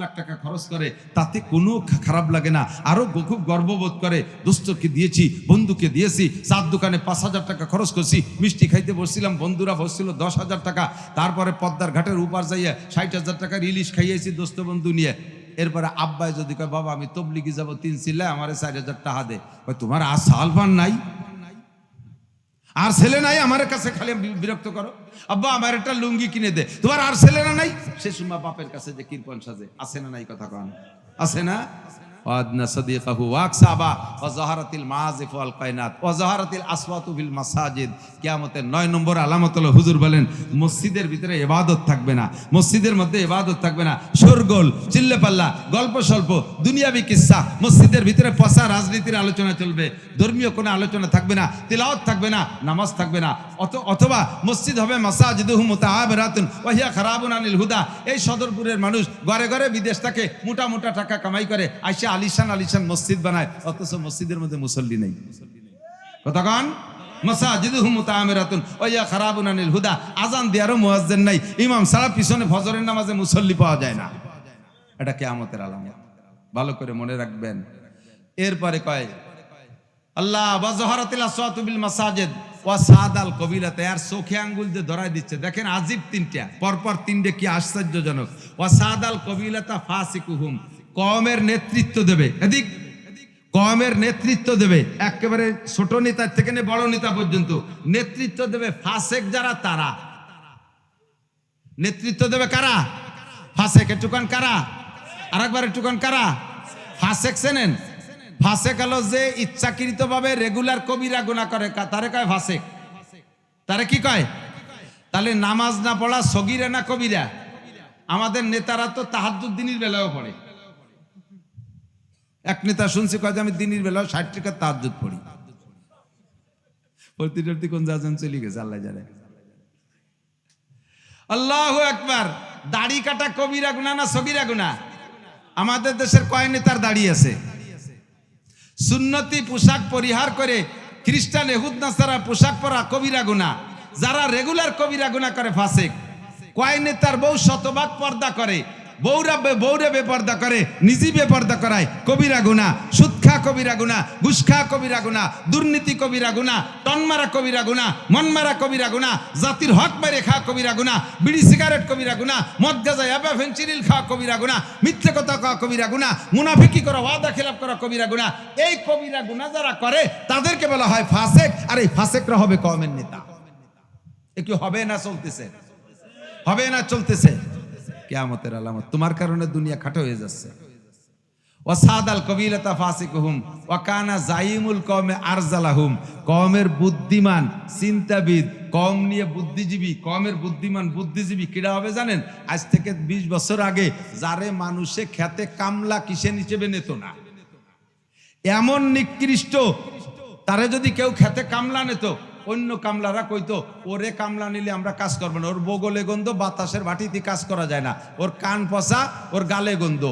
লাখ টাকা খরচ করে, তাতে কোনো খারাপ লাগে না, আরো খুব গর্ববোধ করে। দোস্তকে দিয়েছি, বন্ধুকে দিয়েছি, চার দোকানে 5,000 টাকা খরচ করছি, মিষ্টি খাইতে বসছিলাম, বন্ধুরা বসছিল 10,000 টাকা, তারপরে পদ্মার ঘাটের উপার যাইয়া 60,000 টাকার ইলিশ খাইয়েছি দোস্ত বন্ধু নিয়ে। এরপরে আব্বাই যদি কয় বাবা আমি তবলিগি যাবো 3 চিল্লায়, আমার 4,000 টাকা দে, তোমার আর সালমান নাই, আর ছেলে নাই, আমার কাছে খালি বিরক্ত করো, আব্বা আমার একটা লুঙ্গি কিনে দে, তোমার আর ছেলেরা নাই। সে সময় বাপের কাছে যে কৃপণ সাজে, আছে না নাই কথা কন, আছে না? ওয়াদনা সাদিকাহু ওয়াকসাবা ওয়া যাহারাতিল মাযিফ ওয়াল কায়নাত ওয়া যাহারাতিল আসওয়াতু ফিল মাসাজিদ। কিয়ামতের 9 নম্বর আলামত হলো, হুজুর বলেন মসজিদের ভিতরে ইবাদত থাকবে না, মসজিদের মধ্যে ইবাদত থাকবে না, শোরগোল, চিল্লাপাল্লা, গল্প স্বল্প, দুনিয়াবি কিসসা, মসজিদের ভিতরে পচা রাজনীতির আলোচনা চলবে, ধর্মীয় কোনো আলোচনা থাকবে না, তিলাওয়াত থাকবে না, নামাজ থাকবে না। অথবা মসজিদ হবে মাসাজিদুহুম মুতাআবিরাতুন ওয়া হিয়া খারাবুন আনিল হুদা। এই সদরপুরের মানুষ ঘরে ঘরে বিদেশ থেকে মোটা মোটা টাকা কামাই করে আইসা আলিশান আলিশান মসজিদ বানায়, অথচ মসজিদের মধ্যে মুসল্লি নেই। কতক্ষণ মাসাজিদুহুম মুতাআমিরাতুন ওয়া হিয়া খারাবুন আনিল হুদা। আজান দেওয়ারও মুয়াজ্জিন নাই, ইমাম ছাড়া পিছনে ফজরের নামাজে মুসল্লি পাওয়া যায় না। এটা কিয়ামতের আলামত, ভালো করে মনে রাখবেন। এরপরে কয় আল্লাহ ওয়া যাহারাতিল আসওয়াতু বিল মাসাজিদ ওয়া সাদাল কবিলাতে, আর চোখে আঙ্গুল যে ধরাই দিচ্ছে, দেখেন আজিব তিনটা পরপর, তিনটে কি আশ্চর্যজনক। ওয়া সাদাল কবিলাতা ফাসিকুহুম, কওমের নেতৃত্ব দেবে, এদিক কওমের নেতৃত্ব দেবে, একেবারে ছোট নেতা থেকে নিয়ে বড় নেতা পর্যন্ত নেতৃত্ব দেবে ফাসেক যারা, তারা নেতৃত্ব দেবে। কারা? ফাসেক। একটুকান কারা? আরেকবার একটুকান কারা? ফাসেক। চেনেন? ফাসেক হলো যে ইচ্ছাকৃত ভাবে রেগুলার কবিরা গুনাহ করে, তারে কয় ফাসেক। তারে কি কয়? তাহলে নামাজ না পড়া সগীরা না কবিরা? আমাদের নেতারা তো তাহাজ্জুদ দিনের বেলাও পড়ে। এক নেতা শুনছি কয় আমি দিনের বেলাও 60 টাকা তাহাজ্জুদ পড়ি। প্রতিটি কোন জাজন চলে গেছে আল্লাহ জানে। আল্লাহু আকবার। দাড়ি কাটা কবিরা গুনাহ না সগীরা গুনাহ? আমাদের দেশের কয় নেতার দাড়ি আছে? সুন্নতি পোশাক পরিহার করে খ্রিস্টান ইহুদ নাসারা পোশাক পরা কবিরা গুনাহ। যারা রেগুলার কবিরা গুনাহ করে ফাসেক। কয় নেতার বউ শতভাগ পর্দা করে, বৌরে বেপর্দা করে, নিজে বেপর্দা করায়, কবিরা গুনাহ। সুদ খা কবিরা গুনাহ, ঘুষ খা কবিরা গুনাহ, দুর্নীতি কবিরা গুনাহ, টনমারা কবিরা গুনাহ, মনমারা কবিরা গুনাহ, জাতির হক মেরে খা কবিরা গুনাহ, বিড়ি সিগারেট কবিরা গুনাহ, মদ গাঁজা ইয়াবা ফেনচিডিল খা কবিরা গুনাহ, মিথ্যে কথা কওয়া কবিরা গুনাহ, মুনাফিকি করা, ওয়াদা খেলাপ করা কবিরা গুনাহ। এই কবিরা গুনাহ যারা করে তাদেরকে বলা হয় ফাসেক, আর এই ফাসেকরা হবে কওমের নেতা। এ কি হবে না চলতেছে? হবে না চলতেছে? কিয়ামতের আলামত। তোমার কারণে দুনিয়া খাটো হয়ে যাচ্ছে। ওয়া সাদাল কবিলাতা ফাসিকুহুম ওয়া কানা জাইমুল কওমে আরজালাহুম। কওমের বুদ্ধিমান চিন্তাবিদ, কওম নিয়ে বুদ্ধিজীবী, কওমের বুদ্ধিমান বুদ্ধিজীবী কিরা হবে জানেন? আজ থেকে 20 বছর আগে যারে মানুষে খেতে কামলা কিসেন হিসেবে নিত না, এমন নিকৃষ্ট, তারে যদি কেউ খেতে কামলা নিত, অন্য কামলারা কইতো ওরে কামলা নিলে আমরা কাজ করবো না, ওর বগলে গন্ধ, বাতাসের ভাটিতে কাজ করা যায় না, ওর কান পচা, ওর গালে গন্ধ।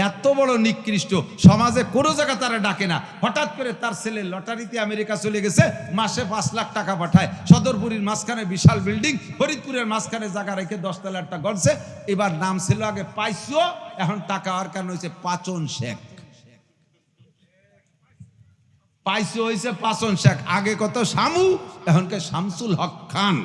এত বড় নিকৃষ্ট, সমাজে কোনো জায়গা তারা ডাকে না। হঠাৎ করে তার ছেলে লটারিতে আমেরিকা চলে গেছে, মাসে 5 লাখ টাকা পাঠায়, সদরপুরের মাঝখানে বিশাল বিল্ডিং, ফরিদপুরের মাঝখানে জায়গা রেখে 10 তলারটা গড়ছে। এবার নাম ছিল আগে পাইছো, এখন টাকা আর কারণ হয়েছে পাচন শেখ। পাইছো হয়েছে পাচন শেখ। আগে কত শামু, এখনকে শামসুল হক খান।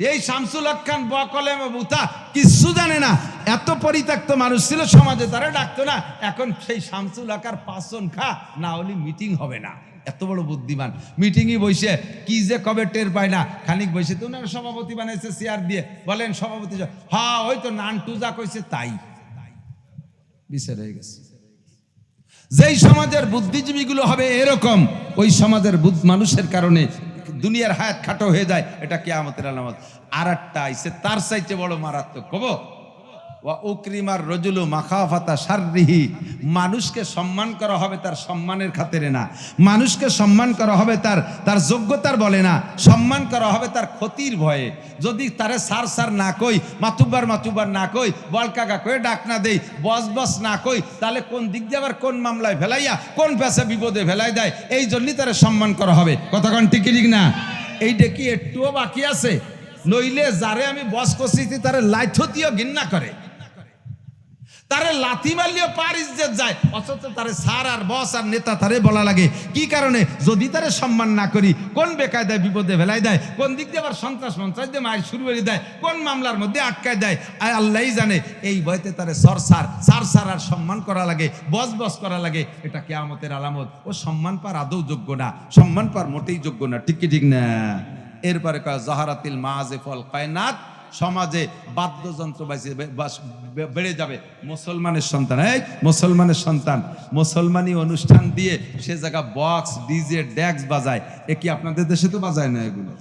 এই শামসুল হক খান বকলে বুতা কিচ্ছু জানে না, এত পরিত্যক্ত মানুষ ছিল সমাজে, তারা ডাকতো না। এখন সেই শামসুল হক আর পাচন খা, না হলে মিটিং হবে না। এত বড় বুদ্ধিমান, মিটিংই বসে কি যে কবে টের পায় না। খানিক বসে তো না সভাপতি বানাইছে চেয়ার দিয়ে, বলেন সভাপতি, হ্যাঁ ওই তো নানটু যা কইছে তাই, বিচার হয়ে গেছে। যেই সমাজের বুদ্ধিজীবীগুলো হবে এরকম, ওই সমাজের মানুষের কারণে দুনিয়ার হায়াত খাটো হয়ে যায়। এটা কিয়ামতের আলামত। আর একটা আইছে তার চাইতে বড় মারাত্মক। কব ওয়া উকরিমার রজুলু মাখাফাতা শাররিহি। মানুষকে সম্মান করা হবে তার সম্মানের খাতিরে না, মানুষকে সম্মান করা হবে তার যোগ্যতার বলে না, সম্মান করা হবে তার ক্ষতির ভয়ে। যদি তারে সার না কই, মাতুব্বার না কই, বলকাকা কই ডাক না দেই, বস না কই, তাহলে কোন দিক দিয়ে আবার কোন মামলায় ফেলাইয়া কোন পেশা বিপদে ফেলাই দেয়। এই জন্যই তারে সম্মান করা হবে। কতক্ষণ ঠিক না? এইটা কি একটুও বাকি আছে? নইলে যারে আমি বস করছি তারে লাইথতিও ঘৃণা করে। তারে লাথি মারলেও পার ইজ্জত যায়, অথচ তারে স্যার আর বস আর নেতা তারে বলা লাগে। কি কারণে? যদি তারে সম্মান না করি, কোন বেকায়দায় বিপদে ফেলাই দেয়, কোন দিক দিয়ে আবার সন্ত্রাস দিয়ে মায়ের শুরু করে দেয়, কোন মামলার মধ্যে আটকায় দেয়, আল্লাহই জানে। এই ভয়তে তারে স্যার আর সম্মান করা লাগে, বস করা লাগে। এটা কিয়ামতের আলামত। ও সম্মান পার আদৌ যোগ্য না, সম্মান পার মোটেই যোগ্য না। ঠিক কি ঠিক না? এরপরে কয় জাহারাতিল মাযিফুল কায়নাত, সমাজে বাদ্যযন্ত্র বেড়ে যাবে। মুসলমানের সন্তান, এই মুসলমানের সন্তান মুসলমানি অনুষ্ঠান দিয়ে সে জায়গা বক্স ডিজে ড্যাক্স বাজায়। এ কি আপনাদের দেশে তো বাজায় না এগুলো?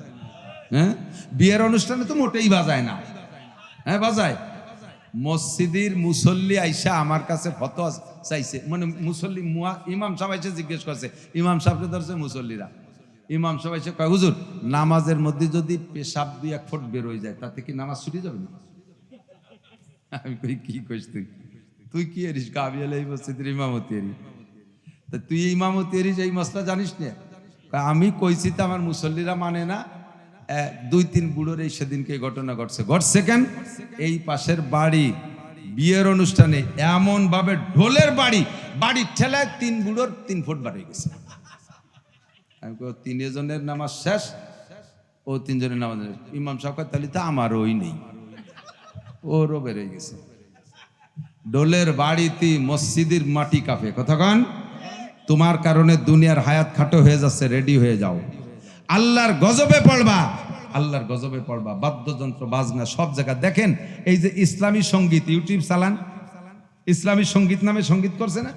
হ্যাঁ, বিয়ের অনুষ্ঠানে তো মোটেই বাজায় না। হ্যাঁ বাজায়। মসজিদের মুসল্লি আইসা আমার কাছে ফতোয়া চাইছে, মানে মুসল্লি ইমাম সাহেব এসে জিজ্ঞেস করছে, ইমাম সাহেবকে ধরছে মুসল্লিরা। ইমাম সাহেব এসে কয়, হুজুর নামাজের মধ্যে যদি পেশাব 2-1 ফুট বের হয়ে যায় তাতে কি নামাজ ছুটি যাবে না? আমি কই, কি কইস তুই কি এরিস? কাবিয়াল এই মসজিদের ইমামতি এরি, তা তুই ইমামতি এরিস, এই মশলা জানিস না? আমি কইছি তো আমার মুসল্লিরা মানে না। 2-3 বুড়োর এই সেদিনকে ঘটনা ঘটছে কেন? এই পাশের বাড়ি বিয়ের অনুষ্ঠানে এমন ভাবে ঢোলের বাড়ির ঠেলায় 3 বুড়োর 3 ফুট বাড়ি গেছে। আমি 3 জনের নামাজ শেষ, ও 3 জনের নামাজ। ইমাম সাহেব তাহলে তো আমার ওই নেই, ওরও বেড়ে গেছে। ঢোলের বাড়িতে মসজিদের মাটি কাঁপে। কতক্ষণ? তোমার কারণে দুনিয়ার হায়াত খাটো হয়ে যাচ্ছে, রেডি হয়ে যাও। আল্লাহর গজবে পড়বা, আল্লাহর গজবে পড়বা। বাদ্যযন্ত্র বাজনা সব জায়গা দেখেন। এই যে ইসলামী সঙ্গীত ইউটিউব চালান, ইসলামী সঙ্গীত নামে সঙ্গীত করছে না,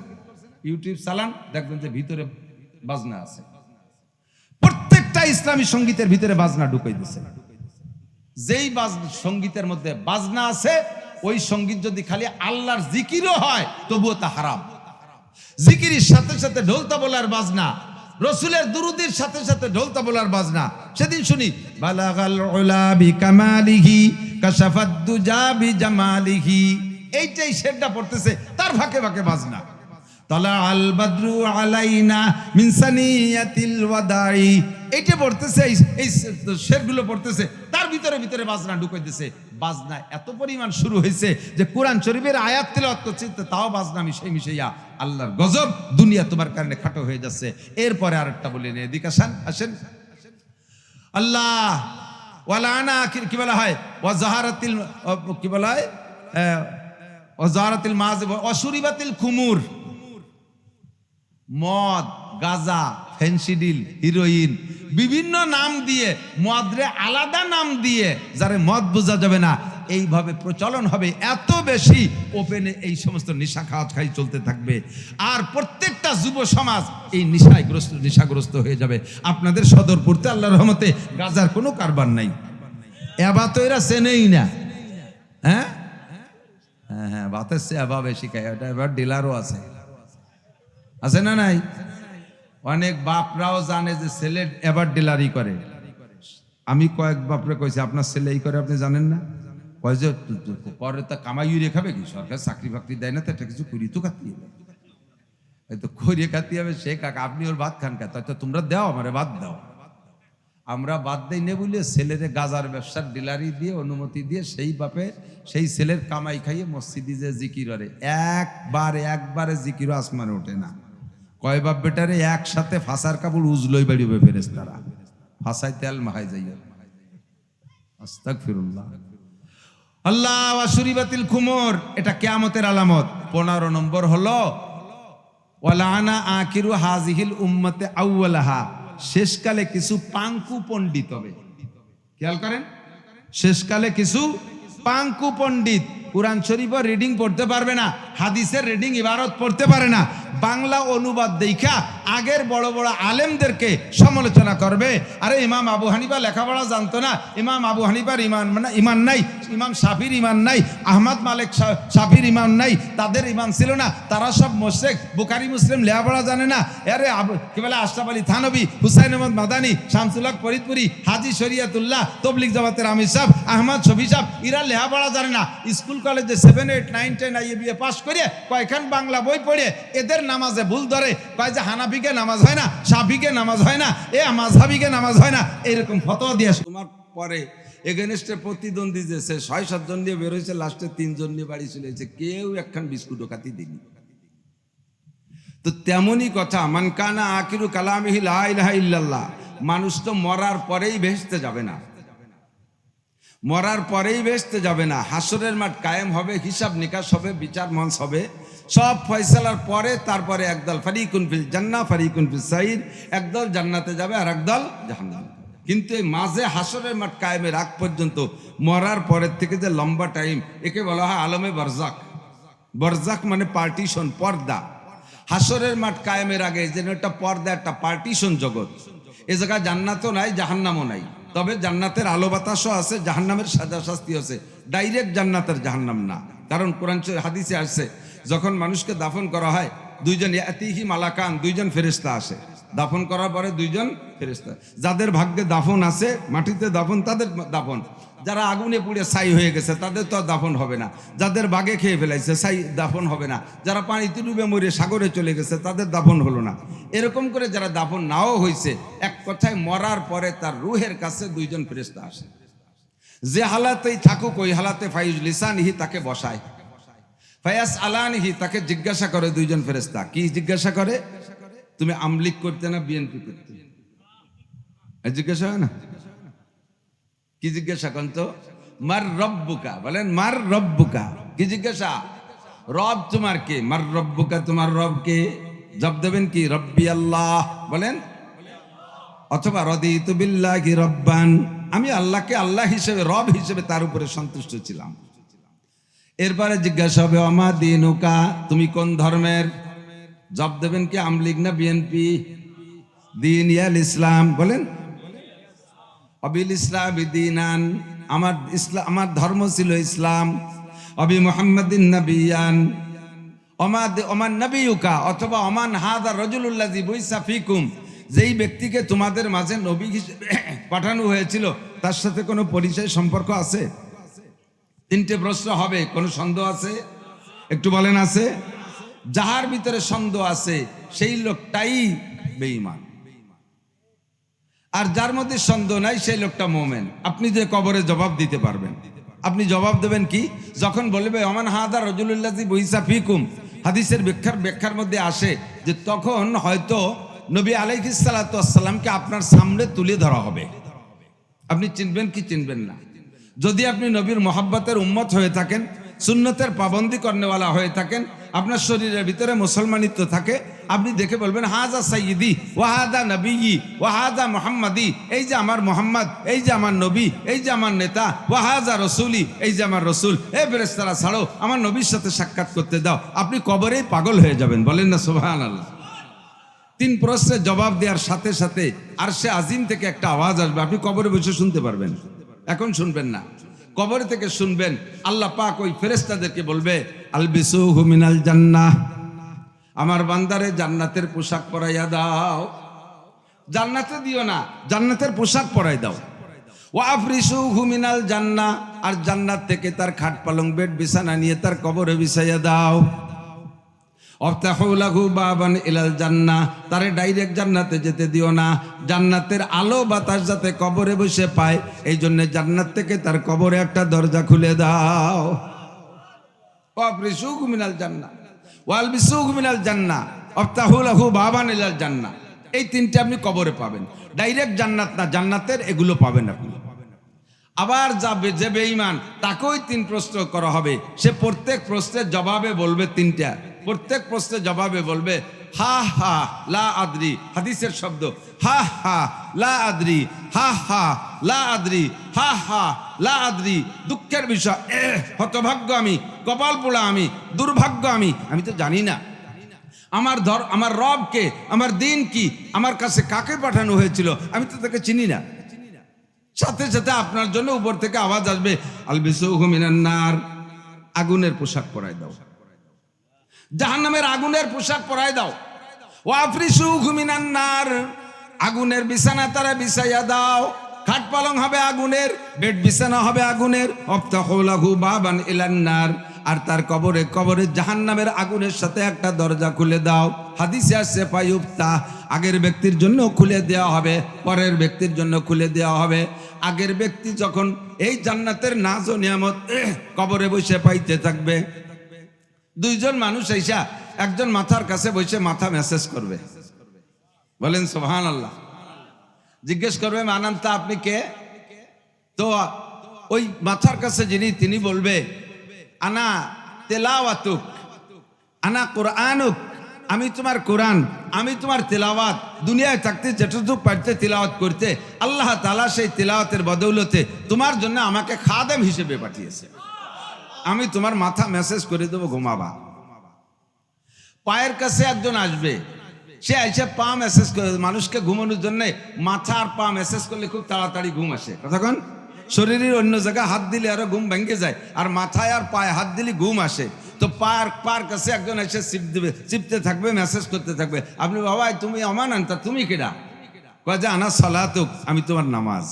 ইউটিউব চালান, দেখবেন যে ভিতরে বাজনা আছে। প্রত্যেকটা ইসলামী সঙ্গীতের ভিতরে বাজনা ঢুকাই দিচ্ছে। যেই সঙ্গীতের মধ্যে বাজনা আছে, ওই সঙ্গীত যদি খালি আল্লাহর জিকিরও হয় তবুও তা হারাম। জিকিরের সাথে সাথে ঢোল তাবলার বাজনা, রসুলের দুরুদের সাথে সাথে ঢোল তাবলার বাজনা। সেদিন শুনি, বালাগাল উলা বিকামালিহি কাশাফাদ দুজা বিজামালিহি, এইটাই শেরটা পড়তেছে, তার ফাঁকে ফাঁকে বাজনা। তালা আল বাদরু আলাইনা মিন সানিয়াতিল ওয়াদাই, এইটা পড়তেছে, এই শেরগুলো পড়তেছে, তার ভিতরে বাজনা ঢুকাইতেছে। বাজনা এত পরিমাণ শুরু হয়েছে যে কোরআন শরীফের আয়াত তেলাওয়াত করছে, তাও বাজনা মিশাইয়া। আল্লাহর গজব, দুনিয়া তোমার কারণে খাটো হয়ে যাচ্ছে। এরপরে আরেকটা বলে নিয়ে এদিকে আসেন। আল্লাহ ওয়ালানা কি বলা হয়? ওয়াজাহারাতিল, কি বলা হয়? ওয়াজাহারাতিল মাযিব ওয়াশুরিবাতিল খুমুর, মদ, গাজা, ফেন্সিডিল, হিরোইন, বিভিন্ন নাম দিয়ে, মদরে আলাদা নাম দিয়ে, যারে মদ বোঝা যাবে না, এইভাবে প্রচলন হবে এত বেশি। ওপেনে এই সমস্ত নেশা খাই চলতে থাকবে। আর প্রত্যেকটা যুব সমাজ এই নেশাগ্রস্ত হয়ে যাবে। আপনাদের সদরপুরতে আল্লাহর রহমতে গাজার কোনো কারবার নাই। এবার তো এরা চেনেই না। হ্যাঁ হ্যাঁ, বাতের সে এবার বেশি খায়। এটা এবার ডিলারও আছে না নাই? অনেক বাপরাও জানে যে ছেলে এবার ডিলারি করে। আমি কয়েক বাপরে কইছি, আপনার ছেলে এই করে, আপনি জানেন না? কয় যে পরে তা কামাই উড়িয়ে খাবে কি? সরকার চাকরি বাকরি দেয় না, তো একটা কিছু করি তো খাতি হবে, তো করিয়ে খাতি হবে। সে কাকা আপনি ওর ভাত খান কা? তো তোমরা দাও, আমারে ভাত দাও। আমরা বাদ দেই নে বলে ছেলেরে গাজার ব্যবসার ডিলারি দিয়ে, অনুমতি দিয়ে, সেই বাপে সেই ছেলের কামাই খাইয়ে মসজিদে যে জিকির করে, একবারে জিকিরও আসমানে ওঠে না। কয় বাপ বেটারে একসাথে ফাঁসার কাপড় উজলই বাড়িবে ফেরেশতারা, ফাঁসাই তেল মাহাই যাইয়া। আস্তাগফিরুল্লাহ। আল্লাহ ওয়াশুরিবাতিল খুমুর, এটা কিয়ামতের আলামত। 15 নম্বর হলো ওয়ালানা আখিরু হাযিহিল উম্মতে আউওয়ালাহা, শেষকালে কিছু পাঙ্কু পণ্ডিত হবে। খেয়াল করেন, শেষকালে কিছু পাঙ্কু পণ্ডিত কোরআন শরীফের রিডিং পড়তে পারবে না, হাদিসের রিডিং ইবারত পড়তে পারে না, বাংলা অনুবাদ দেখা আগের বড় বড় আলেমদেরকে সমালোচনা করবে। আরে ইমাম আবু হানিফা লেখাপড়া জানতো না, ইমাম আবু হানিফার ইমান নাই, ইমাম শাফির ইমান নাই, আহমদ মালিক শাফির ইমান নাই, তাদের ইমান ছিল না, তারা সব মুশরিক, বুখারী মুসলিম লেখাপড়া জানে না। আরে কি বলে, আশরাফ আলী থানভী, হুসাইন আহমদ মাদানী, শামসুল হক ফরিদপুরি, হাজী শরিয়তুল্লাহ, তবলিগ জামাতের আমির সাহেব, আহমদ শফি সাহেব, এরা লেখাপড়া জানে না। স্কুল কলেজে 7, 8, 9, 10 IABA পাস করে কয়েকখান বাংলা বই পড়ে এদের নামাজে ভুল ধরে, কয় যে হানাফিকে নামাজ হয় না, শাফিকে নামাজ হয় না, এ মাযহাবিকে নামাজ হয় না, এরকম ফতোয়া দিয়ে তোমার পরে এগেনস্টে প্রতিদ্বন্দ্বী যে ৬-৭ জন নিয়ে বেরোয়েছে, লাস্টে 3 জন নিয়ে বাড়ি চলে এসেছে, কেউ একখান বিস্কুট কাতি দিনি। তো তেমনই কথা, মান কানা আখিরু কালামিহি লা ইলাহা ইল্লাল্লাহ। মানুষ তো মরার পরেই বেহেশতে যাবে না, মরার পরেই বেহেশতে যাবে না। হাসরের মাঠ কায়েম হবে, হিসাব নিকাশ হবে, বিচার মঞ্চ হবে, সব ফয়সালার পরে তারপরে একদল ফারিকুন ফিল জান্নাহ ফারিকুন ফিস সাইর, একদল জান্নাতে যাবে আর একদল জাহান্নামে। কিন্তু এই মাঝে হাসরের মাঠ কায়েমের আগ পর্যন্ত, মরার পরের থেকে যে লম্বা টাইম, একে বলা হয় আলমে বরজাক। বরজাক মানে পার্টিশন, পর্দা। হাসরের মাঠ কায়েমের আগে যেন একটা পর্দা, একটা পার্টিশন জগৎ। এ জায়গায় জান্নাতও নাই, জাহান্নামও নাই, তবে জান্নাতের আলো বাতাসও আছে, জাহান্নামের সাজা শাস্তি আছে। ডাইরেক্ট জান্নাতের জাহান্নাম না, কারণ কোরআন হাদিসে আসছে যখন মানুষকে দাফন করা হয়, দুইজন ইয়াতিহি মালাকান, দুইজন ফেরেশতা আসে। দাফন করার পরে দুইজন ফেরেশতা, যাদের ভাগ্যে দাফন আছে, মাটিতে দাফন, তাদের দাফন। যারা আগুনে পুড়ে ছাই হয়ে গেছে তাদের তো দাফন হবে না, যাদের বাগে খেয়ে ফেলাইছে ছাই দাফন হবে না, যারা পানিতে ডুবে মরে সাগরে চলে গেছে তাদের দাফন হলো না। এরকম করে যারা দাফন নাও হয়েছে, এক কথায় মরার পরে তার রুহের কাছে দুইজন ফেরেশতা আসে। যে হালাতেই থাকুক ওই হালাতে ফাইজ লিসানিহি, তাকে বসায়, ফায়াস আলানিহি, তাকে জিজ্ঞাসা করে দুইজন ফেরেশতা। কি জিজ্ঞাসা করে? তুমি আমলিক করতে না বিএনপি করতে? জিজ্ঞাসা হয় না? কি জিজ্ঞাসা করেন তো? মার রব্বুকা, বলেন মার রব্বুকা। কি জিজ্ঞাসা? রব তোমার কে? মার রব্বুকা, তোমার রব কে? জবাব দেবেন কি? রব্বি আল্লাহ, বলেন। অথবা রদিতু বিল্লাহি রব্বান, আমি আল্লাহকে আল্লাহ হিসেবে, রব হিসেবে তার উপরে সন্তুষ্ট ছিলাম। এরপরে জিজ্ঞাসা হবে আমা দিনুকা, তুমি কোন ধর্মের? জবাব দেবেন কি? আমলিগ না বিএনপি? দিন ইয়াল ইসলাম, বলেন। অবিল ইসলাম দিনান, আমার ধর্ম ছিল ইসলাম। অবি মুহাম্মাদিন নবিয়ান, ওমান নবিয়ুকা, অথবা ওমান হাদা রাজুলুল্লাযী বুইসা ফিকুম, যেই ব্যক্তিকে তোমাদের মাঝে নবী হিসেবে পাঠানো হয়েছিল তার সাথে কোনো পরিচয় সম্পর্ক আছে? 3টে প্রশ্ন হবে। কোনো সন্দেহ আছে? একটু বলেন আছে? যাহার ভিতরে সন্দেহ আছে সেই লোকটাই বেঈমান, আর যার মধ্যে সন্দেহ নাই সেই লোকটা মোমেন। আপনি যে কবরে জবাব দিতে পারবেন, আপনি জবাব দেবেন কি? যখন বলবে ওমান হাদা রাজুলুল্লাযী বুইসা ফিকুম, হাদিসের ব্যাখ্যার মধ্যে আসে যে তখন হয়তো নবী আলাইহিস সালাতু ওয়াস সালামকে আপনার সামনে তুলে ধরা হবে। আপনি চিনবেন কি চিনবেন না? যদি আপনি নবীর মোহাব্বতের উম্মত হয়ে থাকেন, সুন্নতের পাবন্দি করনেওয়ালা হয়ে থাকেন, আপনার শরীরের ভিতরে মুসলমানিত্ব থাকে, আপনি দেখে বলবেন হাজা সাইয়্যিদি ওয়াহাদা নবী ওয়াহাদা মুহাম্মাদি, এই যে আমার মোহাম্মদ, এই যে আমার নবী, এই যে আমার নেতা, ওয়াহাজা রসুলি, এই যে আমার রসুল। এ ফেরেশতারা ছাড়ো, আমার নবীর সাথে সাক্ষাৎ করতে দাও। আপনি কবরেই পাগল হয়ে যাবেন, বলেন না সুবহানাল্লাহ। 3 প্রশ্নের জবাব দেওয়ার সাথে সাথে আরশে আজিম থেকে একটা আওয়াজ আসবে, আপনি কবরে বসে শুনতে পারবেন। এখন শুনবেন না, কবর থেকে শুনবেন। আল্লাহ পাক ওই ফেরেশতাদেরকে বলবে আলবিসুহু মিনাল জান্নাহ, আমার বান্দারে জান্নাতের পোশাক পরাইয়া দাও। জান্নাতে দিও না, জান্নাতের পোশাক পরাই দাও। ওয়া আফরিসুহু মিনাল জান্নাহ, আর জান্নাত থেকে তার খাট পালং বেড বিছানা নিয়ে তার কবরে বিছাইয়া দাও। আফতাহু লাহু বাবান ইলাল জান্নাহ, তারে ডাইরেক্ট জান্নাতে যেতে দিও না, জান্নাতের আলো বাতাস যাতে কবরে বসে পায়, এই জন্য জান্নাত থেকে তার কবরে একটা দরজা খুলে দাও। আফরিসুহু মিনাল জান্নাহ ওয়ালবিসুহু মিনাল জান্নাহ আফতাহু লাহু বাবান ইলাল জান্নাহ। এই 3টে আপনি কবরে পাবেন, ডাইরেক্ট জান্নাত না, জান্নাতের এগুলো পাবেন আপনি। আবার যাবে যে বেঈমান, তাকেও 3 প্রশ্ন করা হবে। সে প্রত্যেক প্রশ্নের জবাবে বলবে 3টা, প্রত্যেক প্রশ্নের জবাবে বলবে হা হা লা আদরি, হাদিসের শব্দ, হা হা লা আদরি, হা হা লা আদরি, হা হা লা আদরি। দুঃখের বিষয়, হতভাগ্য আমি, কপাল পোড়া আমি, দুর্ভাগ্য আমি তো জানি না আমার রব কে, আমার দিন কি, আমার কাছে কাকে পাঠানো হয়েছিল, আমি তো তাকে চিনি না। সাথে সাথে আপনার জন্য উপর থেকে আওয়াজ আসবে আলবিসুহু মিনান নার, আগুনের পোশাক পরাই দাও, জাহান্নামের আগুনের পোশাক পরাই দাও। ওয়া আফরিসুহু মিনান নার, আগুনের বিছানা তারা বিছাইয়া দাও। খাট পালং হবে আগুনের, বেড বিছানা হবে আগুনের। আফতাহু লাহু বাবান ইলান নার, আর তার কবরে জাহান্নামের আগুনের সাথে একটা দরজা খুলে দাও। হাদিসে আসছে ফায়ুফতা, আগের ব্যক্তির জন্য খুলে দেওয়া হবে, পরের ব্যক্তির জন্য খুলে দেওয়া হবে। আগের ব্যক্তি যখন এই জান্নাতের নাজ ও নিয়ামত কবরে বসে পাইতে থাকবে, দুইজন মানুষ আইসা একজন মাথার কাছে বসে মাথা মেসেজ করবে, বলেন সুবহানাল্লাহ। জিজ্ঞেস করবে মানান্তা আপনি কে? তো ওই মাথার কাছে যিনি তিনি বলবে আনা তেলাওয়াতুক, আনা কোরআনুক, আমি তোমার কোরআন, আমি তোমার তেলাওয়াত। দুনিয়ায় থাকতে যেটুকু পারতে তেলাওয়াত করতে, আল্লাহ তাআলা সেই তেলাওয়াতের বদৌলতে তোমার জন্য আমাকে খাদেম হিসেবে পাঠিয়েছে। আমি তোমার মাথা মেসেজ করে দেবো, ঘুমাবা। পায়ের কাছে একজন আসবে, সে এসে পা মেসেজ করে, মানুষকে ঘুমানোর জন্য মাথা আর পা মেসেজ করলে খুব তাড়াতাড়ি ঘুম আসে। কতক্ষণ শরীরের অন্য জায়গায় হাত দিলে আরো ঘুম ভেঙে যায়, আর মাথায় আর পায়ে হাত দিলে ঘুম আসে। তো পার কাছে একজন এসে চিপতে থাকবে, মেসেজ করতে থাকবে, আপনি বাবা তুমি অমান আনতা, তুমি কেডা? কয় যে আনা সালাতুক, আমি তোমার নামাজ।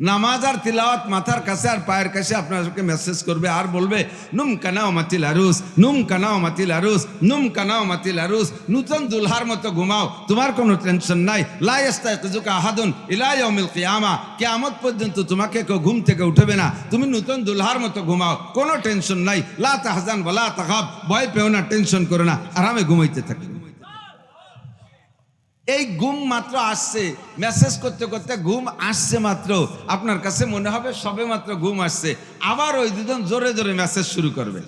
নামাজ আর তিলাওয়াত মাথার কাছে আর পায়ের কাছে আপনাকে মেসেজ করবে আর বলবে নুম কানাও মাতিল আরুস, নুম কানাও মাতিল আরুস, নুম কানাও মাতিল আরুস। নূতন দুলহার মতো ঘুমাও, তোমার কোনো টেনশন নাই। লা ইয়াস্তাইকিজুকা আহাদুন ইলা ইয়াউমিল কিয়ামা, কিয়ামত পর্যন্ত তোমাকে কেউ ঘুম থেকে উঠবে না। তুমি নূতন দুলহার মতো ঘুমাও, কোনো টেনশন নাই। লা তাহজান ওয়ালা তাখাব, ভয় পেও না, টেনশন করো না, আরামে ঘুমাইতে থাকবে। এই ঘুম মাত্র আসছে, মেসেজ করতে করতে ঘুম আসছে মাত্র, আপনার কাছে মনে হবে সবে মাত্র ঘুম আসছে, আবার ওই দুজন জোরে জোরে মেসেজ শুরু করবে।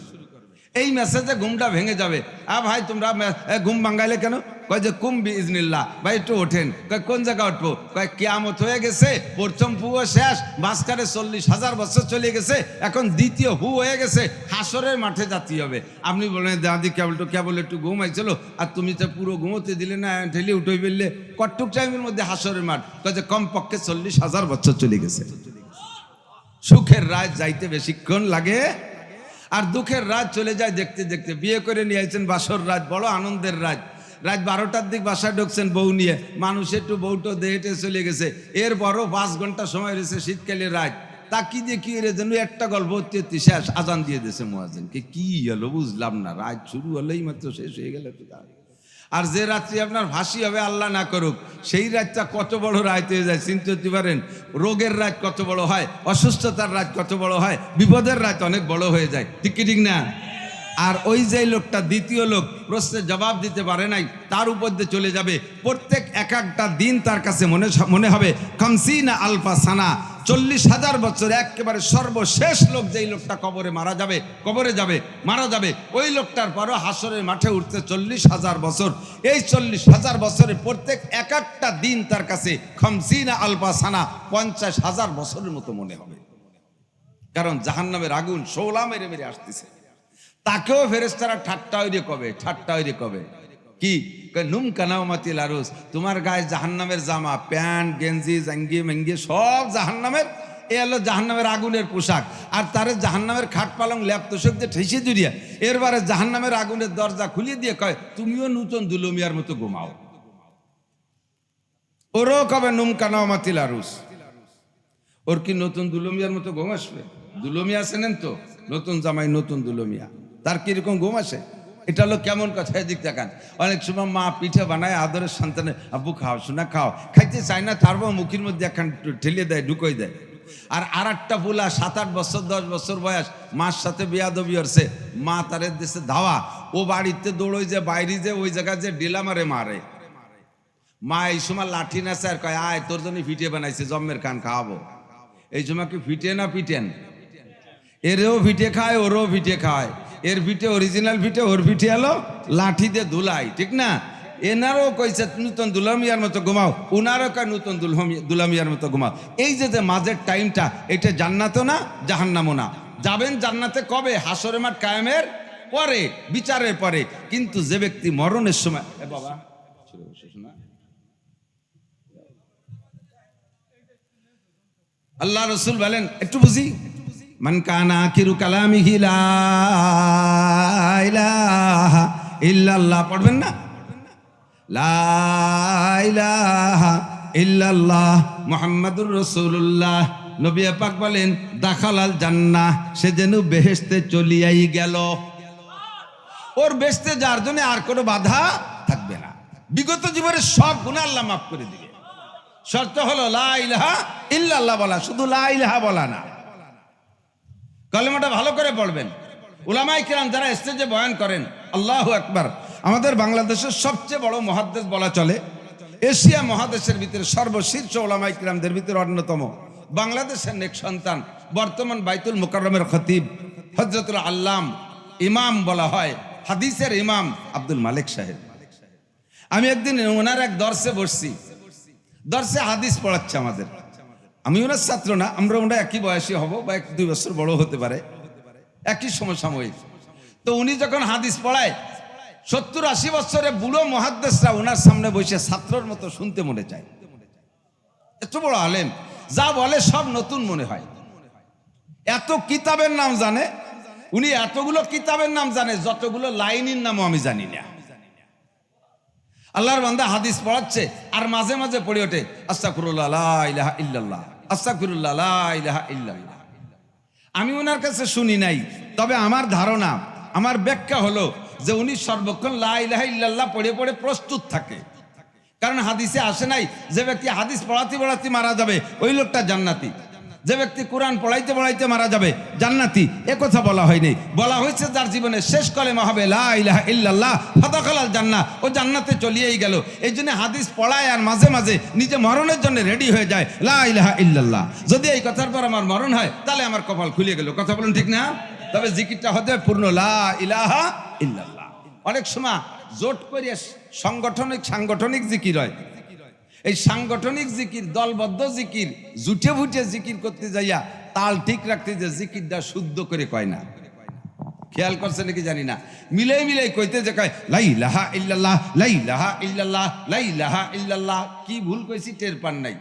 এই মেসেজে ঘুমটা ভেঙে যাবে। ভাই তোমরা ঘুম ভাঙাইলে কেন? কয় যে কুম বিইজনিল্লাহ, ভাই একটু ওঠেন। কয় কোন জায়গা উঠবো? কয় কিয়ামত হয়ে গেছে, প্রথম ফুও শেষ, মাঝখানে 40,000 বছর চলে গেছে, এখন দ্বিতীয় হু হয়ে গেছে, হাসরের মাঠে যাতে হবে। আপনি বলেন দাদি কেবল একটু ঘুম আইছিল, আর তুমি তো পুরো ঘুমোতে দিলে না, ঠেলে উঠে ফেললে। কটুক টাইমের মধ্যে হাসরের মাঠ? কয় যে কমপক্ষে 40,000 বছর চলে গেছে। সুখের রাত যাইতে বেশিক্ষণ লাগে, আর দুঃখের রাত চলে যায় দেখতে দেখতে। বিয়ে করে নিয়ে আইছেন বাসর রাত, বড় আনন্দের রাত, রাত 12টার দিক বাসায় ঢুকছেন বউ নিয়ে, মানুষ একটু বউটো দেহেটে চলে গেছে, এর বড় 5 ঘন্টা সময় রয়েছে শীতকালের রাত। তা কি দিয়ে কি রে যেন একটা গল্প শেষ, আজান দিয়ে দিয়েছে মুয়াজ্জিনকে। কি হলো বুঝলাম না, রাত শুরু হলেই মাত্র শেষ হয়ে গেল। আর যে রাত্রি আপনার ফাঁসি হবে আল্লাহ না করুক, সেই রাতটা কত বড় রাত হয়ে যায় চিন্তা করতে পারেন? রোগের রাত কত বড় হয়, অসুস্থতার রাত কত বড় হয়, বিপদের রাত অনেক বড় হয়ে যায়, ঠিক কি ঠিক না? আর ওই যে লোকটা দ্বিতীয় লোক প্রশ্নের জবাব দিতে পারে নাই, তার উপর দিয়ে চলে যাবে প্রত্যেক একটা দিন তার কাছে মনে হবে খামসিনা আলফা সানা, 40,000 বছর। একেবারে সর্বশেষ লোক যেই লোকটা কবরে মারা যাবে, ওই লোকটার পরও হাসরের মাঠে উঠতে 40,000 বছর। এই 40,000 বছরে প্রত্যেক একটা দিন তার কাছে খামসিনা আলফা সানা, 50,000 বছরের মতো মনে হবে। কারণ জাহান্নামের আগুন শোলা মেরে মেরে আসতেছে। তাকেও ফেরেশতারা ঠাট্টা হইরে কবে কি নুম কানাও মাতিল আরুস, তোমার গায়ে জাহান্নামের জামা, প্যান্ট, গেঞ্জি, জাঙ্গি মেঙ্গি সব জাহান্নামের। এ হলো জাহান্নামের আগুনের পোশাক। আর তারে জাহান্নামের খাট পালং ল্যাপ তোষক দিয়ে ঠেসে জুড়িয়া এরবারে জাহান্নামের আগুনের দরজা খুলিয়ে দিয়ে কয় তুমিও নূতন দুলমিয়ার মতো ঘুমাও। ওরও কবে নুম কানাও মাতিল আরুস। ওর কি নতুন দুলমিয়ার মতো ঘুম আসবে? দুলমিয়া আছেন তো, নতুন জামাই নতুন দুলমিয়া, তার কিরকম ঘুম আসে? এটা হলো কেমন কথা? এদিক দেখান। অনেক সময় মা পিঠে বানায় আদরের সন্তানে, আব্বু খাও শোনা খাও, খাইতে চায় না, তারপর মুখের মধ্যে একখান ঠেলে দেয়, ঢুকোই দেয়। আর একটা পুলা 7-8 বছর 10 বছর বয়স, মার সাথে বিয়াদবি হচ্ছে, মা তারের দেশে ধাওয়া, ও বাড়িতে দৌড়ই যে বাইরে যে ওই জায়গায় যে ডেলা মারে। মা এই সময় লাঠি না স্যার কয় আয় তোর জন্য ফিটে বানাইছে, জম্মের কান খাওয়াবো। এই সময় কি ফিটে না পিটেন? এরেও ভিটে খায়, ওরও ভিটে খায়। এর ভিটে অরিজিনাল ভিটে, ওর ভিটে এলো লাঠি দিয়ে ধুলাই, ঠিক না? এনারও কইছে নূতন দুলামিয়ার মতো ঘুমাও, উনারও কয় নূতন দুলামিয়ার মতো ঘুমাও। এই যে মাঝের টাইমটা, এটা জান্নাতও না জাহান্নামও না। যাবেন জান্নাতে কবে? হাসরের মাঠ কায়েমের পরে, বিচারের পরে। কিন্তু যে ব্যক্তি মরণের সময়, বাবা আল্লাহ রসুল বলেন, একটু বুঝি, মান কানা আখিরু কালামিহি লা ইলাহা ইল্লাল্লাহ, পড়বেন না? লা ইলাহা ইল্লাল্লাহ মুহাম্মাদুর রাসূলুল্লাহ। নবী পাক বলেন দাখালাল জান্নাহ, সে যেন বেহেশতে চলিয়াই গেল। ওর বেহেশতে যাওয়ার জন্য আর কোনো বাধা থাকবে না। বিগত জীবনের সব গুনাহ আল্লাহ মাফ করে দিবে। শর্ত হলো লা ইলাহা ইল্লাল্লাহ বলা, শুধু লা ইলাহা বলা না। কলেমাটা ভালো করে পড়বেন। উলামায়ে কিরাম যারা স্টেজে বয়ান করেন, আল্লাহু আকবার, আমাদের বাংলাদেশের সবচেয়ে বড় মুহাদ্দিস বলা চলে, এশিয়া মহাদেশের ভিতরে সর্বশীর্ষ উলামায়ে কিরামদের ভিতরে অন্যতম, বাংলাদেশের নেক সন্তান, বর্তমান বাইতুল মুকাররমের খতিব, হযরতুল আল্লাম ইমাম বলা হয়, হাদিসের ইমাম আব্দুল মালিক সাহেব। আমি একদিন ওনার এক দর্শে বসছি, দর্শে হাদিস পড়াচ্ছে আমাদের। আমি ওনার ছাত্র না, আমরা একই বয়সী হব বা 1-2 বছর বড় হতে পারে, একই সমসাময়িক। তো উনি যখন হাদিস পড়ায়, 70-80 বছরের বুড়ো মুহাদ্দিসরা ওনার সামনে বসে ছাত্রর মতো শুনতে মনে চায়। এত বড় আলেম, যা বলে সব নতুন মনে হয়। এত কিতাবের নাম জানে উনি, এতগুলো কিতাবের নাম জানে যতগুলো লাইনের নামও আমি জানি না। আল্লাহর বান্দা হাদিস পড়াচ্ছে আর মাঝে মাঝে পড়ে ওঠে আস্তাগফিরুল্লাহ লা ইলাহা ইল্লাল্লাহ, আস্তাগফিরুল্লাহ লা ইলাহা ইল্লাল্লাহ। আমি ওনার কাছে শুনি নাই, তবে আমার ধারণা, আমার ব্যাখ্যা হলো যে উনি সর্বক্ষণ লা ইলাহা ইল্লাল্লাহ পড়ে পড়ে প্রস্তুত থাকে। কারণ হাদিসে আসে নাই যে ব্যক্তি হাদিস পড়াতে পড়াতে মারা যাবে ওই লোকটা জান্নাতি, যে ব্যক্তি কোরআন পড়াইতে পড়াইতে মারা যাবে জান্নাতি, এ কথা বলা হয়নি। বলা হয়েছে যার জীবনে শেষ কলেমা হবে লা ইলাহা ইল্লাল্লাহ ফাদাখালাল জান্নাহ, ও জান্নাতে চলিয়েই গেল। এই জন্য হাদিস পড়ায় আর মাঝে মাঝে নিজে মরণের জন্য রেডি হয়ে যায় লা ইলাহা ইল্লাল্লাহ। যদি এই কথার পর আমার মরণ হয় তাহলে আমার কপাল খুলে গেল। কথা বলুন ঠিক না? তবে জিকিরটা হতে হবে পূর্ণ লা ইলাহা ইল্লাল্লাহ। অনেক সময় জোট করে সাংগঠনিক জিকির হয়। এই সাংগঠনিক জিকির, দলবদ্ধ জিকির, জুটে ফুটে জিকির করতে যাইয়া তাল ঠিক রাখতে যে জিকিরটা শুদ্ধ করে কয় না। খেয়াল করছে নাকি জানি না, মিলাই মিলাই কইতে যে কয় লা ইলাহা ইল্লাল্লাহ, লা ইলাহা ইল্লাল্লাহ, লা ইলাহা ইল্লাল্লাহ। কি ভুল কইছি টের পান নাই।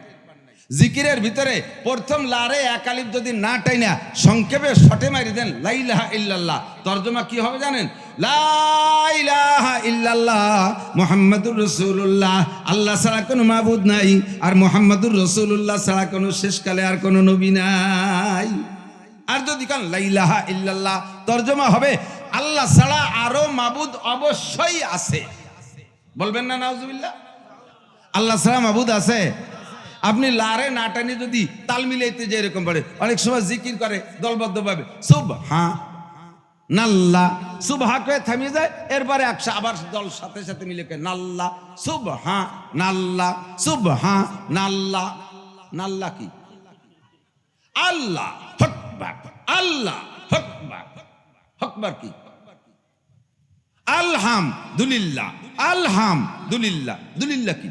জিকিরের ভিতরে প্রথম লারে এক আলিফ যদি না টাইনা সংক্ষেপে শটে মারি দেন লা ইলাহা ইল্লাল্লাহ, তরজমা কি হবে জানেন? লা ইলাহা ইল্লাল্লাহ মুহাম্মাদুর রাসূলুল্লাহ, আল্লাহ ছাড়া কোনো মাবুদ নাই আর মুহাম্মাদুর রাসূলুল্লাহ ছাড়া কোনো শেষকালে আর কোনো নবী নাই। আর যদি কান লা ইলাহা ইল্লাল্লাহ, তরজমা হবে আল্লাহ ছাড়া আরো মাবুদ অবশ্যই আছে। বলবেন না নাউজুবিল্লাহ? আল্লাহ ছাড়া মাবুদ আছে। আপনি লারে না টানি যদি তাল মিলাইতে যে এরকম পড়ে, অনেক সময় জিকির করে দলবদ্ধভাবে সুবহানাল্লাহ, সুবহা কয়ে থামিয়ে যায়, এরপরে আবার দল সাথে সাথে মিলে কয় নাল্লাহ, সুবহানাল্লাহ, সুবহানাল্লাহ। নাল্লাহ কি? আল্লাহ আকবার, আল্লাহ আকবার। আকবার কি? আলহামদুলিল্লাহ, আলহামদুলিল্লাহ। দুলিল্লাহ কি?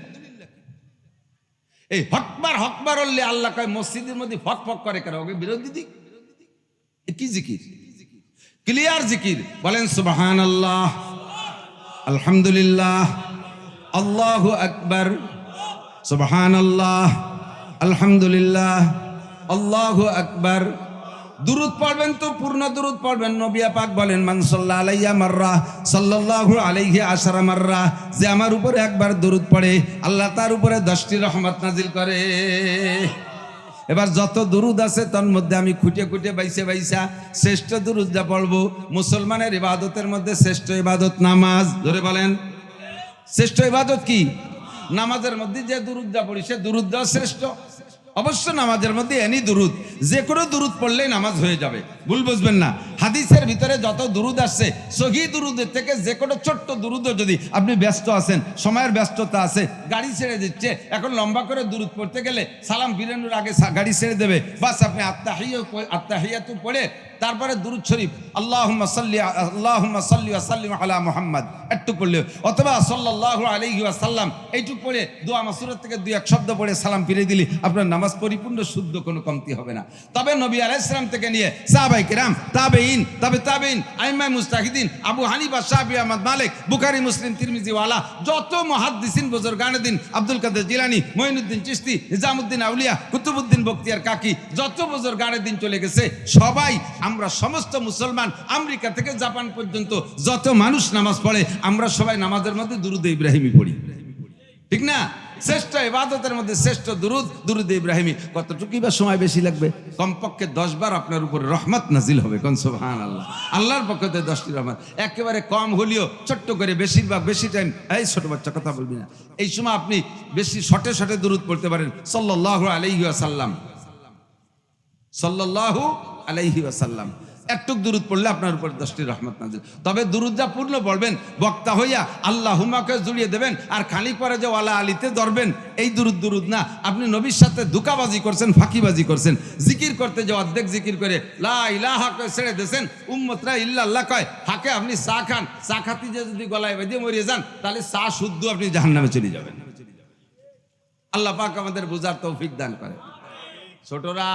এই হকবার হকবার বললে আল্লাহ কয় মসজিদের মধ্যে ফক ফক করে কেন? ওকে বিরোধী দিক। কি জিকির? ক্লিয়ার জিকির। বলেন সুবহানাল্লাহ, আলহামদুলিল্লাহ, আল্লাহু আকবার, সুবহানাল্লাহ, আলহামদুলিল্লাহ, আল্লাহু আকবার। দুরূদ পড়বেন তো পূর্ণ দুরূদ পড়বেন। নবী পাক বলেন মান সাল্লাল্লাহু আলাইহি মাররা সাল্লাল্লাহু আলাইহি আশরা মাররা, যে আমার উপরে একবার দুরূদ পড়ে আল্লাহ তার উপরে 10টি রহমত নাজিল করে। এবার যত দুরূদ আছে তার মধ্যে আমি খুঁটে খুঁটে বাইসা শ্রেষ্ঠ দুরূদটা পড়বো। মুসলমানের ইবাদতের মধ্যে শ্রেষ্ঠ ইবাদত নামাজ। ধরে বলেন শ্রেষ্ঠ ইবাদত কি? নামাজের মধ্যে যে দুরূদটা পড়ি সে দুরূদটা শ্রেষ্ঠ। অবশ্য নামাজের মধ্যে এনি দুরুদ, যে কোনো দুরুদ পড়লেই নামাজ হয়ে যাবে, ভুল বুঝবেন না। হাদিসের ভিতরে যত দুরুদ আসছে সহি দুরুদের থেকে যে কোনো ছোট্ট দুরুদও যদি আপনি ব্যস্ত আছেন, সময়ের ব্যস্ততা আছে, গাড়ি ছেড়ে দিচ্ছে, এখন লম্বা করে দুরুদ পড়তে গেলে সালাম ফিরানোর আগে গাড়ি ছেড়ে দেবে, বাস আপনি আত্তাহিয়াতু পড়ে তারপরে দুরুদ শরীফ আল্লাহুম্মা সাল্লি ওয়া সাল্লিম আলা মুহাম্মদ একটু পড়লে, অথবা সাল্লাল্লাহু আলাইহি ওয়াসাল্লাম এইটুকু পড়ে দোয়া মাসুরাত থেকে 2-1 শব্দ পড়ে সালাম ফিরিয়ে দিলি আপনার নামাজ পরিপূর্ণ শুদ্ধ, কোনো কমতি হবে না। তবে নবী আলাইহিস সালাম থেকে নিয়ে সাহাবায়ে কেরাম, তাবেঈন, তাবেঈন, আইম্মায়ে মুজতাহিদিন, আবু হানিফা, শাফিঈ, আহমদ, মালিক, বুখারী, মুসলিম, তিরমিজি ওয়ালা যত মুহাদ্দিসিন বুজুর্গানে দিন, আব্দুল কাদের জিলানী, মঈনুদ্দিন চিশতি, নিজামুদ্দিন আউলিয়া, কুতুবউদ্দিন বখতিয়ার কাকি, যত বুজুর্গানে দিন চলে গেছে সবাই, আমরা সমস্ত মুসলমান আমেরিকা থেকে জাপান পর্যন্ত যত মানুষ নামাজ পড়ে আমরা সবাই নামাজের মধ্যে দুরূদ ইব্রাহিমী পড়ি, ঠিক না? শ্রেষ্ঠ ইবাদতের মধ্যে শ্রেষ্ঠ দুরুদ দুরুদ ইব্রাহিমী। কতটুকুই বা সময় বেশি লাগবে? কমপক্ষে 10 বার আপনার উপরে রহমত নাজিল হবে। কোন সুবহানাল্লাহ। আল্লাহর পক্ষ থেকে 10টি রহমত। একেবারে কম হলেও ছোট্ট করে, বেশিরভাগ বেশি টাইম এই ছোট বাচ্চা কথা বলবি না, এই সময় আপনি বেশি শর্টে শর্টে দুরুদ পড়তে পারেন। সাল্লাল্লাহু আলাইহি ওয়াসাল্লাম, সাল্লাল্লাহু আলাইহি ওয়াসাল্লাম, একটুক দুরুদ পড়লে আপনার উপর 10টি রহমত নাজিল। তবে দুরুদটা পূর্ণ পড়বেন, বক্তা হইয়া আল্লাহুম্মাকে জুড়িয়ে দেবেন, আর খালি পরে যে ওয়ালা আলীতে ধরবেন, এই দুরুদ না। আপনি নবীর সাথে ধোঁকাবাজি করছেন, ফাঁকিবাজি করছেন। জিকির করতে যে অর্ধেক জিকির করে লা ইলাহা কয় ছেড়ে দিয়েছেন, উম্মতরা ইল্লাল্লাহ কয়, ফাঁকে আপনি চা খান, চা খাতি যে যদি গলায় বেঁধে মরিয়ে যান, তাহলে চা শুদ্ধ আপনি জাহান্নামে চলে যাবেন। আল্লাহ পাক আমাদের বুঝার তৌফিক দান করে। ছোটরা,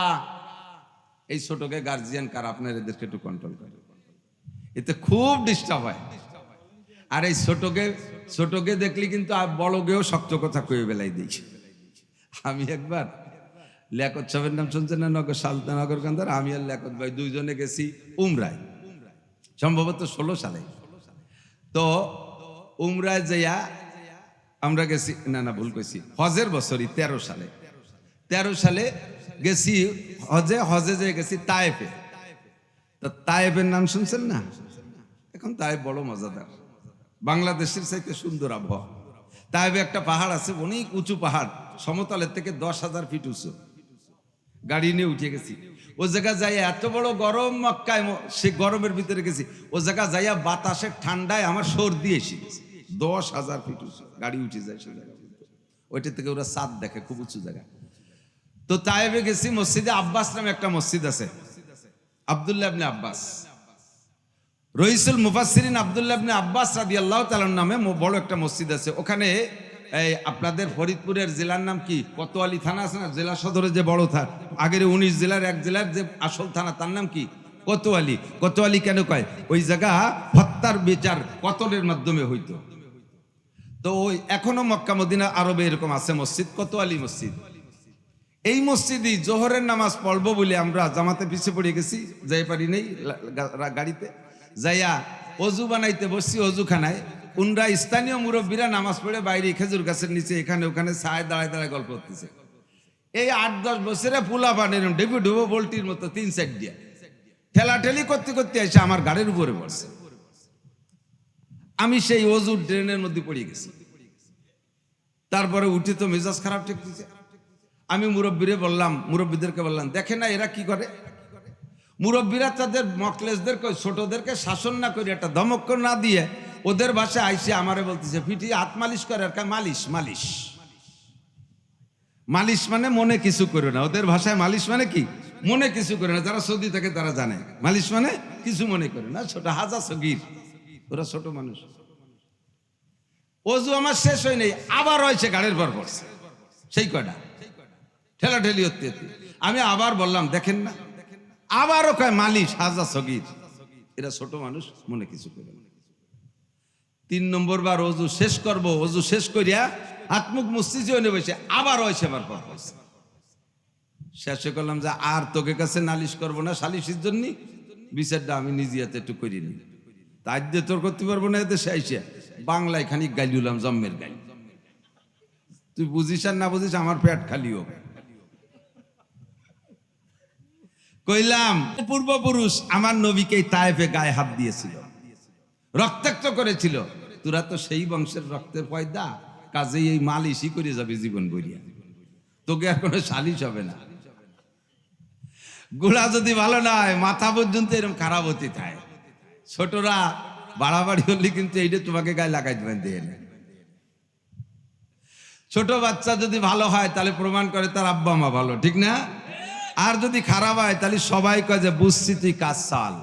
এই ছোটকে গার্জিয়ান কার, আপনার এদেরকে একটু কন্ট্রোল করে, এতে খুব ডিস্টার্ব হয়। আর এই ছোটকে দেখলি কিন্তু বড়কেও শক্ত কথা কয়ে বেলাই দিই। আমি একবার লিয়াকত সাহেবের নাম শুনছেন না, সালতানগর কান্দার, আমি আর লিয়াকত ভাই দুইজনে গেছি উমরায়, সম্ভবত 16 সালে। তো উমরায় যাইয়া আমরা গেছি, না ভুল কইছি, হজের বছরই 13 সালে গেছি হজে যে গেছি তায়েফে। তো তায়েফের নাম শুনছেন না? এখন তায়েফ বড় মজাদার, বাংলাদেশের চাইতে সুন্দর আবহাওয়া। তায়েফে একটা পাহাড় আছে, অনেক উঁচু পাহাড়, সমতলের থেকে 10,000 ফিট উঁচু। গাড়ি নিয়ে উঠে গেছি ও জায়গা যাই, এত বড় গরম মক্কায়, সে গরমের ভিতরে গেছি ও জায়গা যাইয়া বাতাসের ঠান্ডায় আমার সর্দি এসে গেছে। 10,000 ফিট উঁচু গাড়ি উঠে যায় সে জায়গা, ওইটা থেকে ওরা চাঁদ দেখে, খুব উঁচু জায়গা। তো তায়েফে গেছি, মসজিদে আব্বাস নামে একটা মসজিদ আছে, আব্দুল্লাহ ইবনে আব্বাস, রইসুল মুফাসসিরিন আব্দুল্লাহ ইবনে আব্বাস রাদিয়াল্লাহু তাআলা নামে বড় একটা মসজিদ আছে। ওখানে এই আপনাদের ফরিদপুরের জেলার নাম কি, কোতোয়ালি থানা আছে না, জেলা সদরে যে বড় থানা, আগের 19 জেলার এক জেলার যে আসল থানা, তার নাম কি? কোতোয়ালি। কোতোয়ালি কেন কয়? ওই জায়গা হত্যার বিচার কতলের মাধ্যমে হইতো। তো ওই এখনো মক্কা মদিনা আরবে এরকম আছে মসজিদ, কোতোয়ালি মসজিদ। এই মসজিদই জোহরের নামাজ পড়বো বলে আমরা জামাতে পিছিয়ে পড়ে গেছি, যাই পারি নেই, গাড়িতে যাইয়া অজু বানাইতে বসছি অজুখানায়। উনরা স্থানীয় মুরব্বীরা নামাজ পড়ে বাইরে খেজুর গাছের নিচে এখানে ওখানে ছায় দাঁড়ায় দাঁড়ায় গল্প করতেছে। এই 8-10 বছরে পুলা বানের ডেবু ডুবো বল্টির মতো 3 সাইড দিয়ে ঠেলাঠেলি করতে করতে এসে আমার গাড়ির উপরে পড়ছে। আমি সেই অজুর ড্রেনের মধ্যে পড়ে গেছি। তারপরে উঠে তো মেজাজ খারাপ ঠিক দিছে। আমি মুরব্বীদেরকে বললাম, দেখে না এরা কি করে। মুরব্বীরা তাদের মকলেসদেরকে, ছোটদেরকে শাসন না করে, একটা ধমক না দিয়ে ওদের ভাষায় আইসে আমারে বলতেছে, পিঠি হাত মালিশ করে। আর মালিশ মালিশ মালিশ মানে মনে কিছু করে না। ওদের ভাষায় মালিশ মানে কি? মনে কিছু করে না। যারা সৌদি থাকে তারা জানে মালিশ মানে কিছু মনে করে না। ছোট হাজা সগীর, ওরা ছোট মানুষ। অজু আমার শেষ হয় নাই, আবার হয়েছে গাড়ির পর পড়ছে সেই কয়টা ঠেলাঠেলি হতে হতে। আমি আবার বললাম, দেখেন না, আবারও কয় মালিশ হাজা সগীর, এরা ছোট মানুষ, মনে কিছু করে না। 3 নম্বর বার অজু শেষ করব, অজু শেষ করিয়া হাত মুখ মুস্তিছে ওনে বসে আবার হয়েছে আবার পর পড়ছে। শেষে করলাম যে আর তোকে কাছে নালিশ করবো না সালিশের জন্য, বিচারটা আমি নিজে হাতে একটু করিনি। তাই দিয়ে তোর করতে পারবো না, এতে শেষে বাংলায় খানিক গাইলুলাম, জম্মের গাই। তুই বুঝিস আর না বুঝিস, আমার পেট খালি হোক। কইলাম, পূর্বপুরুষ আমার নবীকে তায়েফে গায়ে হাত দিয়েছিল, রক্তাক্ত করেছিল। তোরা তো সেই বংশের রক্তের পয়দা, কাজেই এই মালিশই করে যাবে জীবন বইয়া, তোকে আর কোনো সালিশ হবে না। গোড়া যদি ভালো না হয়, মাথা পর্যন্ত এরকম খারাপ হতে থাকে। ছোটরা বাড়াবাড়ি হলে কিন্তু এইটা তোমাকে গায়ে লাগাই দেবেন দিয়ে। ছোট বাচ্চা যদি ভালো হয় তাহলে প্রমাণ করে তার আব্বা মা ভালো, ঠিক না? আর যদি খারাপ হয় তাহলে সবাই কয় যে বুঝছি তুই কাজ সাল।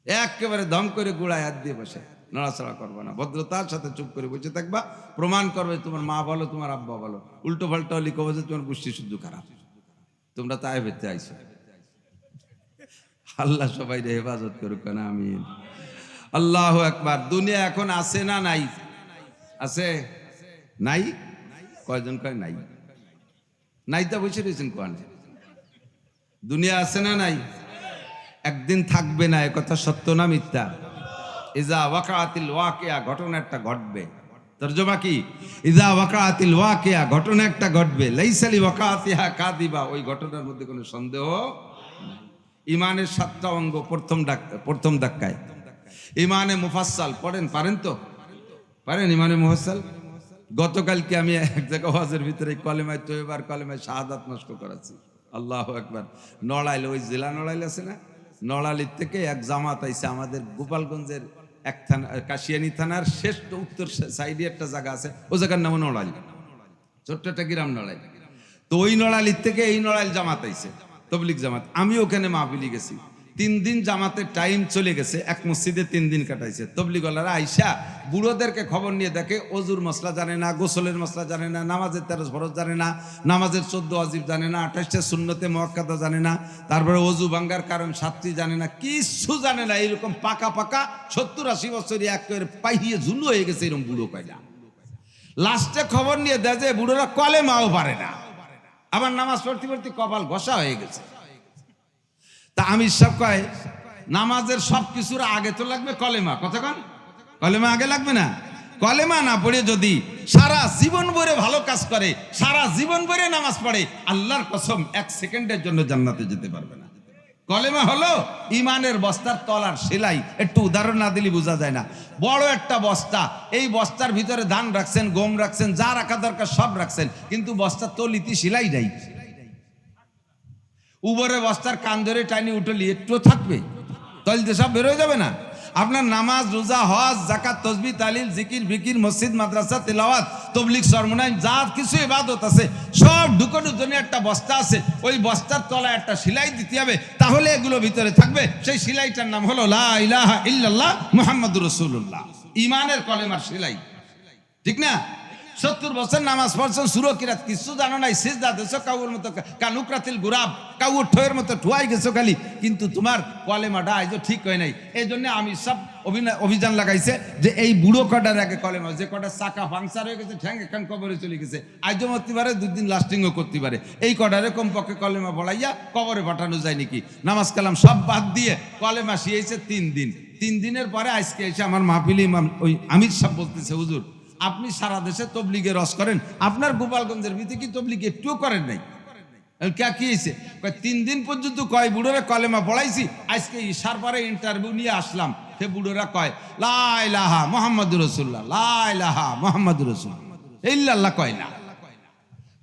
একেবারে দম করে গোড়ায় হাত দিয়ে বসে, নড়াচড়া করবে না, ভদ্রতার সাথে চুপ করে বসে থাকবা। প্রমাণ করবে তোমার মা ভালো, তোমার আব্বা ভালো। উল্টো পাল্টা হলে কবে যে তোমার গোষ্ঠী শুদ্ধ খারাপ। তোমরা তাই ভেতে আইছো। আল্লাহ সবাই হেফাজত করুক না, আমিন। আল্লাহু আকবার। দুনিয়া এখন আছে না নাই? আছে নাই? কয়জন কয় নাই? নাই তা বসে রয়েছেন কোন? দুনিয়া আছে না নাই? একদিন থাকবে না, একথা সত্য না মিথ্যা? ইজা ওয়াকাতিল ওয়াকিয়া, ঘটনা একটা ঘটবে। তরজমা কি? ইযা ওয়াকাতিল ওয়াকিয়া, ঘটনা একটা ঘটবে, লাইসালি ওয়াকাতিহা কাযিবা, ওই ঘটনার মধ্যে কোনো সন্দেহ নাই। ইমানের 7টা অঙ্গ প্রথম ধাক্কায়। ইমানে মুফাসসাল পড়েন, পারেন তো? পারেন ইমানে মুফাসসাল? গতকালকে আমি এক জায়গা ওয়াজের ভিতরে কলেমায়ে তয়্যিবা আর কলেমায়ে শাহাদাত নষ্ট করাচ্ছি। আল্লাহু আকবার। নড়াইল, ওই জেলা নড়াইল আছে না, নড়াইল থেকে এক জামাত আইছে আমাদের গোপালগঞ্জের এক থানা, কাশিয়ানী থানার শেষ উত্তর সাইডে একটা জায়গা আছে, ওই জায়গার নাম নড়াইল, ছোট্ট একটা গ্রাম নড়াইল। তো ওই নড়াইল থেকে এই নড়াইল জামাত আইছে, তবলিগ জামাত। আমি ওখানে মাহফিলে গেছি। 3 দিন জামাতের টাইম চলে গেছে, এক মসজিদে 3 দিন কাটাইছে। তবলিগওয়ালারা আইসা বুড়োদেরকে খবর নিয়ে দেখে অজুর মশলা জানে না, গোসলের মশলা জানে না, নামাজের 13 ফরজ জানে না, নামাজের 14 ওয়াজিব জানে না, 28টা সুন্নতে মুআক্কাদা জানে না, তারপরে অজু ভাঙ্গার কারণ 7টি জানে না, কিছু জানে না। এরকম পাকা 70-80 বছরই একেবারে পাইয়ে ঝুলু হয়ে গেছে এরকম বুড়ো কয়লা। লাস্টে খবর নিয়ে দেয় যে বুড়োরা কলেমাও পারে না, আবার নামাজ পড়তে পড়তে কপাল ঘষা হয়ে গেছে। তা আমি সব কয়, নামাজের সব কিছুর আগে তো লাগবে কলেমা। কতক্ষণ কলেমা আগে লাগবে না? কলেমা না পড়ে যদি সারা জীবন ভরে ভালো কাজ করে, সারা জীবন ভরে নামাজ পড়ে, আল্লাহর কসম 1 সেকেন্ডের জন্য জান্নাতে যেতে পারবে না। কলেমা হলো ইমানের বস্তার তলার সেলাই। একটু উদাহরণ না দিলে বোঝা যায় না। বড় একটা বস্তা, এই বস্তার ভিতরে ধান রাখছেন, গম রাখছেন, যা রাখা দরকার সব রাখছেন, কিন্তু বস্তার তলিতে সেলাই নাই। উপরে বস্তার কান ধরে টাইনি উঠলি একটু থাকবে, তলিতে সব বেরোয় যাবে না। আপনার নামাজ, রোজা, হজ, যাকাত, তাসবিহ, তাহলিল, জিকির, বিকির, মসজিদ, মাদ্রাসা, তেলাওয়াত, তাবলীগ, সরমনাই, যা কিছু ইবাদত আছে সব ঢুকানোর জন্য একটা বস্তা আছে। ওই বস্তার তলায় একটা সেলাই দিতে হবে, তাহলে এগুলো ভিতরে থাকবে। সেই সেলাইটার নাম হলো লা ইলাহা ইল্লাল্লাহ মুহাম্মাদুর রাসূলুল্লাহ। ইমানের কলেমার সেলাই, ঠিক না? 70 বছর নামাজ পড়ছেন, সূরা কিরাত কিছু জানো নাই, সিজদা দেছো কাউর মতো, কানুকরাতিল গুরাব, কাউর ঠোয়ের মতো ঠুয়াই গেছো খালি, কিন্তু তোমার কলেমাটা আজও ঠিক হয় নাই। এই জন্য আমি সব অভিযান লাগাইছে যে এই বুড়ো কটার আগে কলেমা, যে কটা চাকা পাংচার হয়ে গেছে, ঠ্যাং এখান কবরে চলে গেছে, আজও মরতে পারে, 2 দিন লাস্টিংও করতে পারে, এই কটারে কমপক্ষে কলেমা পড়াইয়া কবরে পাঠানো যায় নাকি। নামাজ কালাম সব বাদ দিয়ে কলেমা শিয়েছে 3 দিন। 3 দিনের পরে আজকে এসে আমার মাহফিলে ওই আমির সাহেব বলতেছে, হুজুর আপনি সারা দেশে তবলিগে রস করেন, আপনার গোপালগঞ্জের ভিতরে কি তবলিগে একটুও করেন নাই? কি হয়েছে? 3 দিন পর্যন্ত কয় বুড়োরা কলেমা পড়াইছি, আজকে ইশার পরে ইন্টারভিউ নিয়ে আসলাম, সে বুড়োরা কয় লা ইলাহা মুহাম্মাদুর রাসূলুল্লাহ, লা ইলাহা মুহাম্মাদুর রাসূলুল্লাহ, ইল্লাল্লাহ কয় না।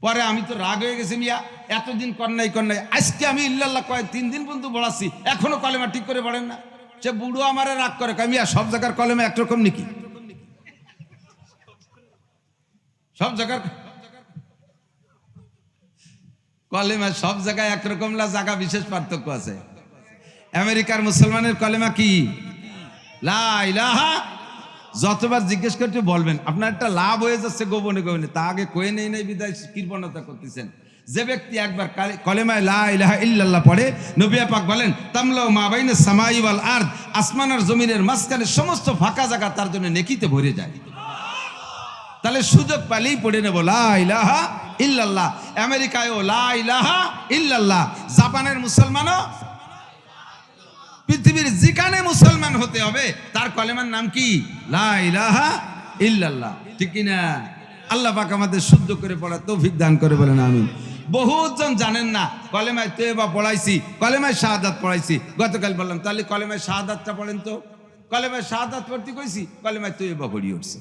পরে আমি তো রাগ হয়ে গেছি, মিয়া এতদিন কর নাই, আজকে আমি ইল্লাল্লাহ কয় 3 দিন পর্যন্ত পড়াচ্ছি, এখনো কলেমা ঠিক করে পড়েন না। সে বুড়ো আমারে রাগ করে, কয় মিয়া সব জায়গার কলেমা একরকম নাকি? সব জায়গার কলেমা সব জায়গায় একরকম না, জায়গা বিশেষ পার্থক্য আছে। আমেরিকার মুসলমানের কলেমা কি? লা ইলাহা। যতবার জিজ্ঞেস করতে বলবেন, আপনার একটা লাভ হয়ে যাচ্ছে গোপনে গোপনে, তা আগে কয়ে নেই নাই বিদায় কৃপণতা করতেছেন। যে ব্যক্তি একবার কলেমায় লা ইলাহা ইল্লাল্লাহ পড়ে, নবী পাক বলেন তামলাউ মা বাইনা সামাই ওয়াল আরদ, আসমান আর জমিনের মাঝখানে সমস্ত ফাঁকা জায়গা তার জন্য নেকিতে ভরে যায়। তাহলে সুযোগ পেলেই পড়ে নেব লা ইলাহা ইল্লাল্লাহ। আমেরিকায়ও লা ইলাহা ইল্লাল্লাহ, জাপানের মুসলমানও, পৃথিবীর যেখানে মুসলমান হতে হবে তার কলেমার নাম কি? লা ইলাহা ইল্লাল্লাহ, ঠিক কি না? আল্লাহ পাক আমাদের শুদ্ধ করে পড়ার তৌফিক দান করে, বলেন আমিন। বহুজন জানেন না কলেমায় তয়্যিবা পড়াইছি, কলেমায় শাহাদাত পড়াইছি। গতকাল বললাম তাহলে কলেমায় শাহাদাতটা পড়েন তো। কলেমায় শাহাদাত পড়তে কইছি, কলেমায় তয়্যিবা পড়িয়ে উঠছে।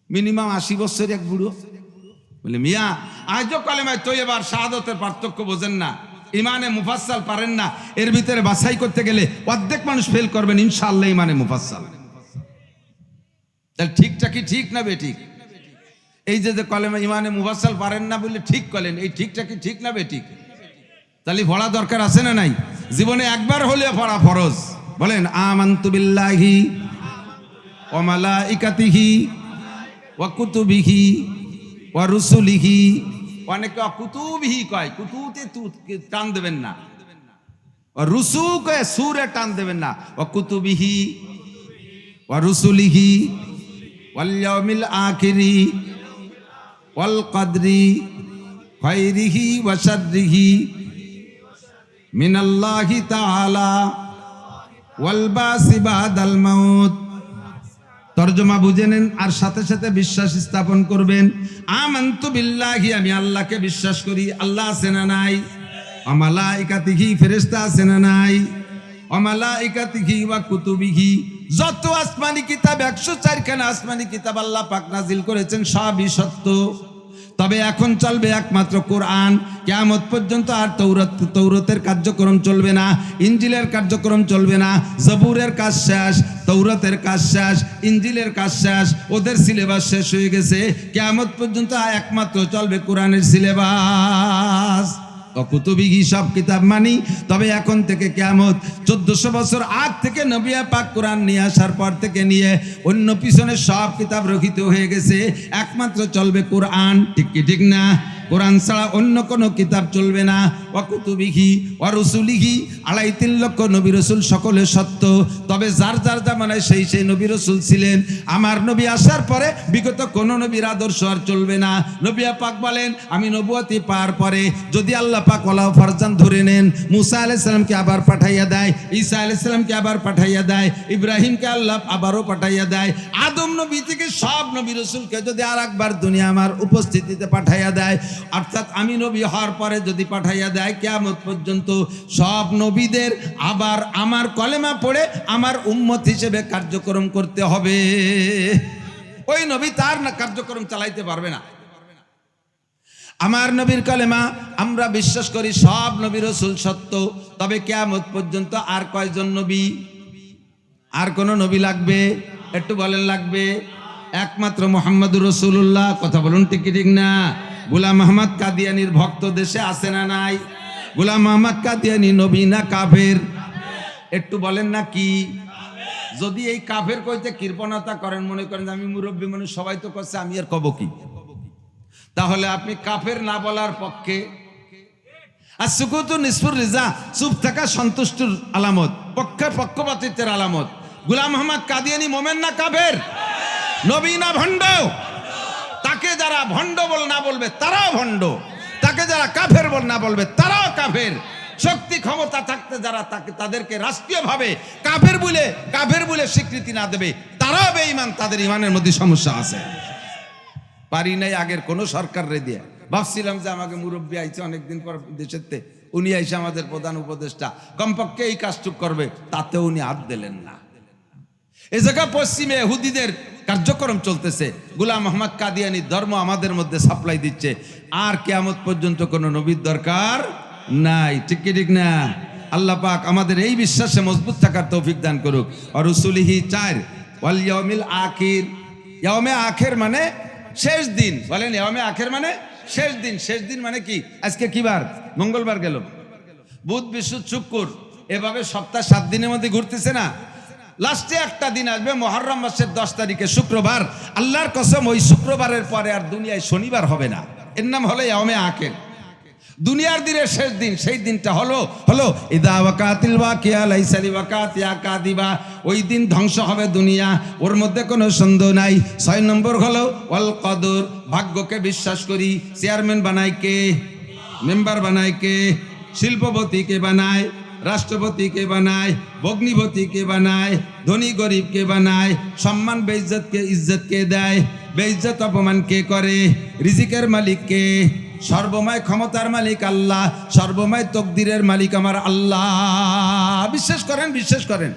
মিনিমাম 80 বছর এক বুড়ো বলে, মিয়া আজও কলেমায় তয়্যিবা আর শাহাদাতের পার্থক্য বোঝেন না, ইমানে মুফাসসাল পারেন না। এর ভিতরে বাছাই করতে গেলে অর্ধেক মানুষ ফেল করবেন ইনশাআল্লাহ ইমানে মুফাসসাল। তাহলে ঠিকটা কি ঠিক না বেঠিক? এই যে কলেমা ইমানে মুফাসসাল পারেন না বলে ঠিক করলেন, এই ঠিকটা কি ঠিক না বেঠিক? তাহলে পড়া দরকার আছে না নাই? জীবনে একবার হলেও পড়া ফরজ। বলেন আমানতু বিল্লাহি ওয়া মালাইকাতিহি ওয়া কুতুবিহি ওয়া রুসুলিহি। অনেকে কুতুবিহি কয়, কুতুতে টান দেবেন না, রুসু কয় সুরে টান দেবেন না। ওয়া কুতুবিহি ওয়া রুসুলিহি ওয়াল ইয়াউমিল আখিরি ওয়াল কদরি খায়রিহি ওয়া শাররিহি মিনাল্লাহি তাআলা ওয়াল বাসি বাদাল মাউত। তর্জমা বুঝে নেন আর সাথে সাথে বিশ্বাস স্থাপন করবেন। আমানতু বিল্লাহি, আমি আল্লাহকে বিশ্বাস করি। আল্লাহ আছে না নাই? ওয়া মালাইকাতিহি, ফেরেশতা আছে না নাই? ওয়া মালাইকাতিহি ওয়া কুতুবিহি, যত আসমানি কিতাব 104 খানা আসমানি কিতাব আল্লাহ পাক নাজিল করেছেন সবই সত্য। তবে এখন চলবে একমাত্র কোরআন, কিয়ামত পর্যন্ত। আর তৌরাতের কার্যক্রম চলবে না, ইনজিলের কার্যক্রম চলবে না। জবুরের কাজ শেষ, তৌরাতের কাজ শেষ, ইনজিলের কাজ শেষ, ওদের সিলেবাস শেষ হয়ে গেছে। কিয়ামত পর্যন্ত একমাত্র চলবে কোরআনের সিলেবাস। কুতুবিহি, সব কিতাব মানি। তবে এখন থেকে কিয়ামত 1400 বছর আগ থেকে নবী পাক কোরআন নিয়ে আসার পর থেকে নিয়ে অন্য পিছনে সব কিতাব রক্ষিত হয়ে গেছে, একমাত্র চলবে কোরআন। ঠিক কি ঠিক না? কোরআন ছাড়া অন্য কোনো কিতাব চলবে না। ওয়া কুতুবিহি ওয়া রুসুলিহি, 2.5 লক্ষ নবী রসুল সকলে সত্য। তবে যার যার জামানায় সেই সেই নবী রসুল ছিলেন। আমার নবী আসার পরে বিগত কোন নবীর আদর্শ আর চলবে না। নবী পাক বলেন, আমি নবুয়তি পাওয়ার পরে যদি আল্লাহ পাক ওয়ালা ফারজান ধরে নেন, মুসা আলাইহিস সালামকে আবার পাঠাইয়া দেয়, ঈসা আলাইহিস সালামকে আবার পাঠাইয়া দেয়, ইব্রাহিমকে আল্লাহ আবারও পাঠাইয়া দেয়, আদম নবী থেকে সব নবী রসুলকে যদি আর একবার দুনিয়া আমার উপস্থিতিতে পাঠাইয়া দেয়, অর্থাৎ আমি নবী হওয়ার পরে যদি পাঠাইয়া দেয়, কিয়ামত পর্যন্ত সব নবীদের আবার আমার কলেমা পড়ে আমার উম্মত হিসেবে কার্যক্রম করতে হবে। ওই নবী তার না কার্যক্রম চালাইতে পারবে না। আমার নবীর কলেমা আমরা বিশ্বাস করি, সব নবী রসুল সত্য। তবে কিয়ামত পর্যন্ত আর কয়জন নবী, আর কোন নবী লাগবে? একটু বলেন লাগবে? একমাত্র মুহাম্মদুর রাসূলুল্লাহ। কথা বলুন ঠিক কি ঠিক না? গোলাম আহমদ কাদিয়ানির ভক্ত দেশে আছে না নাই? গোলাম আহমদ কাদিয়ানি নবী না কাফের? একটু বলেন না কি? যদি এই কাফের কইতে কৃপণতা করেন, মনে করেন আমি মুরব্বী মানুষ, সবাই তো করছে, আমি আর কব কি, তাহলে আপনি কাফের না বলার পক্ষে। আর সুকুতু নিসফুর রিজা, চুপ থাকা সন্তুষ্টির আলামত, পক্ষপাতিত্বের আলামত। গোলাম আহমদ কাদিয়ানি মোমেন না কাফের? নবী না ভণ্ড? তাকে যারা ভণ্ড বল না বলবে তারাও ভণ্ড, তাকে যারা কাফের বল না বলবে তারাও কাফের। শক্তি ক্ষমতা থাকতে যারা তাদেরকে রাষ্ট্রীয়ভাবে কাফের বলে স্বীকৃতি না দেবে তারাও বেঈমান, তাদের ইমানের মধ্যে সমস্যা আছে। পারি নাই আগের কোন সরকার রে দিয়ে। ভাবছিলাম যে আমাকে মুরব্বী আইছে অনেকদিন পর দেশেতে, উনি আইসে আমাদের প্রধান উপদেষ্টা, কমপক্ষে এই কাজটুক করবে, তাতেও উনি হাত দিলেন না। এই জায়গা পশ্চিমে ইহুদিদের কার্যক্রম চলতেছে, গোলাম আহমদ কাদিয়ানি ধর্ম আমাদের মধ্যে সাপ্লাই দিচ্ছে। আর কিয়ামত পর্যন্ত কোন নবীর দরকার নাই। ঠিক কি ঠিক না? আল্লাহ পাক আমাদের এই বিশ্বাসে মজবুত থাকার তৌফিক দান করুক। আর রসুলিহি 4 ওয়াল ইয়াউমিল আখির। ইয়াউমে আখির মানে শেষ দিন। বলেন ইয়াউমে আখির মানে শেষ দিন। শেষ দিন মানে কি? আজকে কি বার? মঙ্গলবার গেল, বুধ বৃহস্পতি শুক্র, এভাবে সপ্তাহ 7 দিনের মধ্যে ঘুরতেছে না। লাস্টে একটা দিন আসবে মুহররম মাসের 10 তারিখে শুক্রবার। আল্লাহর কসম, ওই শুক্রবারের পরে আর দুনিয়ায় শনিবার হবে না। এর নাম হলো ইয়াউমে আখির, দুনিয়ার দিনের শেষ দিন। সেই দিনটা হলো ইদা ওয়াকাতিল ওয়াকিয়া লাইসা লিওয়াকাতিয়া কাদিবা। ওই দিন ধ্বংস হবে দুনিয়া, ওর মধ্যে কোনো সন্দেহ নাই। 6 নম্বর হলো ওয়াল কদর, ভাগ্যকে বিশ্বাস করি। চেয়ারম্যান বানায় কে? মেম্বার বানায় কে? শিল্পপতি কে বানায়? রাষ্ট্রপতি কে বানায়? ভগ্নিপতি কে বানায়? ধনী গরিব কে বানায়? সম্মান বেইজ্জত কে ইজ্জত কে দেয়? বেইজ্জত অপমান কে করে? রিজিকের মালিক কে? সর্বময় ক্ষমতার মালিক আল্লাহ, সর্বময় তকদিরের মালিক আমার আল্লাহ। বিশ্বাস করেন? বিশ্বাস করেন?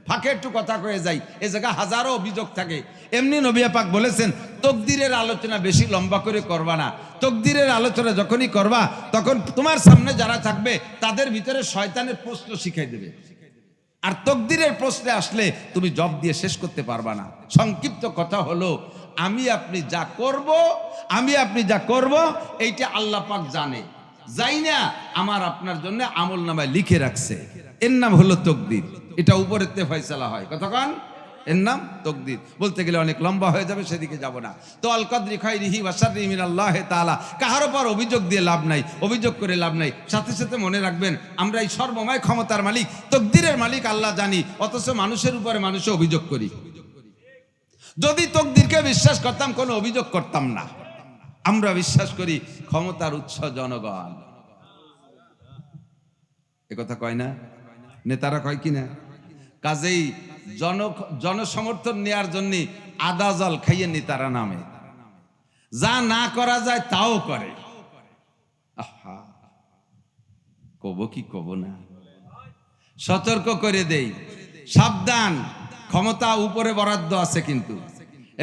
ফাঁকে একটু কথা কয়ে যাই, এ জায়গায় হাজারো অভিযোগ থাকে। এমনি নবী পাক বলেছেন, তকদিরের আলোচনা বেশি লম্বা করে করবা না। তকদিরের আলোচনা যখনই করবা, তখন তোমার সামনে যারা থাকবে তাদের ভিতরে শয়তানের প্রশ্ন শিখাই দেবে। আর তকদিরের প্রশ্নে আসলে তুমি জব দিয়ে শেষ করতে পারবা না। সংক্ষিপ্ত কথা হলো, আমি আপনি যা করব এইটা আল্লাহ পাক জানে, যাই না আমার আপনার জন্য আমল নামায় লিখে রাখছে। এর নাম হলো তকদির। এটা উপরেতে ফয়সালা হয়। কতক্ষণ? এর নাম তকদির। বলতে গেলে অনেক লম্বা হয়ে যাবে, সেদিকে যাব না। তো আল কদরি খাইরিহি ওয়া শাররিহি মিনাল্লাহি তাআলা। কাহার উপর অভিযোগ দিয়ে লাভ নাই, অভিযোগ করে লাভ নাই। সাথে সাথে মনে রাখবেন, আমরা এই সর্বময় ক্ষমতার মালিক, তকদিরের মালিক আল্লাহ জানি, অথচ মানুষের উপরে মানুষে অভিযোগ করি। যদি তকদিরকে বিশ্বাস করতাম, কোনো অভিযোগ করতাম না। আমরা বিশ্বাস করি ক্ষমতার উৎস জনগণ। একথা কয় না? নেতারা কয় কি না? কাজেই জনসমর্থন নেয়ার জন্য আদা জল খাইয়ে নি তারা নামে, যা না করা যায় তাও করে। আহা, কব কি কব না, সতর্ক করে দেই, সাবধান। ক্ষমতা উপরে বরাদ্দ আছে, কিন্তু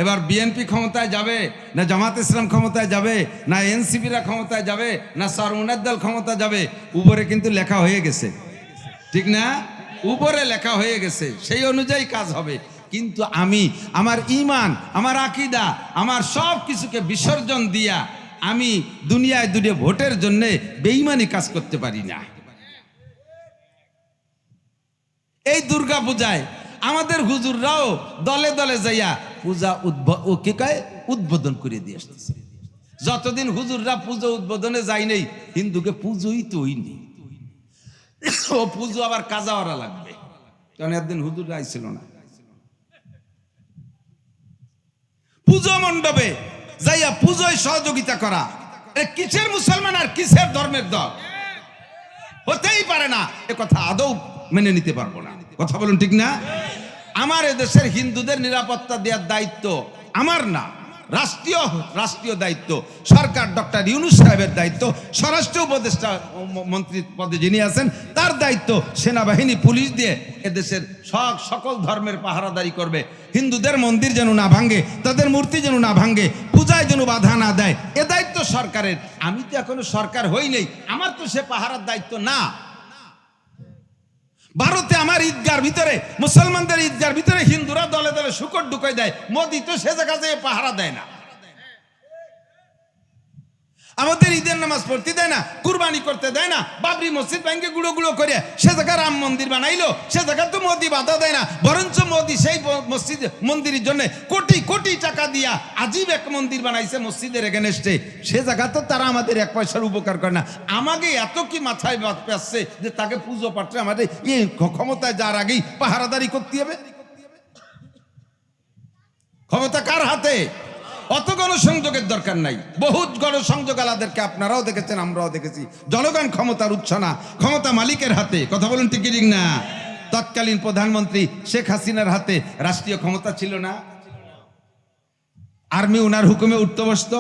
এবার বিএনপি ক্ষমতায় যাবে না জামাত ইসলাম ক্ষমতায় যাবে না এনসিপিরা ক্ষমতায় যাবে না সরমুনার দল ক্ষমতা যাবে, উপরে কিন্তু লেখা হয়ে গেছে, ঠিক না? উপরে লেখা হয়ে গেছে, সেই অনুযায়ী কাজ হবে। কিন্তু আমি আমার ঈমান, আমার আকীদা, আমার সব কিছুকে বিসর্জন দিয়া আমি দুনিয়ায় দুনিয়া ভোটের জন্য বেঈমানি কাজ করতে পারি না। এই দুর্গা পূজায় আমাদের হুজুররাও দলে দলে যাইয়া পূজা উদ্বোধন করে দিয়ে আসতেছে। যতদিন হুজুররা পুজো উদ্বোধনে যায় নাই, হিন্দুকে পুজোই তো হইনি, ও পুজো আবার কাজা ওরা লাগবে, কারণ একদিন হুজুররা আইছিল না। পুজো মণ্ডপে যাইয়া পুজোয় সহযোগিতা করা, কিসের মুসলমান আর কিসের ধর্মের দল? হতেই পারে না, এ কথা আদৌ মেনে নিতে পারবো না। কথা বলুন, ঠিক না? আমার এদেশের হিন্দুদের নিরাপত্তা দেওয়ার দায়িত্ব আমার না, রাষ্ট্রীয় দায়িত্ব সরকার, ডক্টর ইউনূস সাহেবের দায়িত্ব, স্বরাষ্ট্র উপদেষ্টা মন্ত্রী পদে যিনি আছেন তার দায়িত্ব। সেনাবাহিনী, পুলিশ দিয়ে এদেশের সকল ধর্মের পাহারাদারি করবে। হিন্দুদের মন্দির যেন না ভাঙে, তাদের মূর্তি যেন না ভাঙে, পূজায় যেন বাধা না দেয়, এ দায়িত্ব সরকারের। আমি তো এখনো সরকার হই নাই, আমার তো সে পাহারার দায়িত্ব না। ভারতে আমার ঈদগার ভিতরে, মুসলমানদের ঈদগার ভিতরে হিন্দুরা দলে দলে শুকর ঢুকাই দেয়, মোদি তো সে জায়গায় পাহারা দেয় না। আমাদের ঈদের নামাজ পড়তে দেয় না, কুরবানি করতে দেয় না, বাবরি মসজিদ ভেঙে গুঁড়ো গুঁড়ো করে সে জায়গায় রাম মন্দির বানাইলো, সে জায়গা তো মোদি বাধা দেয় না, বরঞ্চ মোদি সেই মসজিদ মন্দিরের জন্য কোটি কোটি টাকা দিয়া আজীব এক মন্দির বানাইছে মসজিদের এগেনস্টে, সে জায়গা তো তারা আমাদের এক পয়সার উপকার করে না। আমাকে এত কি মাথায় পেঁচছে যে তাকে পুজো পাঠে আমাদের এই ক্ষমতায় যার আগেই পাহারাদারি করতে হবে? ক্ষমতা কার হাতে? অত গণসংযোগের দরকার নাই, বহুত গণসংযোগ আলাদেরকে আপনারাও দেখেছেন, আমরাও দেখেছি। জনগণ ক্ষমতার উৎস না, ক্ষমতা মালিকের হাতে। কথা বলুন, ঠিক ঠিক না? তৎকালীন প্রধানমন্ত্রী শেখ হাসিনার হাতে রাষ্ট্রীয় ক্ষমতা ছিল না? আর্মি ওনার হুকুমে উঠতে বসতো,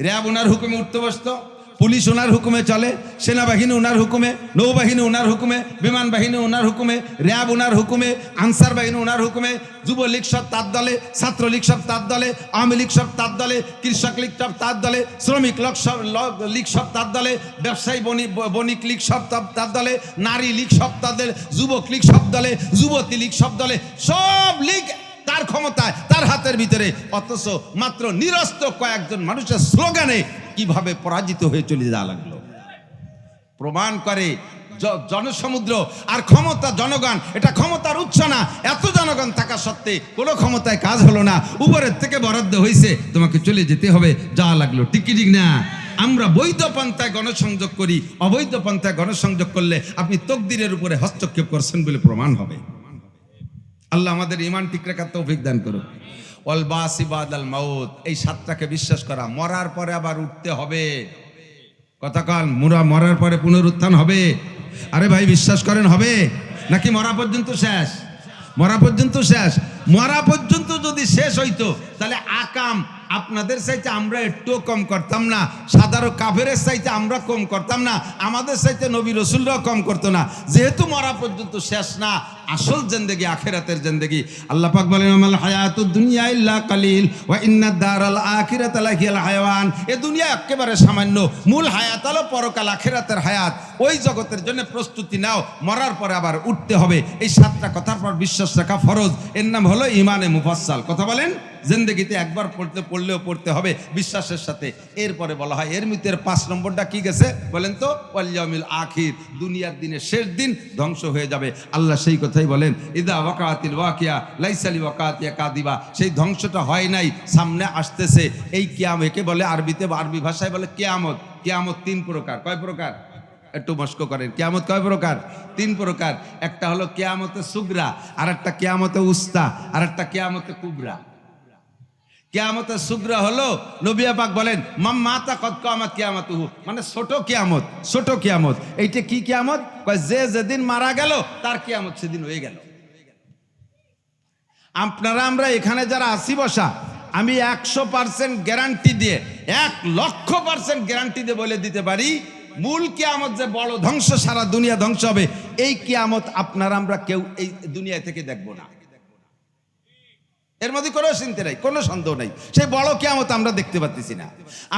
র্যাব ওনার হুকুমে উঠতে বসতো, পুলিশ ওনার হুকুমে চলে, সেনাবাহিনী ওনার হুকুমে, নৌবাহিনী ওনার হুকুমে, বিমান বাহিনী ওনার হুকুমে, র্যাব ওনার হুকুমে, আনসার বাহিনী ওনার হুকুমে, যুবলীগ সব তার দলে, ছাত্রলীগ সব তার দলে, আওয়ামী লীগ সব তার দলে, কৃষক লীগ সব তার দলে, শ্রমিক লীগ সব তার দলে, ব্যবসায়ী বণিক লীগ সব তার দলে, নারী লীগ সব তার দলে, যুবক লীগ সব দলে, যুবতী লীগ সব দলে, সব লীগ তার ক্ষমতায়, তার হাতের ভিতরে। অথচ মাত্র নিরস্ত্র কয়েকজন মানুষের স্লোগানে কিভাবে পরাজিত হয়ে চলে যাওয়া লাগলো, প্রমাণ করে জনসমুদ্র আর ক্ষমতা জনগণ, এটা ক্ষমতার উৎস না। এত জনগণ থাকা সত্ত্বে কোনো ক্ষমতায় কাজ হলো না, উপরের থেকে বরাদ্দ হয়েছে, তোমাকে চলে যেতে হবে, যাওয়া লাগলো, ঠিক ঠিক না? আমরা বৈধ পন্থায় গণসংযোগ করি, অবৈধ পন্থায় গণসংযোগ করলে আপনি তকদিরের উপরে হস্তক্ষেপ করছেন বলে প্রমাণ হবে। আল্লাহ আমাদের ঈমান ঠিক রাখার তৌফিক দান করুন। ওয়াল বাসি বাদাল মাউত, এই সাতটাকে বিশ্বাস করা, মরার পরে আবার উঠতে হবে। কতকাল মরার পরে পুনরুত্থান হবে? আরে ভাই, বিশ্বাস করেন হবে নাকি মরা পর্যন্ত শেষ? মরা পর্যন্ত শেষ। মরা পর্যন্ত যদি শেষ হইতো তাহলে আকাম আপনাদের চাইতে আমরা একটু কম করতাম না, সাধারণ কাফেরের চাইতে আমরা কম করতাম না, আমাদের চাইতে নবী রসুলরাও কম করতো না। যেহেতু মরা পর্যন্ত শেষ না, আসল জিন্দেগি আখিরাতের জিন্দেগি। আল্লাহ পাক বলেন, আমাল হায়াতুদ দুনিয়া ইল্লা কালিল ওয়া ইন্নাদ দারাল আখিরাতা লাহিয়াল হায়াওয়ান। এই দুনিয়া একেবারে সামান্য, মূল হায়াত হলো পরকাল আখিরাতের হায়াত। ওই জগতের জন্য প্রস্তুতি নাও, মরার পরে আবার উঠতে হবে। এই সাতটা কথার পর বিশ্বাস রাখা ফরজ, এর নাম হলো ঈমানে মুফাসসাল। কথা বলেন, জিন্দেগিতে একবার পড়লেও পড়তে হবে বিশ্বাসের সাথে। এরপরে বলা হয় এর ভিতরে 5 নম্বরটা কি গেছে বলেন তো? ওয়াল ইয়াউমিল আখির, দুনিয়ার দিনের শেষ দিন ধ্বংস হয়ে যাবে। আল্লাহ সেই কথাই বলেন, ইদা ওয়াকাতিল ওয়াকিয়া লাইসা লি ওয়াকাতিয়া কাদিবা। সেই ধ্বংসটা হয় নাই, সামনে আসতেছে। এই কিয়ামত একে বলে আরবিতে, আরবি ভাষায় বলে কিয়ামত। কিয়ামত 3 প্রকার। কয় প্রকার? একটু মস্ক করেন। কিয়ামত কয় প্রকার? 3 প্রকার। একটা হলো কিয়ামতে সুগরা, আর একটা কিয়ামতে উস্তা, আর একটা কিয়ামতে কুবরা। কিয়ামতের সুগরা হলো নবী পাক বলেন, মাম মাতা কদ কিয়ামত কিয়ামতুহু, মানে ছোট কিয়ামত। ছোট কিয়ামত এইটা কি কিয়ামত? কয় যে যেদিন মারা গেল তার কিয়ামত সেদিন হয়ে গেল। আপনারা আমরা এখানে যারা আসি বসা, আমি 100% গ্যারান্টি দিয়ে 1,00,000% গ্যারান্টি দিয়ে বলে দিতে পারি, মূল কিয়ামত যে বড় ধ্বংস, সারা দুনিয়া ধ্বংস হবে, এই কিয়ামত আপনারা আমরা কেউ এই দুনিয়া থেকে দেখবো না। এর মধ্যে কোনো চিন্তা নাই, কোনো সন্দেহ নাই। সেই বড় কিয়ামত আমরা দেখতে পাচ্ছি না।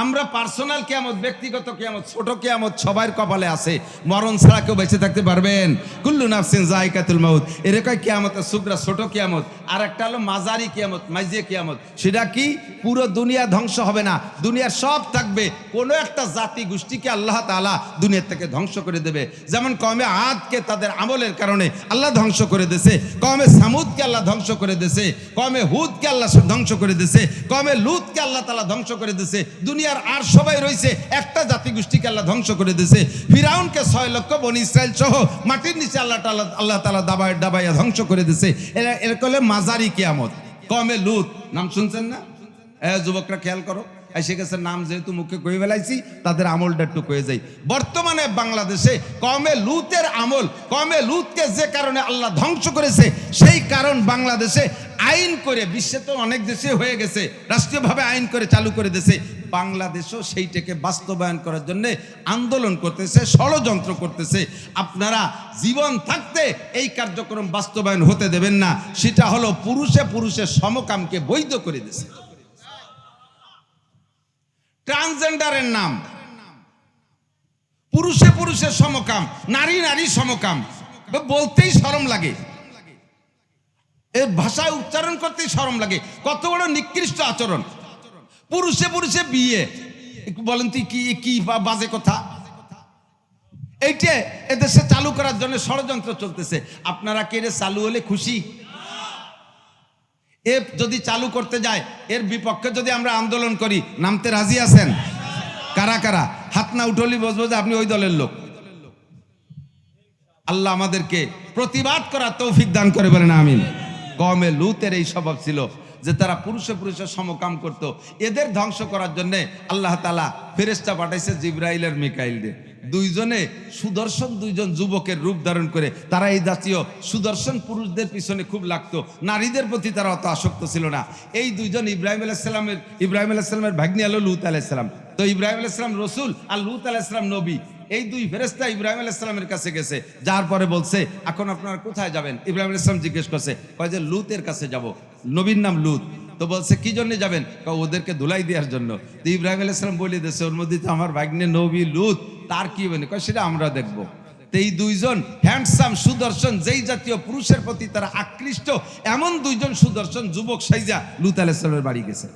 আমরা পার্সোনাল কিয়ামত, ব্যক্তিগত কিয়ামত, ছোট কিয়ামত সবার কপালে আছে। মরণ ছাড়া কেউ বেঁচে থাকতে পারবেন? কুল্লু নাফসিন যায়কাতুল মাউত। এরকম কিয়ামতের সুগরা ছোট কিয়ামত। আর একটা হলো মাজারি কিয়ামত, মাইজে কিয়ামত। সেটা কি? পুরো দুনিয়া ধ্বংস হবে না, দুনিয়ার সব থাকবে, কোনো একটা জাতি গোষ্ঠীকে আল্লাহ তাআলা দুনিয়া থেকে ধ্বংস করে দেবে। যেমন কওমে আদকে তাদের আমলের কারণে আল্লাহ ধ্বংস করে দিয়েছে, কওমে সামুদকে আল্লাহ ধ্বংস করে দিয়েছে, কওমে হুদকে আল্লাহ ধ্বংস করে দিয়েছে, কওমে লুতকে আল্লাহ তাআলা ধ্বংস করে দিয়েছে। দুনিয়ার আর সবাই রয়েছে, একটা জাতি গোষ্ঠীকে আল্লাহ ধ্বংস করে দিয়েছে। ফিরাউনকে 6 লক্ষ বনি ইসরাইল সহ মাটির নিচে আল্লাহ তাআলা দাবাইয়া ধ্বংস করে দিয়েছে। এর কলে মাজারি কিয়ামত। কওমে লুত নাম শুনছেন না? যুবকরা খেয়াল করো, এসে গেছে নাম যেহেতু মুখে কয়ে ফেলাইছি, তাদের আমলটা একটু কয়ে যাই। বর্তমানে বাংলাদেশে কওমে লুতের আমল, কওমে লুতকে যে কারণে আল্লাহ ধ্বংস করেছে, সেই কারণ বাংলাদেশে আইন করে, বিশ্বে তো অনেক দেশে হয়ে গেছে, রাষ্ট্রীয়ভাবে আইন করে চালু করে দিয়েছে, বাংলাদেশও সেইটাকে বাস্তবায়ন করার জন্য আন্দোলন করতেছে, ষড়যন্ত্র করতেছে। আপনারা জীবন থাকতে এই কার্যক্রম বাস্তবায়ন হতে দেবেন না। সেটা হলো পুরুষে পুরুষের সমকামকে বৈধ করে দিয়েছে। ট্রান্সজেন্ডারের নাম, পুরুষে পুরুষের সমকাম, নারী নারী সমকাম, বলতেই শরম লাগে, এর ভাষায় উচ্চারণ করতেই শরম লাগে। কত বড় নিকৃষ্ট আচরণ! পুরুষে পুরুষে বিয়ে, বলেন তুই কি বাজে কথা! এইটা এদেশে চালু করার জন্য ষড়যন্ত্র চলতেছে। আপনারা কে চালু হলে খুশি? এ যদি চালু করতে যায়, এর বিপক্ষে যদি আমরা আন্দোলন করি, নামতে রাজি আছেন? কারা কারা? হাত না উঠলি বসবো যে আপনি ওই দলের লোক। আল্লাহ আমাদেরকে প্রতিবাদ করার তৌফিক দান করে, বলেন আমিন। কওমে লুতের এই স্বভাব ছিল যে তারা পুরুষে পুরুষের সমকাম করত। এদের ধ্বংস করার জন্য আল্লাহ তাআলা ফেরেশতা পাঠাইছে জিবরাইল আর মিকাইল দিয়ে। দুইজনে সুদর্শন, দুইজন যুবকের রূপ ধারণ করে তারা এই জাতীয় সুদর্শন পুরুষদের পিছনে খুব লাগতো, নারীদের প্রতি তারা অত আসক্ত ছিল না। এই দুইজন ইব্রাহিম আলাইহিস সালামের ভাগ্নি হলো লূত আলাইহিস সালাম। তো ইব্রাহিম আলাইহিস সালাম রসুল আর লূত আলাইহিস সালাম নবী। এই দুই ফেরেশতা ইব্রাহিম আলাইহিস সালামের কাছে গেছে, যার পরে বলছে এখন আপনারা কোথায় যাবেন? ইব্রাহিম আলাইহিস সালাম জিজ্ঞেস করছে, কয় যে লূতের কাছে যাব, নবীর নাম লূত। তো বলছে কি জন্য যাবেন? ওদেরকে ধুলাই দেওয়ার জন্য। তো ইব্রাহিম আলাইহিস সালাম বলে দিয়েছে, ওর মধ্যে তো আমার ভাগ্নে নবী লূত, তার কি হবে? কয় সেটা আমরা দেখবো। তো এই দুইজন হ্যান্ডসাম সুদর্শন, যেই জাতীয় পুরুষের প্রতি তারা আকৃষ্ট, এমন দুইজন সুদর্শন যুবক সাইজা লূত আলাইহিস সালামের বাড়ি গেছে।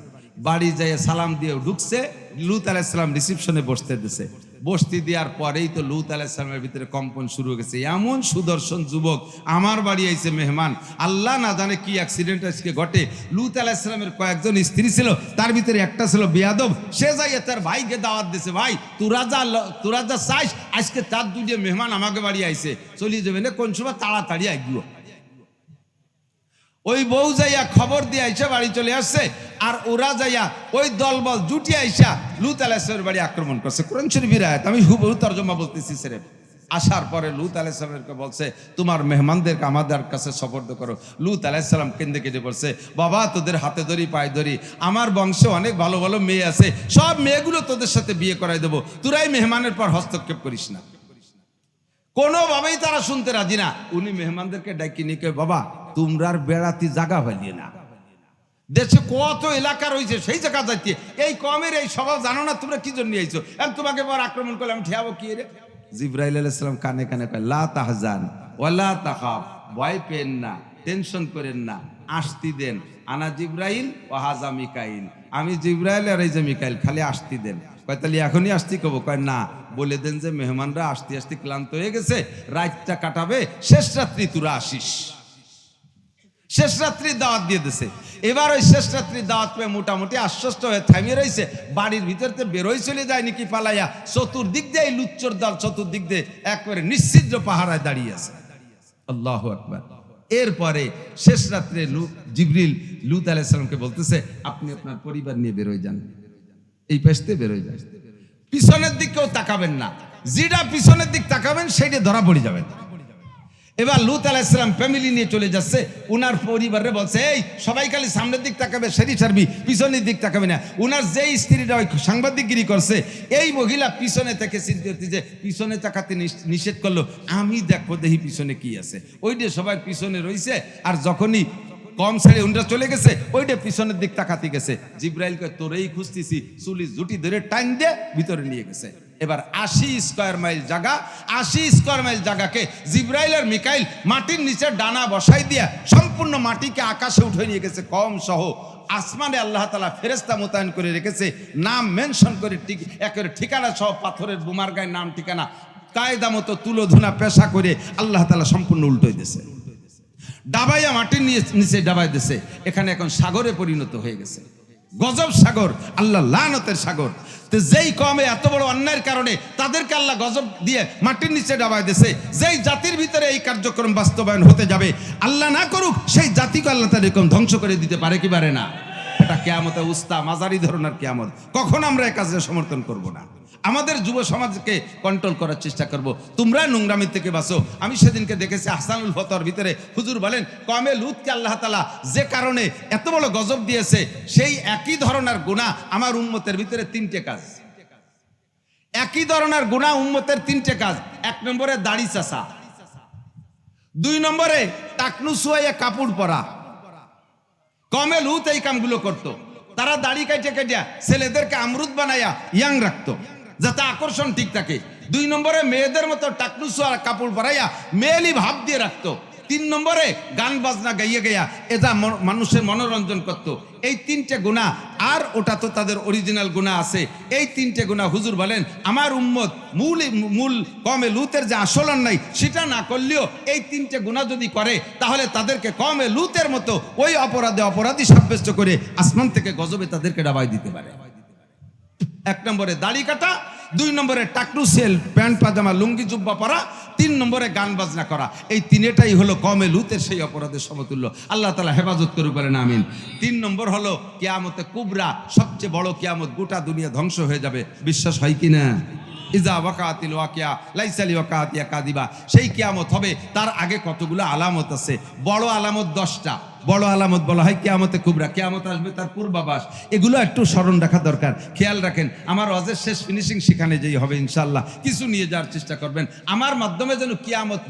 বাড়ি যায় সালাম দিয়ে ঢুকছে, লূত আলাইহিস সালাম রিসিপশনে বসতে দিছে। বসতি দেওয়ার পরেই তো লূত আলাইহিস সালামের ভিতরে কম্পন শুরু হয়ে গেছে। এমন সুদর্শন যুবক আমার বাড়ি আইছে মেহমান, আল্লাহ না জানে কি অ্যাক্সিডেন্ট আজকে ঘটে। লূত আলাইহিস সালামের কয়েকজন স্ত্রী ছিল, তার ভিতরে একটা ছিল বেয়াদব। সে যাইয়া তার ভাইকে দাওয়াত দিছে, ভাই তোরা যা চাইস, আজকে তার দুইটা মেহমান আমাকে বাড়ি আইছে, চলিয়ে যাবে না, কোন সময় তাড়াতাড়ি আইগিও। ওই বউ যাইয়া খবর দিয়ে আইসা বাড়ি চলে আসছে, আর ওরা যাইয়া ওই দলবল জুটি আইসা লূত আলাইহিস সালামের বাড়ি আক্রমণ করছে। কোরআন শরীফের আয়াত, আমি হুবহু তরজমা বলতেছি স্যার। আসার পরে লূত আলাইহিস সালামকে বলছে, তোমার মেহমানদেরকে আমাদের কাছে সুপর্দ করো। লূত আলাইহিস সালাম কেঁদে কেঁদে বলছে, বাবা তোদের হাতে ধরি পায়ে ধরি, আমার বংশে অনেক ভালো ভালো মেয়ে আছে, সব মেয়েগুলো তোদের সাথে বিয়ে করাই দেবো, তোরাই মেহমানের পর হস্তক্ষেপ করিস না। কোনোভাবেই তারা শুনতে রাজি না। উনি মেহমানদেরকে ডাকি নিয়ে, বাবা তোমরা আর বেড়াতে জায়গা পাইলে না, দেশে কত এলাকা রয়েছে, সেই জায়গা যাইতে এই কমের এই স্বভাব জানো না, তোমরা কি জন্য আইছো? এখন তোমাকে পর আক্রমণ করলে আমি ঠিয়াবো কি রে? জিবরাইল আলাইহিস সালাম কানে কানে কয়, লা তাহজান ওয়ালা তাখাফ, ভয় পেন না, টেনশন করেন না, আসতি দেন, আনা জিবরাইল ও হাজা মিকাইল, আমি জিবরাইল আর এই যে মিকাইল, খালি আসতি দেন। কয় তাহলে এখনই আসতি কব? কয় না, বলে দেন যে মেহমানরা আসতে আসতে ক্লান্ত হয়ে গেছে, রাতটা কাটাবে, শেষ রাত্রি তোরা আসিস। শেষ রাত্রি দাওয়াত দিয়ে দিছে। এবার ওই শেষ রাত্রি দাওয়াত পেয়ে মোটামুটি আশ্বস্ত হয়ে থামিয়ে রয়েছে। বাড়ির ভিতরতে বেরোই চলে যায় নাকি পালাইয়া, চতুর্দিক দিয়ে এই লুচ্চর দল চতুর্দিক দিয়ে একবারে নিশ্চিদ্র পাহারায় দাঁড়িয়ে আছে। আল্লাহু আকবার। এরপরে শেষ রাত্রে জিবরিল লূত আলাইহিস সালামকে বলতেছে, আপনি আপনার পরিবার নিয়ে বেরোয় যান, এই পেছতে বেরোয় যান, পিছনের দিকেও তাকাবেন না, যেটা পিছনের দিক তাকাবেন সেইটা ধরা পড়ে যাবেন। এবার লূত আলাইহিস সালাম ফ্যামিলি নিয়ে চলে যাচ্ছে, উনার পরিবারে বলছে এই সবাই খালি সামনের দিক তাকাবে, সেরি সারবি, পিছনের দিক তাকাবে না। উনার যেই স্ত্রীরা ওই সাংবাদিকগিরি করছে, এই মহিলা পিছনে থেকে চিন্তা করতে যে পিছনে তাকাতে নিষেধ করলো, আমি দেখবো দেখি পিছনে কি আছে। ওইটা সবাই পিছনে রইছে, আর যখনই কম ছেড়ে উনরা চলে গেছে, ওইটা পিছনের দিক তাকাতে গেছে। জিব্রাইলকে তোরেই খুঁজতেছি, চুলি জুটি ধরে টাইম দিয়ে ভিতরে নিয়ে গেছে। এবার 80 স্কয়ার মাইল জায়গা, 80 স্কয়ার মাইল জায়গাকে জিব্রাইল আর মিকাইল মাটির নিচে ডানা বসাই দিয়া সম্পূর্ণ মাটিকে আকাশে উঠে নিয়ে গেছে। কম সহ আসমানে আল্লাহ তাআলা ফেরেশতা মোতায়েন করে রেখেছে, নাম মেনশন করে একেবারে ঠিকানা সহ, পাথরের বোমার গায়ে নাম ঠিকানা কায়দা মতো তুলোধুনা পেশা করে আল্লাহ তাআলা সম্পূর্ণ উল্টোই দিয়েছে। ডাবাইয়া মাটির নিচে ডাবাই দিয়েছে, এখানে এখন সাগরে পরিণত হয়ে গেছে। গজব সাগর, আল্লাহ লানতের সাগর। তো যেই কমে এত বড় অন্যায়ের কারণে তাদেরকে আল্লাহ গজব দিয়ে মাটির নিচে ডাবাই দিয়েছে, যেই জাতির ভিতরে এই কার্যক্রম বাস্তবায়ন হতে যাবে, আল্লাহ না করুক সেই জাতিকে আল্লাহ তার এরকম ধ্বংস করে দিতে পারে কি পারে না? এটা কিয়ামতে উস্তা মাজারি ধরনের কিয়ামত। কখন আমরা এই কাজে সমর্থন করব না। আমাদের যুব সমাজকে কন্ট্রোল করার চেষ্টা করব, তোমরা নোংরামি থেকে বাঁচো। আমি সেদিনকে দেখেছি আহসানুল ফতর ভিতরে হুজুর বলেন কওমে লূতকে আল্লাহ তাআলা যে কারণে এত বড় গজব দিয়েছে, সেই একই ধরনের গুনাহ আমার উম্মতের ভিতরে 3টে কাজ। একই ধরনের গুনাহ উম্মতের 3টে কাজ। 1 নম্বরে দাড়ি চাষা, 2 নম্বরে টাকনু শুয়াইয়া কাপড় পরা। কওমে লূত এই কামগুলো করতো। তারা দাড়ি কাটে কাটিয়া ছেলেদেরকে আমরুদ বানাইয়া ইয়াং রাখতো, যাতে আকর্ষণ ঠিক থাকে। 2 নম্বরে মেয়েদের মতো টাকনু শুয়া কাপড় পরাইয়া মেয়েলি ভাব দিয়ে রাখতো। 3 নম্বরে গান বাজনা গাইয়া গাইয়া এটা মানুষের মনোরঞ্জন করত। এই 3টে গুনাহ, আর ওটা তো তাদের অরিজিনাল গুনাহ আছে। এই 3টে গুনাহ হুজুর বলেন আমার উম্মত মূল কওমে লূতের যে আসল নাই সেটা না করলেও এই 3টে গুনাহ যদি করে, তাহলে তাদেরকে কওমে লূতের মতো ওই অপরাধী সাব্যস্ত করে আসমান থেকে গজবে তাদেরকে ডাবাই দিতে পারে। 1 নম্বরে দাড়ি কাটা, 2 নম্বরে টাকনু সেল প্যান্ট পাজামা লুঙ্গি জুব্বা পরা, 3 নম্বরে গান বাজনা করা। এই 3টাই হলো কওমে লূতের সেই অপরাধের সমতুল্য। আল্লাহ তাআলা হেফাজত করুক, বলেন আমিন। 3 নম্বর হলো কিয়ামতে কুবরা, সবচেয়ে বড় কিয়ামত, গোটা দুনিয়া ধ্বংস হয়ে যাবে। বিশ্বাস হয় কি না? ইজা ওয়াকাতিল ওয়াকিয়া লাইসা লিওয়াকাতিয়া কাদিবা, সেই কিয়ামত হবে। তার আগে কতগুলো আলামত আছে। বড় আলামত 10টা। বড় আলামত বলা হয় কিয়ামতে কুবরা, কিয়ামত আসবে তার পূর্বাভাস। এগুলো একটু স্মরণ রাখা দরকার, খেয়াল রাখেন। আমার ওয়াজের শেষ ফিনিশিং সেখানে যেই হবে ইনশাআল্লাহ। কিছু নিয়ে যাওয়ার চেষ্টা করবেন, আমার মাধ্যমে যেন কিয়ামত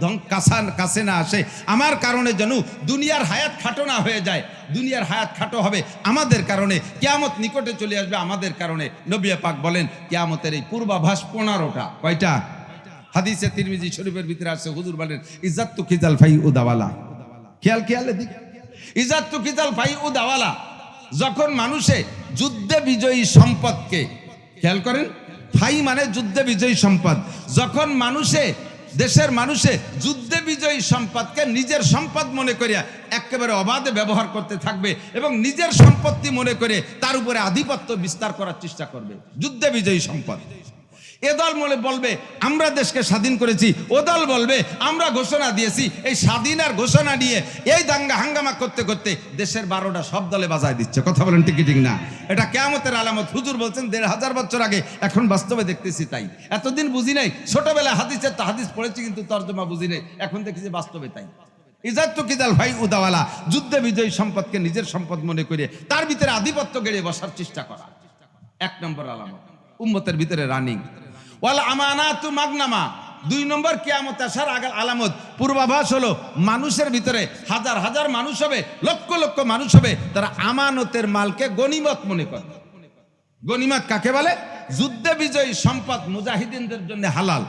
কাছে না আসে, আমার কারণে যেন দুনিয়ার হায়াত খাটো না হয়ে যায়। দুনিয়ার হায়াত খাটো হবে আমাদের কারণে, কিয়ামত নিকটে চলে আসবে আমাদের কারণে। নবী পাক বলেন কিয়ামতের এই পূর্বাভাস 15টা। কয়টা? হাদিসে তিরমিজি শরীফের ভিতরে আছে, হুজুর বলেন ইজ্জাতু কিজাল ফাই উদাওয়ালা। খেয়াল দিক, ইজ্জাতু কিজাল ফাই উদাওয়ালা। যখন মানুষে যুদ্ধে বিজয়ী সম্পদকে, খেয়াল করেন, ফাই মানে যুদ্ধে বিজয়ী সম্পদ, যখন দেশের মানুষে যুদ্ধে বিজয়ী সম্পদকে নিজের সম্পদ মনে করিয়া একেবারে অবাধে ব্যবহার করতে থাকবে এবং নিজের সম্পত্তি মনে করে তার উপরে আধিপত্য বিস্তার করার চেষ্টা করবে, যুদ্ধে বিজয়ী সম্পদ। এ দল বলবে আমরা দেশকে স্বাধীন করেছি, ও দল বলবে আমরা ঘোষণা দিয়েছি। এই স্বাধীন আর ঘোষণা নিয়ে এই দাঙ্গা হাঙ্গামা করতে করতে দেশের 12টা সব দলে বাজায় দিচ্ছে। কথা বলেন ঠিক না? এটা কিয়ামতের আলামত। হুজুর বলছেন 1500 বছর আগে, এখন বাস্তবে দেখতেছি তাই। এতদিন বুঝি নাই, ছোটবেলায় হাদিসের হাদিস পড়েছি কিন্তু তর্জমা বুঝি নাই, এখন দেখেছি বাস্তবে তাই। ইজ্জাতু কিজাল ভাই উদাওয়ালা, যুদ্ধে বিজয়ী সম্পদকে নিজের সম্পদ মনে করে তার ভিতরে আধিপত্য গেড়ে বসার চেষ্টা করা। 1 নম্বর আলামত উম্মতের ভিতরে রানিং। ওয়াল আমানাতু মাগনামা, 2 নম্বর কিয়ামত আসার আগে আলামত, পূর্বাভাস হলো মানুষের ভিতরে হাজার হাজার মানুষ হবে, লক্ষ লক্ষ মানুষ হবে, তারা আমানতের মালকে গনিমত মনে করে। গনিমত কাকে বলে? যুদ্ধে বিজয়ী সম্পদ মুজাহিদিনদের জন্য হালাল।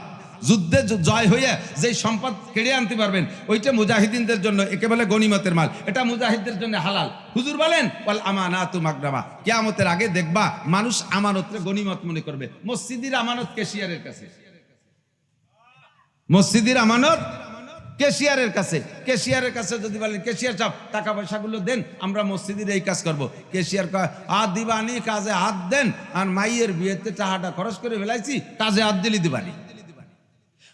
যুদ্ধে জয় হয়ে যে সম্পদ কেড়ে আনতে পারবেন, ওইটা মুজাহিদিনদের জন্য, একে বলে গনিমতের মাল, এটা মুজাহিদদের জন্য হালাল। হুজুর বলেন ওয়াল আমানাতু মাগনামা, কিয়ামতের আগে দেখবা মানুষ আমানতকে গনিমত মনে করবে। মসজিদের আমানত ক্যাশিয়ারের কাছে, মসজিদের আমানত ক্যাশিয়ারের কাছে। ক্যাশিয়ারের কাছে যদি বলেন ক্যাশিয়ার সাহেব টাকা পয়সাগুলো দেন, আমরা মসজিদের এই কাজ করব, ক্যাশিয়ার হাত দিবানি, কাজে হাত দেন। আর মাইয়ের বিয়েতে টাকাটা খরচ করে ফেলাইছি, কাজে হাত দিলি দিবানি।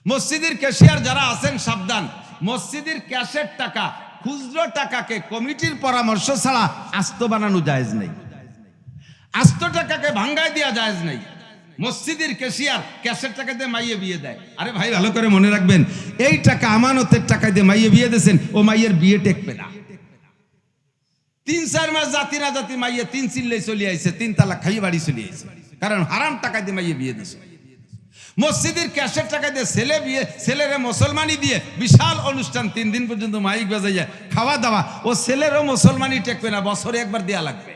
মসজিদের ক্যাশিয়ার যারা আছেন সাবধান, মসজিদের ক্যাশের টাকা, খুচরো টাকাকে কমিটির পরামর্শ ছাড়া আস্ত বানানো জায়েজ নেই। আস্ত টাকাকে ভাঙ্গায় দেওয়া জায়েজ নেই। মসজিদের ক্যাশিয়ার ক্যাশের টাকা দিয়ে মাইয়ে বিয়ে দেয়। আরে ভাই ভালো করে মনে রাখবেন, এই টাকা আমানতের টাকা দিয়ে মাইয়ে বিয়ে দিয়েছেন, ও মাইয়ের বিয়ে টেকবে না। 3-4 মাস জাতি না জাতি মাইয়ে 3 চিল্লে চলে আইছে, 3 তালাক খাইয়ে বাড়ি চলে আইছে, কারণ হারাম টাকা দিয়ে মাইয়ে বিয়ে দিয়েছে। মসজিদের ক্যাশের টাকা দিয়ে ছেলেরে মুসলমানি দিয়ে বিশাল অনুষ্ঠান, 3 দিন পর্যন্ত মাইক বাজাইয়া খাওয়া দাওয়া, ও ছেলেরও মুসলমানি টেকবে না, বছরে একবার দেয়া লাগবে।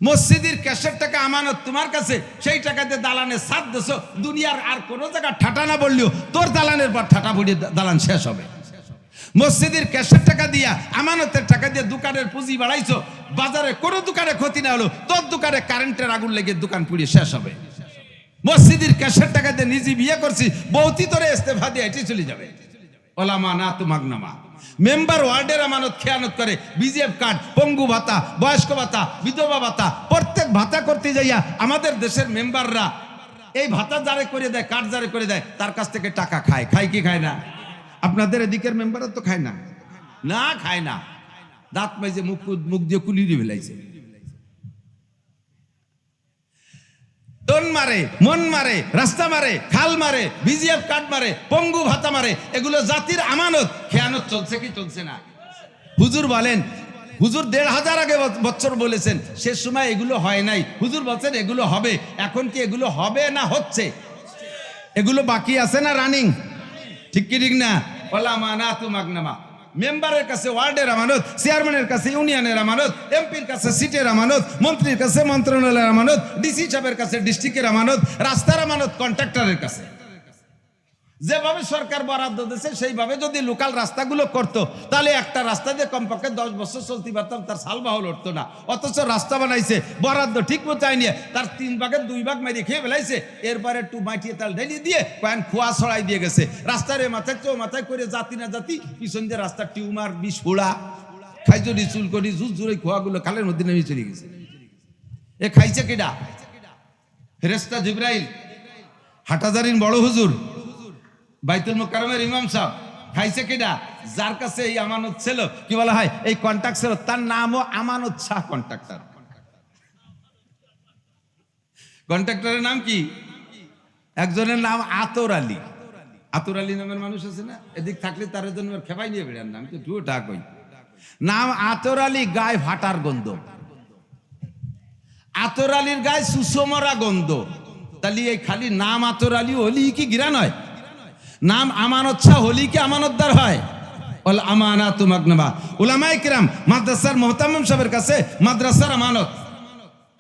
মসজিদের ক্যাশের টাকা আমানত তোমার কাছে, সেই টাকা দিয়ে দালানের ছাদ দেছো, দুনিয়ার আর কোন জায়গা ঠাটা না বললেও তোর দালানের পর ঠাটা পড়িয়ে দালান শেষ হবে। মসজিদের ক্যাশের টাকা দিয়া আমানতের টাকা দিয়ে দোকানের পুঁজি বাড়াইছো, বাজারে কোনো দোকানে ক্ষতি না হলো, তোর দোকানে কারেন্টের আগুন লেগে দোকান পুড়িয়ে শেষ হবে। মসজিদের ক্যাশের টাকা দিয়ে নিজে বিয়ে করছি, বৌতি তোরে ইস্তেফা দিয়ে এটি চলে যাবে। ওলামা না তো মাগনামা। মেম্বার ওয়ার্ডের আমানত খেয়ানত করে, বিজেপি কার্ড, পঙ্গু ভাতা, বয়স্ক ভাতা, বিধবা ভাতা, প্রত্যেক ভাতা করতে যাইয়া আমাদের দেশের মেম্বাররা এই ভাতা জারি করে দেয়, কার্ড জারি করে দেয়, তার কাছ থেকে টাকা খায়। খায় কি খায় না? আপনাদের এদিকের মেম্বাররা তো খায় না, না খায় না, দাঁত মাইজে মুখ দিয়ে কুলি দিয়ে ফেলাইছে। টন মারে, মন মারে, রাস্তা মারে, খাল মারে, বিজিএফ কার্ড মারে, পঙ্গু ভাতা মারে, এগুলো জাতির আমানত। খেয়ানত চলছে কি চলছে না? হুজুর বলেন, হুজুর 1500 আগে বছর বলেছেন, সে সময় এগুলো হয় নাই, হুজুর বলছেন এগুলো হবে। এখন কি এগুলো হবে না হচ্ছে? এগুলো বাকি আছে না রানিং? ঠিক কি ঠিক না? ওলামা না তু মাগনামা। মেম্বারের কাছে ওয়ার্ডের আমানত, চেয়ারম্যানের কাছে ইউনিয়নের আমানত, এমপির কাছে সিটের আমানত, মন্ত্রীর কাছে মন্ত্রণালয়ের আমানত, ডিসি সাহেবের কাছে ডিস্ট্রিক্টের আমানত, রাস্তার আমানত কন্ট্রাক্টরের কাছে। যেভাবে সরকার বরাদ্দ দিয়েছে সেইভাবে যদি লোকাল রাস্তাগুলো করতো, তাহলে একটা রাস্তা দিয়ে কমপক্ষে 10 বছর চলতে পারতাম, তার সাল বাহল উঠতো না। অথচ রাস্তা বানাইছে, বরাদ্দ ঠিক মতো আইনি, তার 3 ভাগের 2 ভাগ মেরে খেয়ে ফেলাইছে, এরপরে একটু মাটিয়ে তাল ঢেলিয়ে দিয়ে কয়েন খোয়া ছড়াই দিয়ে গেছে। রাস্তার মাথায় চো মাথায় করে জাতি না জাতি, পিছন দিয়ে রাস্তার টিউমার, বিষ ফোড়া, খাইজরি চুলকরি জুজুরে খোয়াগুলো খালের মধ্যে নেমে চলে গেছে। এ খাইছে কেডা? ফেরেশতা জিবরাইল, হাটাজারির বড় হুজুর, বাইতুল মুকাররমের ইমাম সাহেব। খাইছে কেডা? যার কাছে এই আমানত ছিল, কি বলা হয়, এই কন্ট্রাক্ট ছিল, তার নামও আমানত শাহ কন্ট্রাক্টর। কন্ট্রাক্টরের নাম কি? একজনের নাম আতর আলী। আতর আলী নামের মানুষ আছে না, এদিক থাকলে তার জন্য খেপাই নিয়ে বেড়ান নাম, তো ঢুটা কই নাম আতর আলী, গায়ে ফাটার গন্ধ। আতর আলীর গায়ে সুষমরা গন্ধ। তাহলে এই খালি নাম আতর আলী হলি কি গিরা নয়? নাম আমানত শাহ হলি কি আমানতদার হয়? ওল আমানাতু মাগনামা। উলামায়ে কিরাম মাদ্রাসার মুহতামিম সাহেবের কাছে মাদ্রাসার আমানত,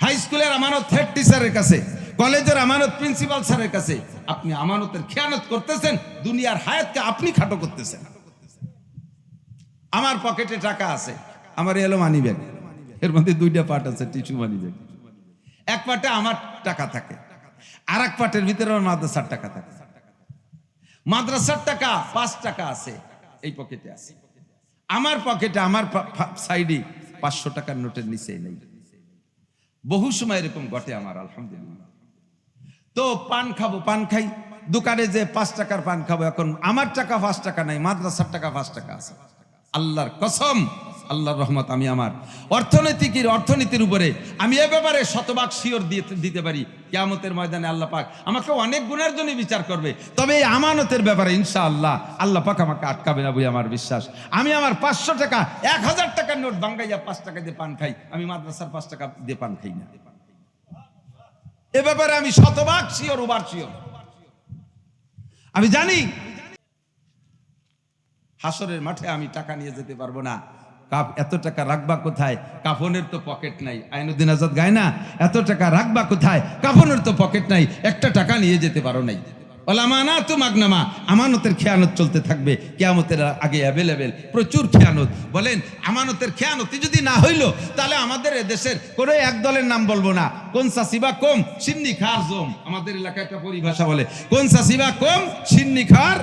হাই স্কুলের আমানত হেড টিচারের কাছে, কলেজের আমানত প্রিন্সিপাল স্যারের কাছে। আপনি আমানতের খেয়ানত করতেছেন, দুনিয়ার হায়াতকে আপনি খাটো করতেছেন। আমার পকেটে টাকা আছে, আমার এলো মানি ব্যাগ, এর মধ্যে 2টা পার্ট আছে, টিস্যু মানি ব্যাগ। এক পার্টে আমার টাকা থাকে, আর এক পার্টের ভিতরে আমার মাদ্রাসার টাকা থাকে। মাদ্রাসার টাকা 5 টাকা আছে এই পকেটে আছে, আমার পকেটে আমার সাইডে 500 টাকার নোটের নিচে নেই। বহু সময় এরকম ঘটে আমার, আলহামদুলিল্লাহ। তো পান খাবো, পান খাই, দোকানে যে 5 টাকার পান খাবো, এখন আমার টাকা 5 টাকা নাই, মাদ্রাসার টাকা 5 টাকা আছে। আল্লাহর কসম, আল্লাহর রহমত, আমি আমার অর্থনীতির উপরে আমি এ ব্যাপারে শতভাগ শিওর দিতে পারি, কিয়ামতের ময়দানে আল্লাহ পাক আমাকে অনেক গুণের জন্য বিচার করবে। তবে এই আমানতের ব্যাপারে ইনশাআল্লাহ আল্লাহ পাক আমাকে আটকাবে না বলে আমার বিশ্বাস। আমি আমার 500 টাকা 1000 টাকার নোট ভাঙ্গাইয়া 5 টাকা দিয়ে পান খাই, আমি মাদ্রাসার 5 টাকা দিয়ে পান খাই না। এ ব্যাপারে আমি শতভাগ শিওর, ওভার শিওর। আমি জানি হাসরের মাঠে আমি টাকা নিয়ে যেতে পারবো না। এত টাকা রাখবা কোথায়? কাফনের তো পকেট নাই। আইনুদ্দিন আজাদ গায় না, এত টাকা রাখবা কোথায়? কাফনের তো পকেট নাই, একটা টাকা নিয়ে যেতে পারো নাই। ওলামানাতু মাগনামা, আমানতের খেয়ানত চলতে থাকবে কিয়ামতের আগে অ্যাভেলেবেল, প্রচুর খেয়ানত। বলেন আমানতের খেয়ানতি যদি না হইলো, তাহলে আমাদের দেশের কোনো এক দলের নাম বলবো না। কোন সাসিবা কম সিন্নি খার জম, আমাদের এলাকায় একটা পরিভাষা বলে, কোন সাসিবা কম সিন্নি খার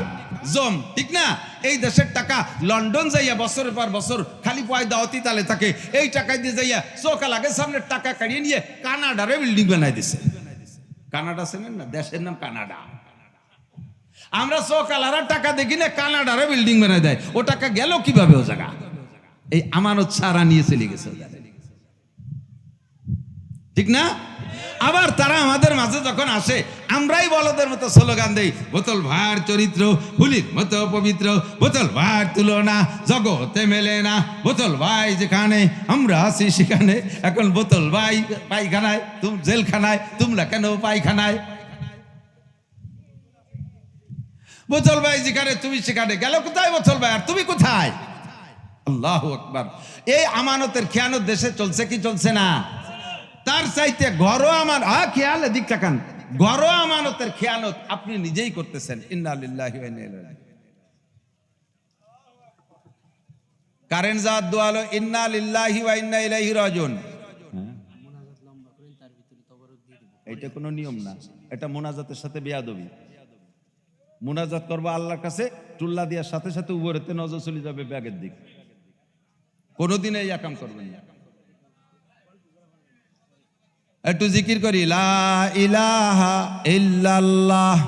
জম, ঠিক না? এই দেশের টাকা লন্ডন যাইয়া বছরের পর বছর খালি পয়দা অতি তালে থাকে, এই টাকা দিয়ে যাইয়া চোখা লাগে সামনের টাকা কাড়িয়ে নিয়ে কানাডারে বিল্ডিং বানাই দিছে। কানাডা চেনেন না? দেশের নাম কানাডা। আমরা চোখালারা টাকা দেখি না, কানাডারে বিল্ডিং বানাই দেয়। ও টাকা গেল কিভাবে ও জায়গা? এই আমানত ছাড়া নিয়ে চলে গেছে, ঠিক না? আবার তারা আমাদের মাঝে যখন আসে আমরাই বলদের মতো স্লোগান দেই, বোতল ভার চরিত্র হুলির মতো পবিত্র, বোতল ভার তুলনা জগতে মেলে না, বোতল ভাই যেখানে আমরা আছি সেখানে। এখন বোতল ভাই পায়খানায়, তুমি জেলখানায়, তোমরা কেন পায়খানায়? বোতল ভাই যেখানে তুমি সেখানে, গেল কোথায় বোতল ভাই, আর তুমি কোথায়? আল্লাহু আকবার। এই আমানতের খেয়ানত দেশে চলছে কি চলছে না? তার চাইতে ঘরোয়া খেয়াল, এদিক তাকান, ঘরোয়া আমানতের খেয়ানত আপনি নিজেই করতেছেন। ইন্না লিল্লাহি ওয়া ইন্না ইলাইহি রাজিউন। কারেন্ট জাত দোয়ালো, ইন্না লিল্লাহি ওয়া ইন্না ইলাইহি রাজিউন। এটা কোনো নিয়ম না, এটা মুনাজাতের সাথে বেয়াদবি। মুনাজাত করবো আল্লাহর কাছে, টুল্লা দেওয়ার সাথে সাথে উপরেতে নজর চলে যাবে ব্যাগের দিক। কোনোদিন এই কাম করবেন না। একটু জিকির করি, লা ইলাহা ইল্লাল্লাহ।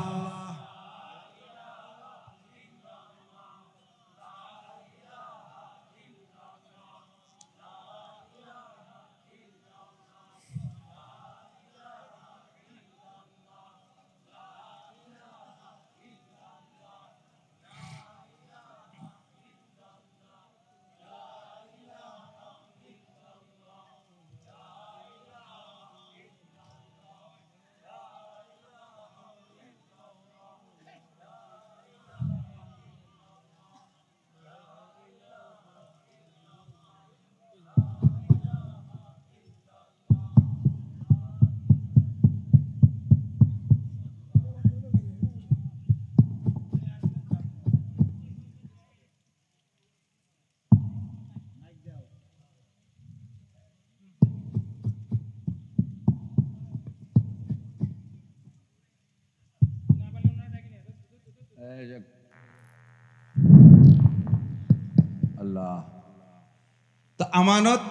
আল্লাহ, তো আমানত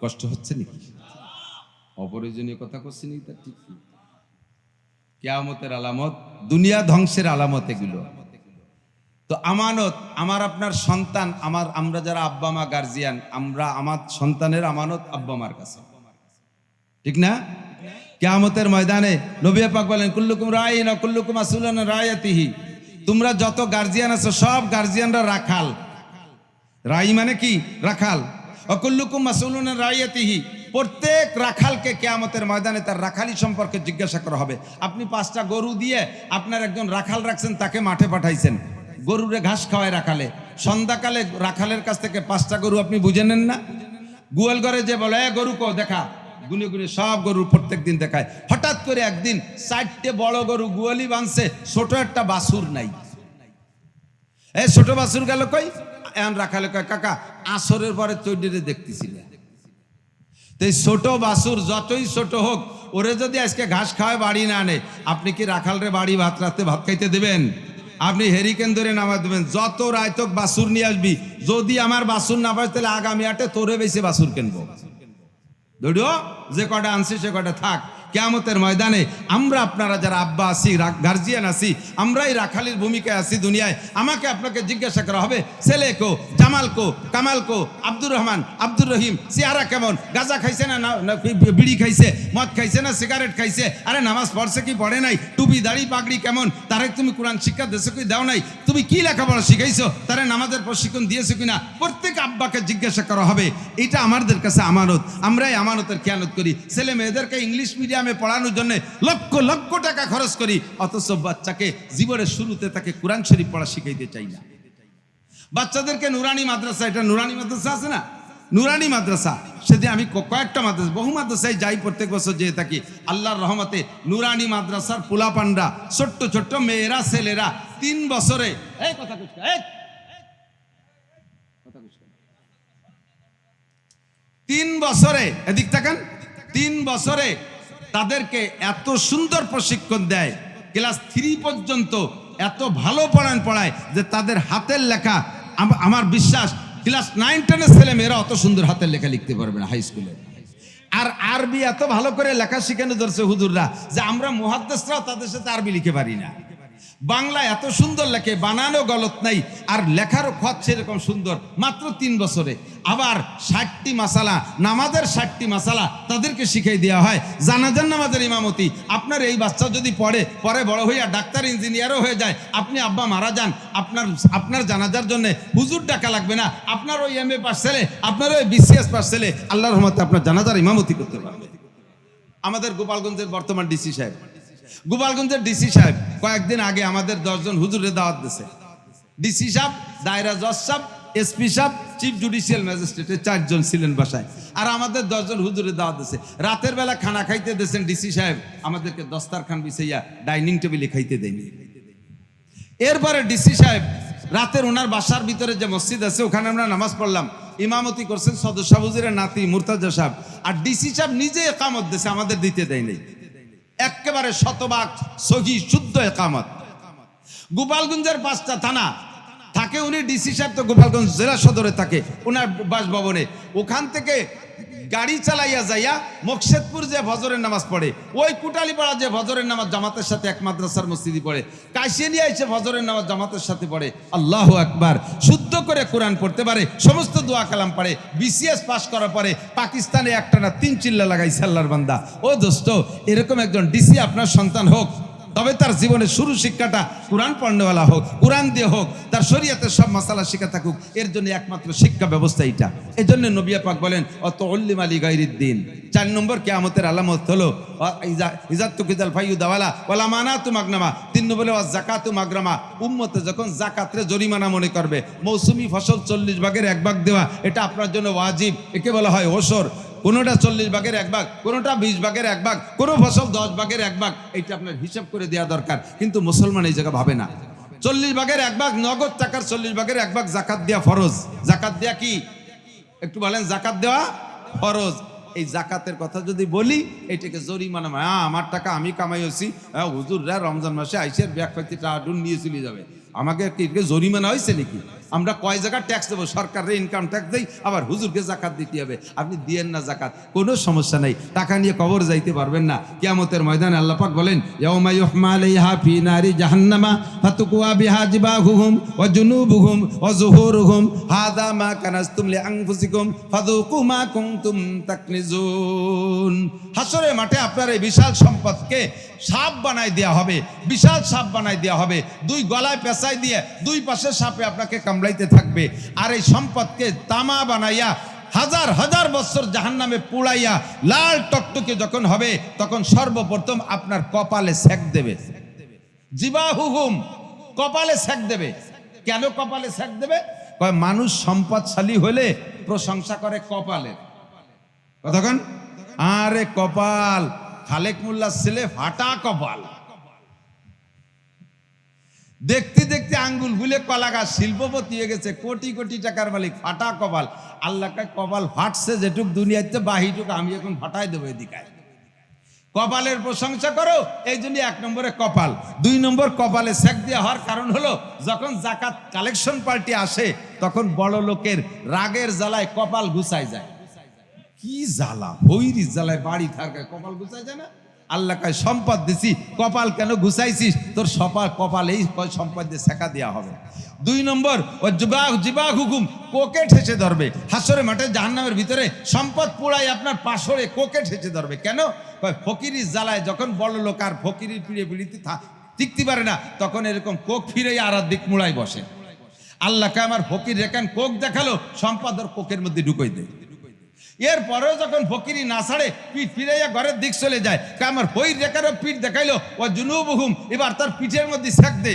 কষ্ট হচ্ছে নাকি? অপ্রয়োজনীয় কথা করছি নাকি? তা ঠিক, কিয়ামতের আলামত, দুনিয়া ধ্বংসের আলামত এগুলো। তো আমানত, আমার আপনার সন্তান, আমরা যারা আব্বা মা গার্জিয়ান, আমার সন্তানের আমানত আব্বা মার কাছে, ঠিক না? কিয়ামতের ময়দানে নবী পাক বলেন, কুল্লুকুম রাইন ওয়া কুল্লুকুম মাসউলুন আন রাইয়াতিহি। তোমরা যত গার্জিয়ান আছো সব গার্জিয়ানরা রাখাল। রাই মানে কি? রাখাল। ওয়া কুল্লুকুম মাসউলুন আন রাইয়াতিহি। প্রত্যেক রাখালকে কিয়ামতের ময়দানে তার রাখালি সম্পর্কে জিজ্ঞাসা করা হবে। আপনি 5টা গরু দিয়ে আপনার একজন রাখাল রাখছেন, তাকে মাঠে পাঠাইছেন, গরুরে ঘাস খাওয়ায় রাখালে। সন্ধ্যাকালে রাখালের কাছ থেকে 5টা গরু আপনি বুঝে নেন না? গোয়াল ঘরে যে বলে, গরু কো দেখা, গুনে গুনে সব গরু প্রত্যেক দিন দেখায়। হঠাৎ করে একদিন 4টে বড় গরু গোয়ালি বাঁধছে, ছোট একটা বাছুর নাই। এই ছোট বাছুর গেল কই? এখন রাখালে কয়, কাকা আসরের পরে তৈরিরে দেখতেছিলে। তো এই ছোট বাছুর যতই ছোট হোক, ওরে যদি আজকে ঘাস খাওয়ায় বাড়ি না আনে, আপনি কি রাখালরে বাড়ি ভাত রাতে ভাত খাইতে দেবেন? আপনি হেরিকেন ধরে নামা দেবেন, যত রায়তক বাছুর নিয়ে আসবি, যদি আমার বাছুর না পাই তাহলে আগামী হাটে তোরে বেশি বাছুর কিনবো। দৌড়ো, যে কটা আনছি সে কটা থাক। কিয়ামতের ময়দানে আমরা আপনারা যারা আব্বা আছি, গার্জিয়ান আছি, আমরাই রাখালির ভূমিকায় আছি দুনিয়ায়। আমাকে আপনাকে জিজ্ঞাসা করা হবে, ছেলে কো, জামাল কো, কামাল কো, আব্দুর রহমান, আব্দুর রহিম, চেহারা কেমন, গাঁজা খাইছে না বিড়ি খাইছে, মদ খাইছে না সিগারেট খাইছে, আরে নামাজ পড়ছে কি পড়ে নাই, টুপি দাড়ি পাগড়ি কেমন, তারে তুমি কোরআন শিক্ষা দিয়েছো কি দাও নাই, তুমি কি লেখাপড়া শিখাইছো, তারে নামাজের প্রশিক্ষণ দিয়েছো কিনা, প্রত্যেক আব্বাকে জিজ্ঞাসা করা হবে। এটা আমাদের কাছে আমানত, আমরাই আমানতের খেয়ানত করি। ছেলে মেয়েদেরকে ইংলিশ মিডিয়ামে পড়ানোর জন্য লক্ষ লক্ষ টাকা খরচ করি, অথচ বাচ্চাকে জীবনের শুরুতে তাকে কোরআন শরীফ পড়া শিখাইতে চাই না। বাচ্চাদেরকে নুরানি মাদ্রাসা, এটা নুরানি মাদ্রাসা আছে না, নুরানি মাদ্রাসা, সেদিন আমি কয়েকটা মাদ্রাসা, বহু মাদ্রাসায় যাই, প্রত্যেক বছর যেয়ে থাকি। আল্লাহর রহমতে নুরানি মাদ্রাসার পোলাপান্ডা, ছোট্ট ছোট্ট মেয়েরা ছেলেরা 3 বছরে, এই কথা কুচকা, এই কথা কুচকা, 3 বছরে, এদিক তাকান, 3 বছরে তাদেরকে এত সুন্দর প্রশিক্ষণ দেয়, ক্লাস 3 পর্যন্ত এত ভালো পড়ায় যে তাদের হাতের লেখা, আমার বিশ্বাস ক্লাস 9-10 ছেলে মেয়েরা অত সুন্দর হাতের লেখা লিখতে পারবে না হাই স্কুলে। আর আরবি এত ভালো করে লেখা শিখানো ধরছে হুজুররা যে আমরা মুহাদ্দিসরাও তাদের সাথে আরবি লিখে পারি না। বাংলা এত সুন্দর লেখে, বানানো গলত নাই, আর লেখারও খত সেরকম সুন্দর, মাত্র 3 বছরে। আবার 60টি মাসালা, নামাজের 60টি মাসালা তাদেরকে শিখিয়ে দেওয়া হয়। জানাজার নামাজের ইমামতি আপনার এই বাচ্চা যদি পড়ে, পরে বড় হইয়া ডাক্তার ইঞ্জিনিয়ারও হয়ে যায়, আপনি আব্বা মারা যান, আপনার জানাজার জন্য হুজুর ডাকা লাগবে না। আপনার ওই MA পাস ছেলে, আপনার ওই BCS পাস ছেলে আল্লাহর রহমতে আপনার জানাজার ইমামতি করতে পারবে। আমাদের গোপালগঞ্জের বর্তমান ডিসি সাহেব, গোপালগঞ্জের ডিসি সাহেব কয়েকদিন আগে আমাদের 10 জন হুজুরের দাওয়াত দিয়েছে। ডিসি সাহেব, দায়রা জজ সাহেব, SP সাহেব, চিফ জুডিশিয়াল ম্যাজিস্ট্রেটের 4 জন ছিলেন বাসায়, আর আমাদের 10 জন হুজুরের দাওয়াত দিয়েছে। রাতের বেলা খানা খাইতে দিয়েছেন ডিসি সাহেব, আমাদেরকে দস্তারখান বিছাইয়া ডাইনিং টেবিলে খাইতে দেয়নি। এরপরে ডিসি সাহেব রাতের ওনার বাসার ভিতরে যে মসজিদ আছে ওখানে আমরা নামাজ পড়লাম, ইমামতি করছেন সদস্য হুজুরের নাতি মুর্তাজা সাহেব, আর ডিসি সাহেব নিজে একামত দিয়েছে, আমাদের দিতে দেয় নাই। একেবারে শতভাগ সহি শুদ্ধ একামত। গোপালগঞ্জের 5টা থানা থাকে, উনি ডিসি সাহেব তো গোপালগঞ্জ জেলা সদরে থাকে ওনার বাসভবনে, ওখান থেকে গাড়ি চালাইয়া যাইয়া মকসেদপুর যে ফজরের নামাজ পড়ে, ওই কুটালিপাড়া যে ফজরের নামাজ জামাতের সাথে এক মাদ্রাসার মসজিদে পড়ে, কাশিয়ানিয়া এসে ফজরের নামাজ জামাতের সাথে পড়ে, আল্লাহু আকবার, শুদ্ধ করে কোরআন পড়তে পারে, সমস্ত দোয়া কালাম পড়ে, BCS পাস করার পরে পাকিস্তানে একটানা 3 চিল্লা লাগাইছে আল্লাহর বান্দা। ও দোস্ত, এরকম একজন ডিসি আপনার সন্তান হোক, তবে তার জীবনের শুরু শিক্ষাটা কোরআন পড়নেওয়ালা হোক, কোরআন দিয়ে হোক, তার শরীয়তের সব মাসালা শিক্ষা থাকুক, এর জন্য একমাত্র শিক্ষা ব্যবস্থা এটা। এই জন্য নবী পাক বলেন অত উল্লিম আলী গায়রিদ্দিন। 4 নম্বর কিয়ামতের আলামত হলো ইজাত্তু কিদাল ফাইয়ু দাওয়ালা ওয়ালা মানাতু মাগনামা। 3 নম্বরে ওয়াজ যাকাতু মাগরামা, উম্মতে যখন যাকাতরে জরিমানা মনে করবে, মৌসুমি ফসল 40 ভাগের 1 ভাগ দেওয়া এটা আপনার জন্য ওয়াজিব, একে বলা হয় ওসর। কোনোটা 40 ভাগের 1 ভাগ, কোনোটা 20 ভাগের 1 ভাগ, কোনো ফসল 10 ভাগের 1 ভাগ, এইটা আপনার হিসাব করে দেওয়া দরকার। কিন্তু মুসলমান এই জায়গা ভাবে না। 40 ভাগের 1 ভাগ নগদ টাকার 40 ভাগের 1 ভাগ জাকাত দেওয়া ফরজ। জাকাত দেওয়া কি একটু বলেন? জাকাত দেওয়া ফরজ। এই জাকাতের কথা যদি বলি এটাকে জরিমানা, আমার টাকা আমি কামাইছি, হুজুররা রমজান মাসে আইসের ব্যাগ পাইতে টাকা নিয়ে চলে যাবে, আমাকে কি জরিমানা হয়েছে নাকি? আমরা কয় জায়গা ট্যাক্স দেবো? সরকারের ইনকাম ট্যাক্স দেই, আবার হুজুরকে জাকাত দিতে হবে। আপনি দিয়েন না জাকাত, কোনো সমস্যা নাই, টাকা নিয়ে কবর যাইতে পারবেন না। কিয়ামতের ময়দানে আল্লাহ পাক বলেন ইয়াউমা ইউহমা আলাইহা ফি নারি জাহান্নামা ফাতুকুয়া বিহা জিবাহুহুম ওয়া জুনুবুহুম ওয়া যুহুরুহুম হাযা মা কানাসতুম লিআনফুসিকুম ফাযুকু মা কুনতুম তাকনিজুন। হাসরের মাঠে আপনার এই বিশাল সম্পদকে সাপ বানাই দেওয়া হবে, বিশাল সাপ বানাই দেওয়া হবে, 2 গলায় পেঁচাই দিয়ে 2 পাশে সাপে আপনাকে কামড়াইতে থাকবে। আর এই সম্পদকে তামা বানাইয়া হাজার হাজার বছর জাহান্নামে পুড়াইয়া লাল টকটকে যখন হবে, তখন সর্বপ্রথম আপনার কপালে সেক দেবে। জিবাহুহুম, কপালে সেক দেবে। কেন কপালে সেক দেবে? কয় মানুষ সম্পদশালী হলে প্রশংসা করে কপালের। কতক্ষণ? আরে কপাল, খালেক মোল্লার ছেলে ফাটা কপাল, দেখতে দেখতে আঙ্গুল ফুলে কলা গাছ শিল্পপতি হয়ে গেছে, কোটি কোটি টাকার মালিক, ফাটা কপাল। আল্লাহকে কপাল ফাটছে যেটুক দুনিয়াতে, বাহিটুক আমি এখন ফাটাই দেবো এদিকে। কপালের প্রশংসা করো, এই জন্য 1 নম্বরে কপাল। 2 নম্বর কপালে সেক দেওয়া হওয়ার কারণ হলো যখন জাকাত কালেকশন পার্টি আসে তখন বড় লোকের রাগের জ্বালায় কপাল গুছাই যায়। কি জ্বালা, ভৈরি জ্বালায় বাড়ি থাকে, কপাল গুছাই যায় না? আল্লাহ কয় সম্পদ দিছি, কপাল কেন গুছাইছিস? তোর কপাল এই সম্পদ দিয়ে শেখা দেওয়া হবে। 2 নম্বর ও জিবাহ হুকুম, কোকে ঠেসে ধরবে। হাসরে মাঠে জাহান্নামের ভিতরে সম্পদ পোড়াই আপনার পাশরে কোকে ঠেসে ধরবে। কেন? ফকিরি জ্বালায় যখন বড় লোক আর ফকিরির পিড়িতে টিকতে পারে না, তখন এরকম কোক ফিরে আর দিক মুড়াই বসে। আল্লাহকে আমার ফকির রেখান কোক দেখালো, সম্পদ ওর কোকের মধ্যে ঢুকাই দেয়। এরপরেও যখন ফকিরি না ছাড়ে, পিঠ ফিরাইয়া ঘরের দিক চলে যায়, আমার বই রেখারও পিঠ দেখাইলো ও জুনুবহুম, এবার তার পিঠের মধ্যে সেক দে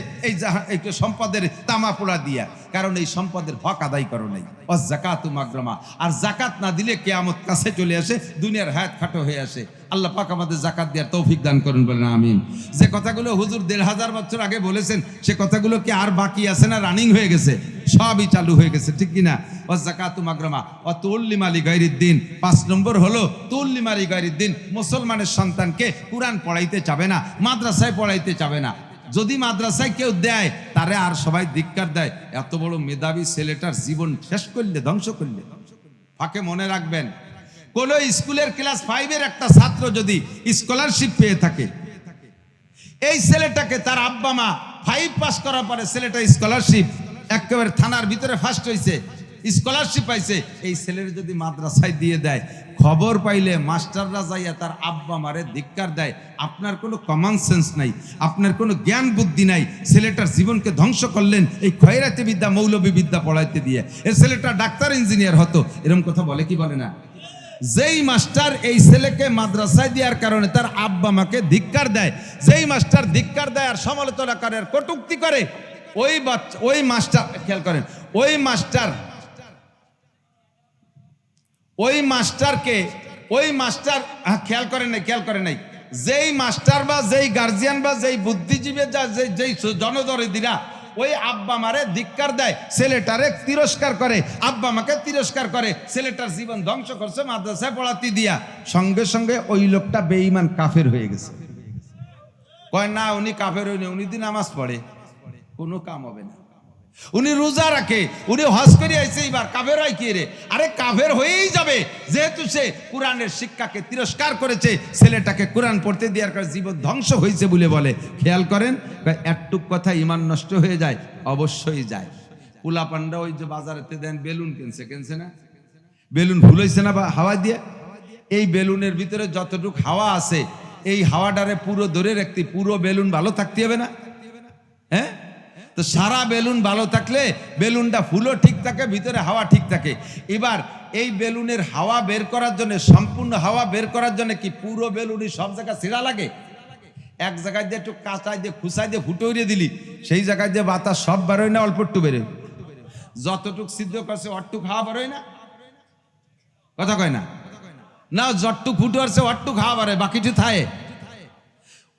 এই সম্পদের তামা পোড়া দিয়া, কারণ এই সম্পদের হক আদায় করো নাই। ও জাকাতু মাগরামা, আর জাকাত না দিলে কিয়ামত কাছে চলে আসে, দুনিয়ার হায়াত খাটো হয়ে আসে। আল্লাহ পাক আমাদের জাকাত দেওয়ার তৌফিক দান করুন, বলেন আমিন। যে কথাগুলো হুজুর 1500 বছর আগে বলেছেন, সে কথাগুলো কি আর বাকি আছে না রানিং হয়ে গেছে? সবই চালু হয়ে গেছে, ঠিক কিনা? ও জাকাতু মাগরামা ও তুল্লিম আলী গায়রিদ্দিন। 5 নম্বর হলো তুল্লিম আলী গায়রিদ্দিন, মুসলমানের সন্তানকে কোরআন পড়াইতে চাবে না, মাদ্রাসায় পড়াইতে চাবে না। যদি মাদ্রাসায় কেউ দেয় তারে আর সবাই ধিক্কার দেয়, এত বড় মেধাবী ছেলেটার জীবন শেষ করলে, ধ্বংস করলে। ফাঁকে মনে রাখবেন, কোন স্কুলের ক্লাস 5-এর একটা ছাত্র যদি স্কলারশিপ পেয়ে থাকে, এই ছেলেটাকে তার আব্বা মা 5 পাস করার পরে ছেলেটা স্কলারশিপ একেবারে থানার ভিতরে ফার্স্ট হয়েছে, স্কলারশিপ পাইছে। এই ছেলের যদি মাদ্রাসায় দিয়ে দেয়, খবর পাইলে মাস্টাররা যাইয়া তার আব্বা মারে ধিক্কার দেয়। আপনার কোনো কমন সেন্স নাই, আপনার কোনো জ্ঞান বুদ্ধি নাই, ছেলেটার জীবনকে ধ্বংস করলেন এই খয়রাতি বিদ্যা মৌলবী বিদ্যা পড়াইতে দিয়ে। এই ছেলেটা ডাক্তার ইঞ্জিনিয়ার হতো, এরকম কথা বলে কি বলে না? যেই মাস্টার এই ছেলেকে মাদ্রাসায় দেওয়ার কারণে তার আব্বা মাকে ধিক্কার দেয়, যেই মাস্টার ধিক্কার দেয় আর সমালোচনা করে আর কটূক্তি করে, ওই মাস্টার খেয়াল করেন, ওই মাস্টার খেয়াল করেন নাই, যেই মাস্টার বা যেই গার্জিয়ান বা যেই বুদ্ধিজীবী যেই জনদরদিরা ওই আব্বা মারে ধিক্কার দেয়, ছেলেটারে তিরস্কার করে, আব্বা মাকে তিরস্কার করে, ছেলেটার জীবন ধ্বংস করছে মাদ্রাসায় পড়াতে দিয়া, সঙ্গে সঙ্গে ওই লোকটা বেঈমান কাফের হয়ে গেছে। কয় না উনি কাফের হয়নি, উনি দিন নামাজ পড়ে, কোনো কাম হবে না। উনি রোজা রাখে, উনি হজ করে আইছে, এবার কাফের হয় কি রে? আরে কাফের হয়েই যাবে, যেহেতু সে কোরআনের শিক্ষাকে তিরস্কার করেছে, ছেলেটাকে কোরআন পড়তে দেওয়ার কারণে জীবন ধ্বংস হয়েছে বলে বলে। খেয়াল করেন, একটুক কথা ইমান নষ্ট হয়ে যায়, অবশ্যই যায়। পোলা পান্ডা ওই যে বাজারেতে দেন বেলুন কিনছে না, বেলুন ফুলাইছে না বা হাওয়া দিয়ে, এই বেলুনের ভিতরে যতটুক হাওয়া আছে এই হাওয়াটারে পুরো ধরে রাখতে পুরো বেলুন ভালো থাকতে হবে না? হ্যাঁ, তো সারা বেলুন ভালো থাকলে বেলুনটা ফুলও ঠিক থাকে, ভিতরে হাওয়া ঠিক থাকে। এবার এই বেলুনের হাওয়া বের করার জন্য, সম্পূর্ণ হাওয়া বের করার জন্য কি পুরো বেলুনই সব জায়গায় ছিঁড়া লাগে? এক জায়গায় দিয়ে একটু কাঁচাই দিয়ে খুসাই দিয়ে ফুটো উড়িয়ে দিলি, সেই জায়গায় যে বাতাস সব বেরোয় না, অল্প একটু বেরোয়। যতটুক ছিদ্র করছে অটটুক হাওয়া বেরোয় না? কথা কয় না? না, যতটুক ফুটো আসছে অটটুক হাওয়া বেরোয়, বাকিটি থায়।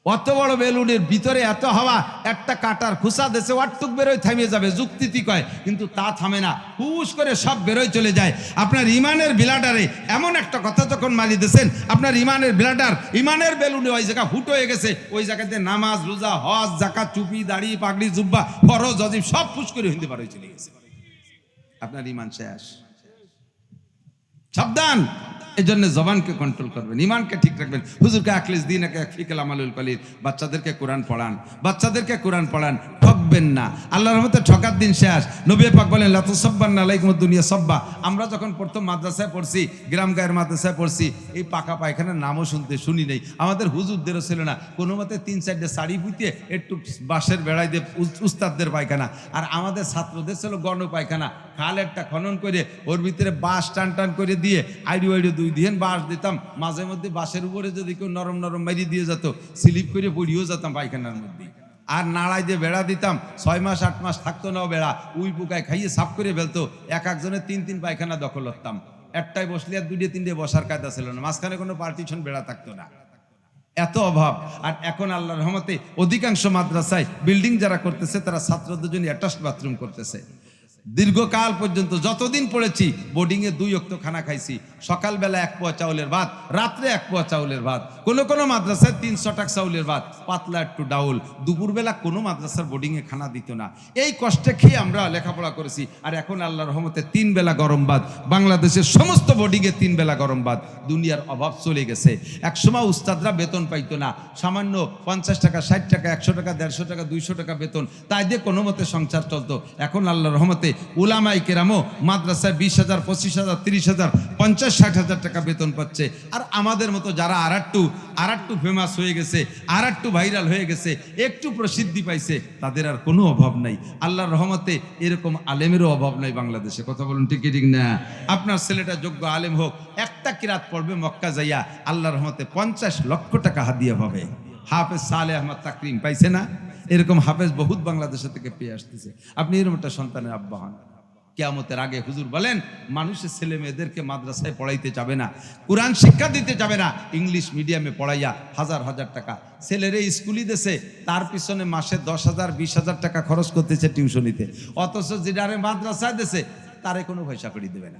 অত বড় বেলুনের ভিতরে এত হাওয়া, একটা কাটার খুসা দেশে অটটুক বেরোয় থামিয়ে যাবে, যুক্তিতি কয়, কিন্তু তা থামে না, হুশ করে সব বেরোয় চলে যায়। আপনার ইমানের বিলাডারে এমন একটা কথা যখন মারি দিয়েছেন, আপনার ইমানের বিলাডার, ইমানের বেলুনে ওই জায়গা ফুটো হয়ে গেছে, ওই জায়গাতে নামাজ রোজা হজ জাকাত চুপি দাড়ি পাগড়ি জুব্বা ফরজ অজিব সব ফুস করে হিন্দি পারে চলে গেছে, আপনার ইমান শেষ। সাবধান, এই জন্য জবানকে কন্ট্রোল করবেন, ইমানকে ঠিক রাখবেন। হুজুরকে আকলিস দিন ফিকাল আমালুল কলির, বাচ্চাদেরকে কোরআন পড়ান, বাচ্চাদেরকে কোরআন পড়ান, ঠকবেন না। আল্লাহর রহমতে ঠকার দিন শেষ। নবী পাক বলেন লা তুসাব্বান্না আলাইকুমুদ দুনিয়া সাব্বা। আমরা যখন প্রথম মাদ্রাসায় পড়ছি, গ্রাম গায়ের মাদ্রাসায় পড়ছি, এই পাকা পায়খানার নামও শুনি নেই, আমাদের হুজুরদেরও ছিল না। কোনো মতে 3-4টে শাড়ি পুঁতিয়ে একটু বাঁশের বেড়াই দিয়ে উস্তাদদের পায়খানা, আর আমাদের ছাত্রদের ছিল গণ পায়খানা। খাল একটা খনন করে ওর ভিতরে বাঁশ টান করে দিয়ে আইডি 2 দিন বাঁশ দিতাম, মাঝে মধ্যে বাঁশের উপরে যদি কেউ নরম মারি দিয়ে যেত, স্লিপ করে পড়িয়েও যেতাম পায়খানার মধ্যে। আর নাড়াই দিয়ে বেড়া দিতাম, 6 মাস 8 মাস থাকতো না বেড়া, উই পোকায় খাইয়ে সাফ করে ফেলতো। এক একজনের 3 পায়খানা দখল করতাম, একটাই বসলে আর 2-3 বসার কায়দা ছিল না, মাঝখানে কোনো পার্টিশন বেড়া থাকতো না, এত অভাব। আর এখন আল্লাহর রহমতে অধিকাংশ মাদ্রাসায় বিল্ডিং যারা করতেছে তারা ছাত্রদের জন্য অ্যাটাচড বাথরুম করতেছে। দীর্ঘকাল পর্যন্ত যতদিন পড়েছি বোর্ডিংয়ে 2 ওয়াক্ত খানা খাইছি, সকালবেলা 1 পোয়া চাউলের ভাত, রাত্রে 1 পোয়া চাউলের ভাত, কোনো মাদ্রাসায় 300 টাকা চাউলের ভাত, পাতলা একটু ডাউল। দুপুরবেলা কোনো মাদ্রাসার বোর্ডিংয়ে খানা দিত না। এই কষ্টে খেয়ে আমরা লেখাপড়া করেছি। আর এখন আল্লাহর রহমতে 3 বেলা গরম ভাত, বাংলাদেশের সমস্ত বোর্ডিংয়ে 3 বেলা গরম ভাত। দুনিয়ার অভাব চলে গেছে। একসময় উস্তাদরা বেতন পাইতো না, সামান্য 50 টাকা 60 টাকা 100 টাকা 150 টাকা 200 টাকা বেতন, তাই দিয়ে কোনো মতে সংসার চলতো। এখন আল্লাহর রহমতে উলামায়ে কেরামও মাদ্রাসায় 20,000 25,000 30,000 50-60,000 টাকা বেতন পাচ্ছে। আর আমাদের মতো যারা আরেকটু ফেমাস হয়ে গেছে, আরেকটু ভাইরাল হয়ে গেছে, একটু প্রসিদ্ধি পাইছে, তাদের আর কোনো অভাব নাই। আল্লাহর রহমতে এরকম আলেমেরও অভাব নাই বাংলাদেশে। কথা বলুন ঠিক না? আপনার ছেলেটা যোগ্য আলেম হোক, একটা কিরাত পড়বে মক্কা যাইয়া, আল্লাহর রহমতে 50 লক্ষ টাকা হাদিয়া পাবে। হাফেজ সালেহ আহমদ তাকরিম পাইছে না? এরকম হাফেজ বহুত বাংলাদেশ থেকে পেয়ে আসতেছে। আপনি এরকম একটা সন্তানের আব্বা হন, কিয়ামতের আগে হুজুর বলেন মানুষের ছেলে মেয়েদেরকে মাদ্রাসায় পড়াইতে যাবে না, কোরআন শিক্ষা দিতে যাবে না, ইংলিশ মিডিয়ামে পড়াইয়া হাজার টাকা ছেলেরে স্কুলই দেশে, তার পিছনে মাসে 10,000 20,000 টাকা খরচ করতেছে টিউশনিতে। অথচ যেটারে মাদ্রাসায় দেশে তারে কোনো পয়সা করে দেবে না,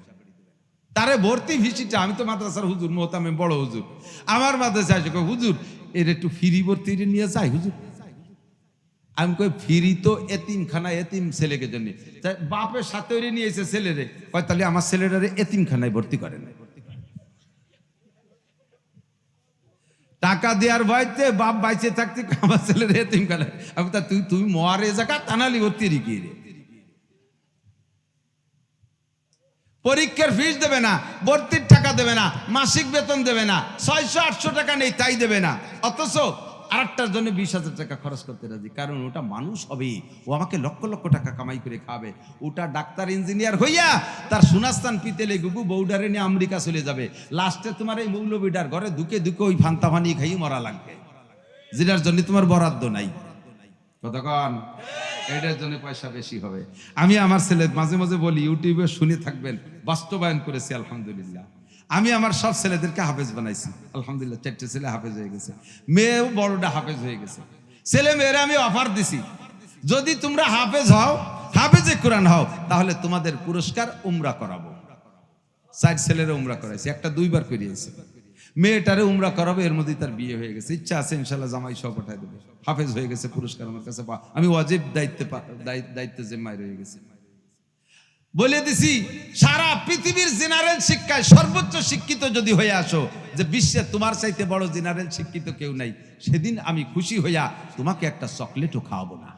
তারে ভর্তি ভিসিটা। আমি তো মাদ্রাসার হুজুর, মোহতামিম বড় হুজুর, আমার মাদ্রাসায় আসে হুজুর এর একটু ফ্রি ভর্তি নিয়ে যায় হুজুর। আমি কই ফ্রি তো এতিমখানা, এতিম ছেলেকে জন্য, বাপের সাথে নিয়ে এসে ছেলেরে কয় তাহলে আমার ছেলেটারে এতিমখানায় ভর্তি করে না। টাকা দেওয়ার ভয়তে বাপ বাইচে থাকতে আমার ছেলে রে তুমি গেলে আমি তা তুই মরে জায়গা টানালি ভর্তি রিকি রে। পরীক্ষার ফিস দেবে না, ভর্তির টাকা দেবে না, মাসিক বেতন দেবে না, 600-800 টাকা নেই তাই দেবে না, অথচ আরেকটার জন্য 20,000 টাকা খরচ করতে রাজি। কারণ ওটা মানুষ হবে, ও আমাকে লক্ষ লক্ষ টাকা কামাই করে খাবে। ওটা ডাক্তার ইঞ্জিনিয়ার হইয়া তার সুনাস্তান পিতেলে গুগু বৌডারে নিয়ে আমেরিকা চলে যাবে। লাস্টে তোমার এই মৌলবিডার ঘরে দুকে দুকে ওই ফান্তা ফানি খাই মরা লাগবে, যেটার জন্য তোমার বরাদ্দ নাই। কতক্ষণ এটার জন্য পয়সা বেশি হবে। আমি আমার ছেলে মাঝে মাঝে বলি, ইউটিউবে শুনে থাকবেন, বাস্তবায়ন করেছি আলহামদুলিল্লাহ। আমি আমার সব ছেলেদেরকে হাফেজ বানাইছি আলহামদুলিল্লাহ। 4টে ছেলে হাফেজ হয়ে গেছে, মেয়েও বড়টা হাফেজ হয়ে গেছে। ছেলে মেয়েরা আমি অফার দিছি, যদি তোমরা হাফেজ হও, হাফেজে কোরআন হও, তাহলে তোমাদের পুরস্কার উমরা করাবো। 4 ছেলেরা উমরা করাইছি, একটা 2 বার করিয়েছে। মেয়েটারে উমরা করাবো, এর মধ্যে তার বিয়ে হয়ে গেছে। ইচ্ছা আছে ইনশাল্লাহ জামাই সহ পাঠাই দেবে। হাফেজ হয়ে গেছে, পুরস্কার আমার কাছে আমি ওয়াজিব দায়িত্বে জিম্মায় রয়ে গেছে। বলে দিছি, সারা পৃথিবীর জেনারেল শিক্ষায় সর্বোচ্চ শিক্ষিত যদি হয়ে আসো, যে বিশ্বে তোমার চাইতে বড় জেনারেল শিক্ষিত কেউ নাই, সেদিন আমি খুশি হইয়া তোমাকে একটা চকলেটও খাওয়াবো না।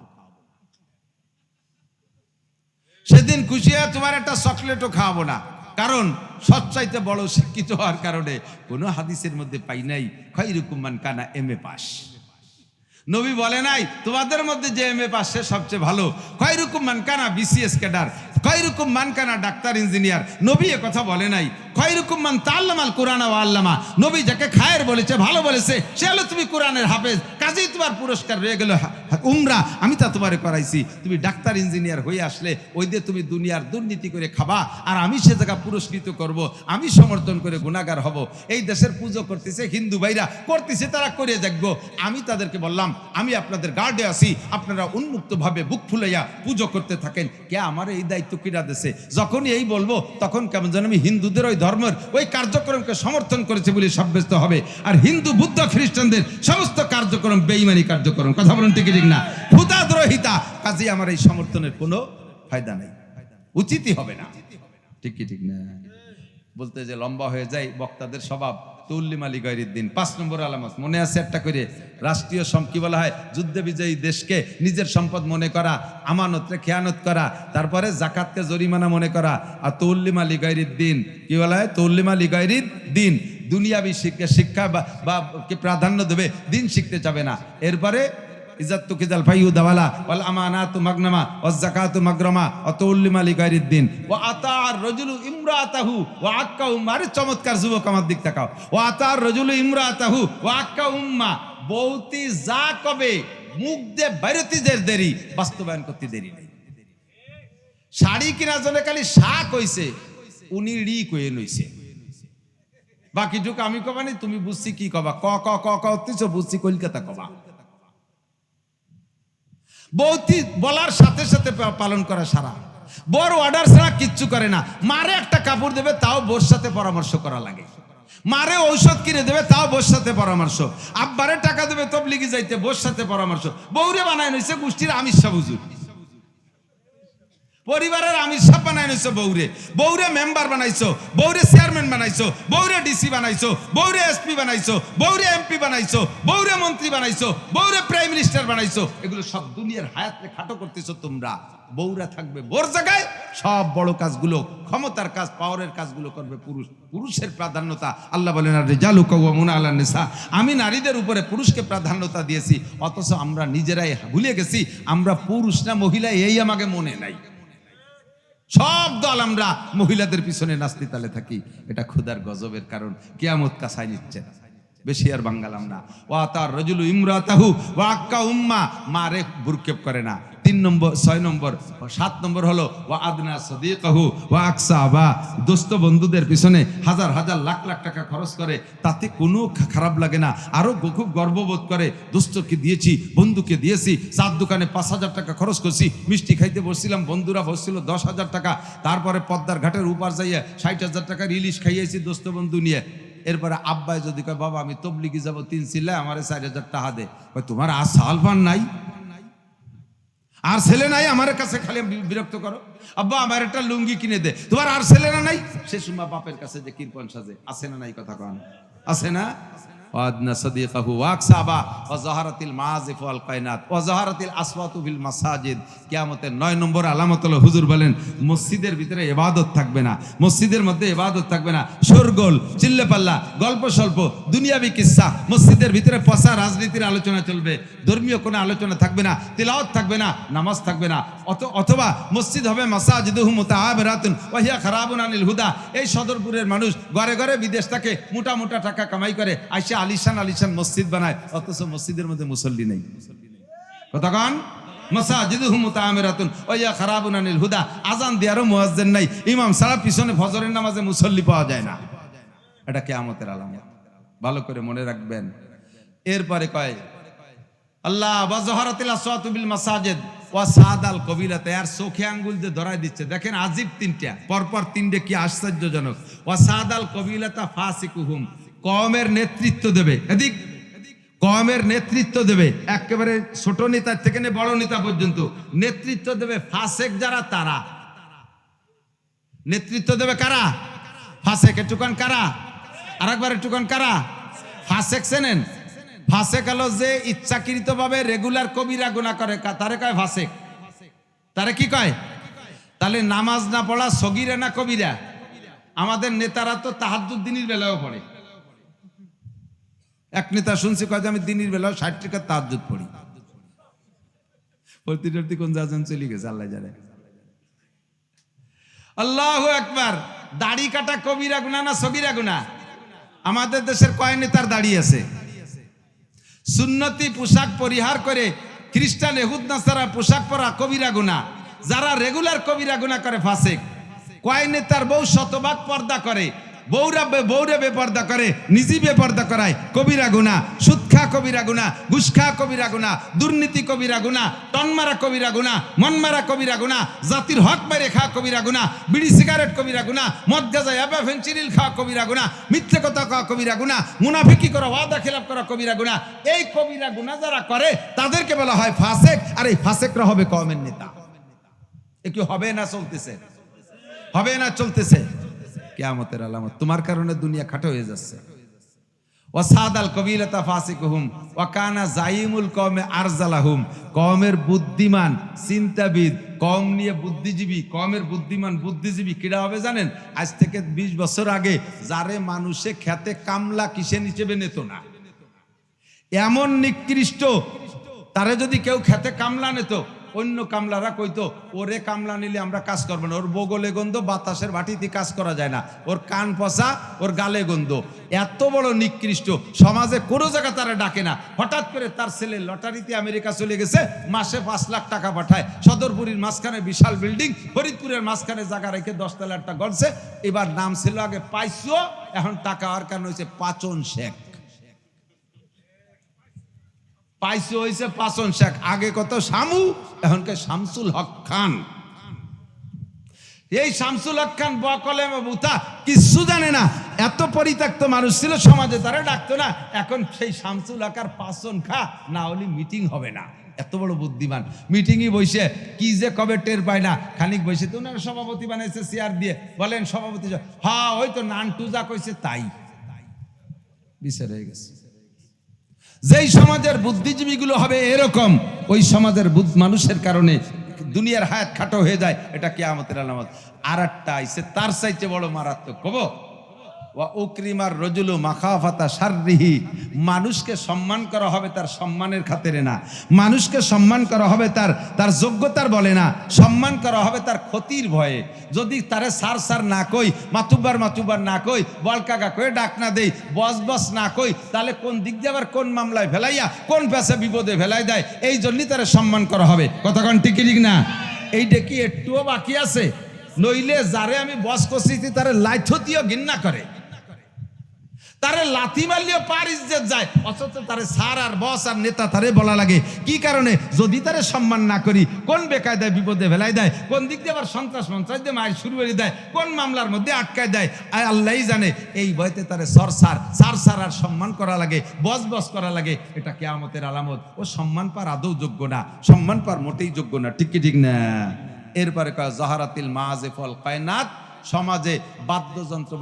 সেদিন খুশি হয়ে তোমার একটা চকলেটও খাওয়াবো না। কারণ সবচাইতে বড় শিক্ষিত হওয়ার কারণে কোনো হাদিসের মধ্যে পাই নাই খায়রুকুম মান কানা এমএ পাস। নবী বলে নাই তোমাদের মধ্যে যে এমএ পাস সে সবচেয়ে ভালো। খায়রুকুম মান কানা বিসিএস ক্যাডার, খায়রুকুম মান কানা ডাক্তার ইঞ্জিনিয়ার। নবী এ কথা বলে নাই। খায়রুকুম মান তাআল্লামাল কুরআন ওয়া আল্লামা। নবী যাকে খায়ের বলেছে, ভালো বলেছে, সে হলো তুমি কোরআনের হাফেজ। কাজেই তোমার পুরস্কার রয়ে গেল উমরা, আমি তা তোমারে করাইছি। তুমি ডাক্তার ইঞ্জিনিয়ার হয়ে আসলে ওই দিয়ে তুমি দুনিয়ার দুর্নীতি করে খাবা, আর আমি সে জায়গা পুরস্কৃত করব, আমি সমর্থন করে গুনাহগার হব। এই দেশের পুজো করতেছে হিন্দু ভাইরা, করতেছে তারা করে দেখবো। আমি তাদেরকে বললাম, আমি আপনাদের গার্ডে আছি, আপনারা উন্মুক্তভাবে বুক ফুলাইয়া পুজো করতে থাকেন। কে আমার এই দায়িত্ব কিরা দেশে? যখনই এই বলবো তখন কেমন যেন আমি হিন্দুদের ওই ধর্মের ওই কার্যক্রমকে সমর্থন করেছে বলে সাব্যস্ত হবে, আর হিন্দু বুদ্ধ খ্রিস্টানদের সমস্ত কার্যক্রম বেঈমানি কার্যক্রম। কথা বলুন ঠিক ঠিক না? ক্ষুধাদ্রোহিতা। কাজে আমার এই সমর্থনের কোনো ফায়দা নাই, উচিতই হবে না। ঠিক কি ঠিক না? বলতে যে লম্বা হয়ে যায় বক্তাদের স্বভাব। তৌল্লিম আলী গায়রুদ্দিন 5 নম্বর আলামত মনে আছে একটা করে, রাষ্ট্রীয় কি বলা হয়, যুদ্ধে বিজয়ী দেশকে নিজের সম্পদ মনে করা, আমানতকে খেয়ানত করা, তারপরে জাকাতকে জরিমানা মনে করা। আর তৌল্লিম আলী গায়রুদ্দিন কি বলা হয়? তৌল্লিম আলী গায়রুদ্দিন দুনিয়াবি শিক্ষা বা প্রাধান্য দেবে, দিন শিখতে যাবে না। এরপরে ইজ্জাতু কিজাল ফাইউ দাওয়ালা ওয়াল আমানাতু মাগনামা ওয়াজ যাকাতু মাগরামা ওয়া তাউল্লিমা লিগায়রিদ্দিন ওয়া আতাআর রাজুলু ইমরাতাহু ওয়া আক্কা উম্মা। আরে চমৎকার যুবক, আমার দিক তাকাও। ওয়া আতাআর রাজুলু ইমরাতাহু ওয়া আক্কা উম্মা। বউতি যা কবে মুখ দিয়ে বাইরতি দেরি, বাস্তবায়ন করতে দেরি নেই। শাড়ি কিনা জন্য খালি শাক হইছে, উনি রি কয়ে নইছে। বাকিটুকু আমি কবানি, তুমি বুঝছি কি কবা, ক ক ক ক হতেছো, বুঝছি কলকাতা কবা। বৌতি বলার সাথে সাথে পালন করা সারা। বড় অর্ডার ছাড়া কিচ্ছু করে না। মারে একটা কাপড় দেবে, তাও বোর সাথে পরামর্শ করা লাগে। মারে ঔষধ কিনে দেবে, তাও বোর সাথে পরামর্শ। আব্বারে টাকা দেবে তবলিগি যাইতে, বোর সাথে পরামর্শ। বৌরে বানায় নিছে গোষ্ঠীর আমির শাহ হুজুর, পরিবারের আমির সাহেব বানাই নিছো বৌরে। বৌরে মেম্বার বানাইছো, বৌরে চেয়ারম্যান বানাইছো, বৌরে ডিসি বানাইছো, বৌরে এসপি বানাইছো, বৌরে এমপি বানাইছো, বৌরে মন্ত্রী বানাইছো, বৌরে প্রাইম মিনিস্টার বানাইছো। এগুলো সব দুনিয়ার হায়াতে খাটো করতেছো তোমরা। বৌরা থাকবে বোর জায়গায়, সব বড় কাজগুলো, ক্ষমতার কাজ, পাওয়ারের কাজগুলো করবে পুরুষ। পুরুষের প্রাধান্যতা, আল্লাহ বলেন আর রিজালু কাওয়ামুনা আলান নিসা, আমি নারীদের উপরে পুরুষকে প্রাধান্যতা দিয়েছি। অথচ আমরা নিজেরাই ভুলে গেছি আমরা পুরুষ না মহিলা, এই আমাকে মনে নাই। সব দল আমরা মহিলাদের পিছনে নাচতে তালে থাকি। এটা খোদার গজবের কারণ। কিয়ামত কাছায় নিচ্ছে না, বেশি আর বাঙ্গালাম না। ওয়া তার রাজুলু ইমরাতাহু ওয়া আক্কা উম্মা, মারে বুরকেপ করে না। 3 নম্বর 6 নম্বর 7 নম্বর হলো ওয়া আদনা সাদিকাহু ওয়া আকসা বা, দোস্ত বন্ধুদের পিছনে হাজার হাজার লাখ লাখ টাকা খরচ করে, তাতে কোনো খারাপ লাগে না, আরো খুব গর্ববোধ করে। দোস্তকে দিয়েছি, বন্ধুকে দিয়েছি, 4 দোকানে 5,000 টাকা খরচ করছি। মিষ্টি খাইতে বসছিলাম, বন্ধুরা বসছিল 10,000 টাকা। তারপরে পদ্মার ঘাটের উপার যাইয়া 60,000 টাকা রিলিশ খাইয়েছি দোস্ত বন্ধু নিয়ে। এরপরে আব্বাই যদি কয় বাবা আমি তবলিগি যাবো 3 চিল্লায়, আমার 4,000 টাকা দে। তোমার আর সালফান নাই, আর ছেলে নাই, আমার কাছে খালি বিরক্ত করো। আব্বা আমার একটা লুঙ্গি কিনে দে, তোমার আর ছেলে না নাই। সে সময় বাপের কাছে যে কৃপণ সাজে, আছে না নাই? কথা কন আছে না? ওয়াদনা সাদিকাহু ওয়াকসাবা ওয়া যাহারাতিল মাযিফ ওয়াল কায়নাত ওয়া যাহারাতিল আসওয়াতু ফিল মাসাজিদ। কিয়ামতের 9 নম্বর আলামত হলো, হুজুর বলেন মসজিদের ভিতরে ইবাদত থাকবে না, মসজিদের মধ্যে ইবাদত থাকবে না, শোরগোল, চিল্লাপাল্লা, গল্প স্বল্প, দুনিয়াবি কিসসা, মসজিদের ভিতরে পচা রাজনীতির আলোচনা চলবে, ধর্মীয় কোনো আলোচনা থাকবে না, তিলাওয়াত থাকবে না, নামাজ থাকবে না। অথবা মসজিদ হবে মাসাজিদুহু মুতাআবিরাতুন ওয়া হিয়া খারাবুন আনিল হুদা। এই সদরপুরের মানুষ ঘরে ঘরে বিদেশ থেকে মোটা মোটা টাকা কামাই করে আইসা আলিশান আলিশান মসজিদ বানায়, অথচ মসজিদের মধ্যে মুসল্লি নেই। কতক্ষণ মাসাজিদুহু মুতাআমিরাতুন ওয়া হিয়া খারাবুন আনিল হুদা। আজান দেওয়ারও মুয়াজ্জিন নাই, ইমাম ছাড়া পিছনে ফজরের নামাজে মুসল্লি পাওয়া যায় না। এটা কিয়ামতের আলামত, ভালো করে মনে রাখবেন। এরপরে কয় আল্লাহ ওয়া যাহারাতিল আসওয়াতু বিল মাসাজিদ ওয়া সাদাল কবিলাতে। আর চোখে আঙ্গুল দিয়ে ধরাই দিচ্ছে, দেখেন আজিব তিনটা, পরপর তিনটে, কি আশ্চর্যজনক। ওয়া সাদাল কবিলাতা ফাসিকুহুম, কওমের নেতৃত্ব দেবে, এদিক কওমের নেতৃত্ব দেবে, একেবারে ছোট নেতা থেকে নিয়ে বড় নেতা পর্যন্ত নেতৃত্ব দেবে ফাসেক যারা, তারা নেতৃত্ব দেবে। কারা? ফাসেক। একটুকান কারা? আরেকবার একটুকান কারা? ফাসেক চেনেন? ফাসেক হলো যে ইচ্ছাকৃতভাবে রেগুলার কবিরা গুনাহ করে, তারে কয় ফাসেক। তারে কি কয়? তাহলে নামাজ না পড়া সগীরা না কবিরা? আমাদের নেতারা তো তাহাজ্জুদ দিনের বেলাও পড়ে। এক নেতা শুনছি কয় যে আমি দিনের বেলাও 60 টাকা তাহাজ্জুদ পড়ি। প্রতিটি কোন জাজন চলে গেছে আল্লাহ জানে। আল্লাহু আকবার। দাড়ি কাটা কবিরা গুনাহ না সগীরা গুনাহ? আমাদের দেশের কয় নেতার দাড়ি আছে? সুন্নতি পোশাক পরিহার করে খ্রিস্টান ইহুদ নাসারা পোশাক পরা কবিরা গুনাহ। যারা রেগুলার কবিরা গুনাহ করে ফাসেক। কয় নেতার বউ শতভাগ পর্দা করে, বউরে বেপর্দা করে, নিজে বেপর্দা করায়, কবিরা গুনাহ। সুদ খা কবিরা গুনাহ, ঘুষ খা কবিরা গুনাহ, দুর্নীতি কবিরা গুনাহ, টনমারা কবিরা গুনাহ, মনমারা কবিরা গুনাহ, জাতির হক মেরে খা কবিরা গুনাহ, বিড়ি সিগারেট কবিরা গুনাহ, মদ গাঁজা ইয়াবা ফেনচিডিল খা কবিরা গুনাহ, মিথ্যে কথা কওয়া কবিরা গুনাহ, মুনাফিকি করা, ওয়াদা খেলাপ করা কবিরা গুনাহ। এই কবিরা গুনাহ যারা করে তাদেরকে বলা হয় ফাসেক। আর এই ফাসেকরা হবে কওমের নেতা। এ কি হবে না চলতেছে? হবে না চলতেছে? কিয়ামতের আলামত। তোমার কারণে দুনিয়া খাটো হয়ে যাচ্ছে। ওয়া সাদাল কবিলাতা ফাসিকুহুম ওয়া কানা জাইমুল কওমে আরজালাহুম। কওমের বুদ্ধিমান চিন্তাবিদ, কওম নিয়ে বুদ্ধিজীবী, কওমের বুদ্ধিমান বুদ্ধিজীবী কিরা হবে জানেন? আজ থেকে 20 বছর আগে যারে মানুষে খেতে কামলা কিসে হিসেবে নিত না, এমন নিকৃষ্ট তারে যদি কেউ খেতে কামলা নিত, অন্য কামলারা কইতো ওরে কামলা নিলে আমরা কাজ করবো না, ওর বগলে গন্ধ, বাতাসের ভাটিতে কাজ করা যায় না, ওর কান পচা, ওর গালে গন্ধ। এত বড় নিকৃষ্ট, সমাজে কোনো জায়গা তারা ডাকে না। হঠাৎ করে তার ছেলে লটারিতে আমেরিকা চলে গেছে, মাসে 5 লাখ টাকা পাঠায়, সদরপুরের মাঝখানে বিশাল বিল্ডিং, ফরিদপুরের মাঝখানে জায়গা রেখে 10 তলারটা গড়ছে। এবার নাম ছিল আগে পাইছো, এখন টাকা হওয়ার কারণ হয়েছে পাচন শেখ। পাইছো হয়েছে পাচন শেখ। আগে কত শামু, এখনকে শামসুল হক খান। এই শামসুল হক খান বকলে বুতা কিচ্ছু জানে না, এত পরিত্যক্ত মানুষ ছিল সমাজে, তারা ডাকতো না। এখন সেই শামসুল হক আর পাচন খা, না হলে মিটিং হবে না। এত বড় বুদ্ধিমান, মিটিংই বসে কি যে কবে টের পায় না। খানিক বসে তো ওনার সভাপতি বানাইছে চেয়ার দিয়ে, বলেন সভাপতি, হ্যাঁ ওই তো নানটু যা কইছে তাই, বিচার হয়ে গেছে। যেই সমাজের বুদ্ধিজীবীগুলো হবে এরকম, ওই সমাজের মানুষের কারণে দুনিয়ার হায়াত খাটো হয়ে যায়। এটা কিয়ামতের আলামত। আর একটা আইছে তার চাইতে বড় মারাত্মক। কব ওয়া উকরিমার রজুলু মাখাফাতা শাররিহি। মানুষকে সম্মান করা হবে তার সম্মানের খাতিরে না, মানুষকে সম্মান করা হবে তার যোগ্যতার বলে না, সম্মান করা হবে তার ক্ষতির ভয়ে। যদি তারে সার না কই, মাতুব্বার না কই, বলকাকা কই ডাক না দেই, বস না কই, তাহলে কোন দিক দিয়ে আবার কোন মামলায় ফেলাইয়া কোন পেশে বিপদে ফেলাই দেয়। এই জন্যই তারে সম্মান করা হবে। কতক্ষণ ঠিক না? এইটা কি একটুও বাকি আছে? নইলে যারে আমি বস করছি তারে লাইথতিও ঘৃণা করে, তারে লাথি মারলেও পার ইজ্জত যায়, অথচ তারে স্যার আর বস আর নেতা তারে বলা লাগে। কি কারণে? যদি তারে সম্মান না করি, কোন বেকায়দায় বিপদে ফেলাই দেয়, কোন দিক দিয়ে আবার সন্ত্রাস দিয়ে মায়ের শুরু করে দেয়, কোন মামলার মধ্যে আটকায় দেয়, আল্লাহই জানে। এই ভয়তে তারে স্যার আর সম্মান করা লাগে, বস করা লাগে। এটা কিয়ামতের আলামত। ও সম্মান পার আদৌ যোগ্য না, সম্মান পার মোটেই যোগ্য না। ঠিক কি ঠিক না? এরপরে কয় জাহারাতিল মাযিফ ওয়াল কায়নাত সমাজে বাদ্যযন্ত্র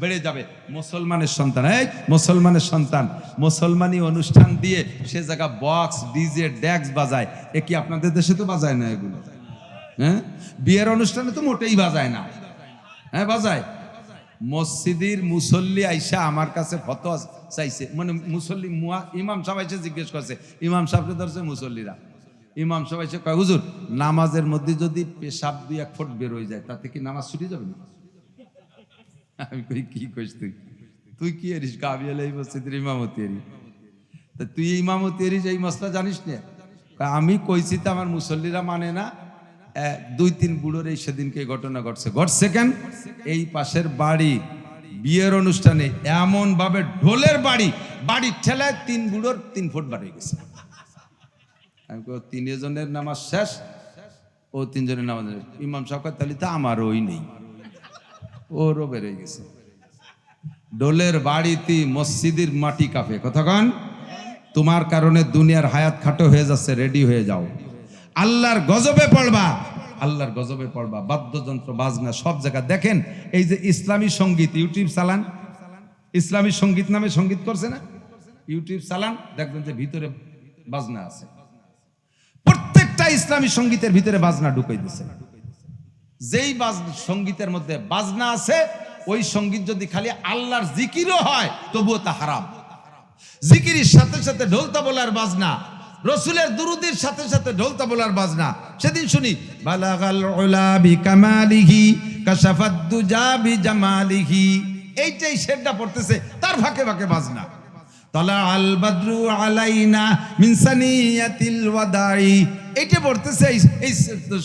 বেড়ে যাবে। মুসলমানের সন্তান, এই মুসলমানের সন্তান মুসলমানি অনুষ্ঠান দিয়ে সে জায়গা বক্স ডিজে ড্যাক্স বাজায়। এ কি আপনাদের দেশে তো বাজায় না এগুলো? হ্যাঁ, বিয়ের অনুষ্ঠানে তো মোটেই বাজায় না। হ্যাঁ বাজায়। মসজিদের মুসল্লি আইসা আমার কাছে ফতোয়া চাইছে, মানে মুসল্লি ইমাম সাহেব এসে জিজ্ঞেস করছে, ইমাম সাহেবকে ধরছে মুসল্লিরা। ইমাম সাহেব এসে কয়, হুজুর নামাজের মধ্যে যদি পেশাব 2-1 ফুট বের হয়ে যায় তাতে কি নামাজ ছুটি যাবে না? আমি কই কি কইস তুই কি এরিস? কাবিয়াল এই মসজিদের ইমামতি এরি, তা তুই ইমামতি এরিস, এই মশলা জানিস না? আমি কইছি তো আমার মুসল্লিরা মানে না। 2-3 বুড়োর এই সেদিনকে ঘটনা ঘটছে কেন? এই পাশের বাড়ি বিয়ের অনুষ্ঠানে এমন ভাবে ঢোলের বাড়ি ঠেলায় 3 বুড়োর 3 ফুট বাড়ি গেছে। আমি কই 3 জনের নামাজ শেষ, ও 3 জনের নামাজ। ইমাম সাহেব তাহলে তো আমার ওই নেই, ওরও বেড়ে গেছে। ঢোলের বাড়িতে মসজিদের মাটি কাঁপে। কতক্ষণ? তোমার কারণে দুনিয়ার হায়াত খাটো হয়ে যাচ্ছে, রেডি হয়ে যাও। আল্লাহর গজবে পড়বা, আল্লাহর গজবে পড়বা। বাদ্যযন্ত্র বাজনা সব জায়গা দেখেন। এই যে ইসলামী সঙ্গীত ইউটিউব চালান, ইসলামী সঙ্গীত নামে সঙ্গীত করছে না, ইউটিউব চালান, দেখবেন যে ভিতরে বাজনা আছে। প্রত্যেকটা ইসলামী সঙ্গীতের ভিতরে বাজনা ঢুকাই দিছে। যেই সঙ্গীতের মধ্যে বাজনা আছে, ওই সঙ্গীত যদি খালি আল্লাহর জিকিরও হয় তবুও তা হারাম। জিকিরের সাথে সাথে ঢোল তাবলার বাজনা, রসুলের দুরুদের সাথে সাথে ঢোল তাবলার বাজনা। সেদিন শুনি বালাগাল উলা বিকামালিহি কাশাফাদ দুজা বিজামালিহি, এইটাই শেরটা পড়তেছে, তার ফাঁকে ফাঁকে বাজনা। তালা আল বাদরু আলাইনা মিন সানিয়াতিল ওয়াদাই, এইটা পড়তেছে, এই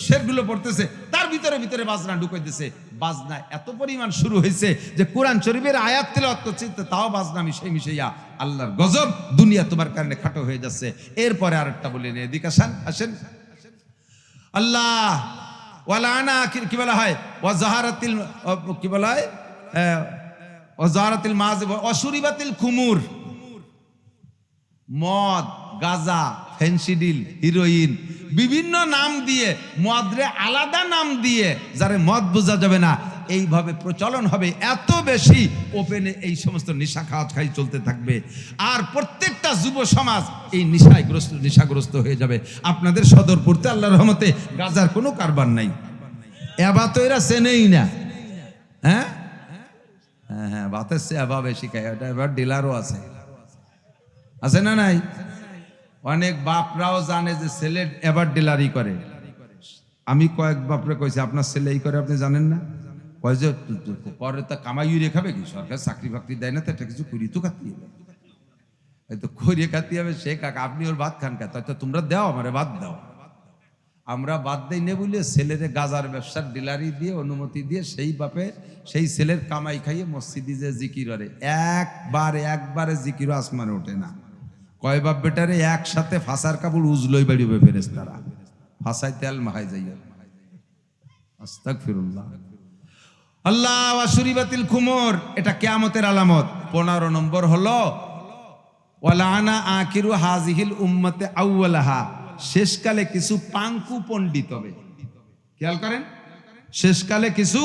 শেরগুলো পড়তেছে, তার ভিতরে ভিতরে বাজনা ঢুকাইতেছে। বাজনা এত পরিমাণ শুরু হয়েছে যে কোরআন শরীফের আয়াত তেলাওয়াত করছে, তাও বাজনা মিশাইয়া। আল্লাহর গজব, দুনিয়া তোমার কারণে খাটো হয়ে যাচ্ছে। এরপরে আরেকটা বলে নিয়ে এদিকে আসেন। আল্লাহ ওয়ালানা কি বলা হয়, ওয়াজাহারাতিল কি বলা হয়, ওয়াজাহারাতিল মাযিব ওয়াশুরিবাতিল খুমুর, মদ, গাজা, ফেন্সিডিল, হিরোইন, বিভিন্ন নাম দিয়ে, মদরে আলাদা নাম দিয়ে, যারে মদ বোঝা যাবে না, এইভাবে প্রচলন হবে। এত বেশি ওপেনে এই সমস্ত নেশা খাই চলতে থাকবে। আর প্রত্যেকটা যুব সমাজ এই নেশাগ্রস্ত হয়ে যাবে। আপনাদের সদরপুরতে আল্লাহর রহমতে গাজার কোনো কারবার নাই। এবার তো এরা চেনেই না। হ্যাঁ হ্যাঁ, বাতের সে এবার বেশি খায়, এটা এবার ডিলারও আছে না নাই? অনেক বাপরাও জানে যে ছেলে এবার ডিলারি করে। আমি কয়েক বাপরে কইছি, আপনার ছেলে এই করে আপনি জানেন না? কয় যে পরে তা কামাই রেখাবে কি, সরকার চাকরি বাকরি দেয় না, তো একটা কিছু করি তো খাতি হবে, হয়তো করিয়ে খাতি হবে। সে কাকা আপনি ওর ভাত খান কা, তো তোমরা দাও আমারে ভাত দাও। আমরা বাদ দেই নে বলে ছেলেরে গাজার ব্যবসার ডিলারি দিয়ে অনুমতি দিয়ে সেই বাপে সেই ছেলের কামাই খাইয়ে মসজিদে যে জিকির করে, একবারে জিকিরও আসমানে ওঠে না। কয় বাপ বেটারে একসাথে ফাঁসার কাপড় উজলই বেড়িবে ফেরেশতারা, ফাঁসাই তেল মাহাই যাইয়া। আস্তাগফিরুল্লাহ। আল্লাহ ওয়াশুরিবাতিল খুমুর, এটা কিয়ামতের আলামত। 15 নম্বর হলো ওয়ালানা আখিরু হাযিহিল উম্মতে আউওয়ালাহা, শেষকালে কিছু পাঙ্কু পণ্ডিত হবে। খেয়াল করেন, শেষকালে কিছু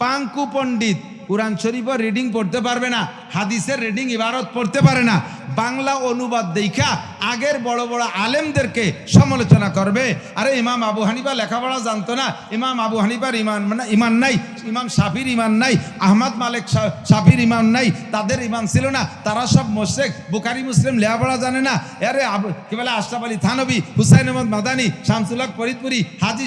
পাঙ্কু পণ্ডিত কুরআন শরীফের রিডিং পড়তে পারবে না, হাদিসের রিডিং ইবারত পড়তে পারে না, বাংলা অনুবাদ দেখা আগের বড় বড় আলেমদেরকে সমালোচনা করবে। আরে ইমাম আবু হানিফা লেখাপড়া জানতো না, ইমাম আবু হানিফার ইমান নাই, ইমাম শাফির ইমান নাই, আহমদ মালিক শাফির ইমান নাই, তাদের ইমান ছিল না, তারা সব মুশরিক, বুখারী মুসলিম লেখাপড়া জানে না। আরে কি বলে আশরাফ আলী থানভী, হুসাইন আহমদ মাদানী, শামসুল হক ফরিদপুরি, হাজী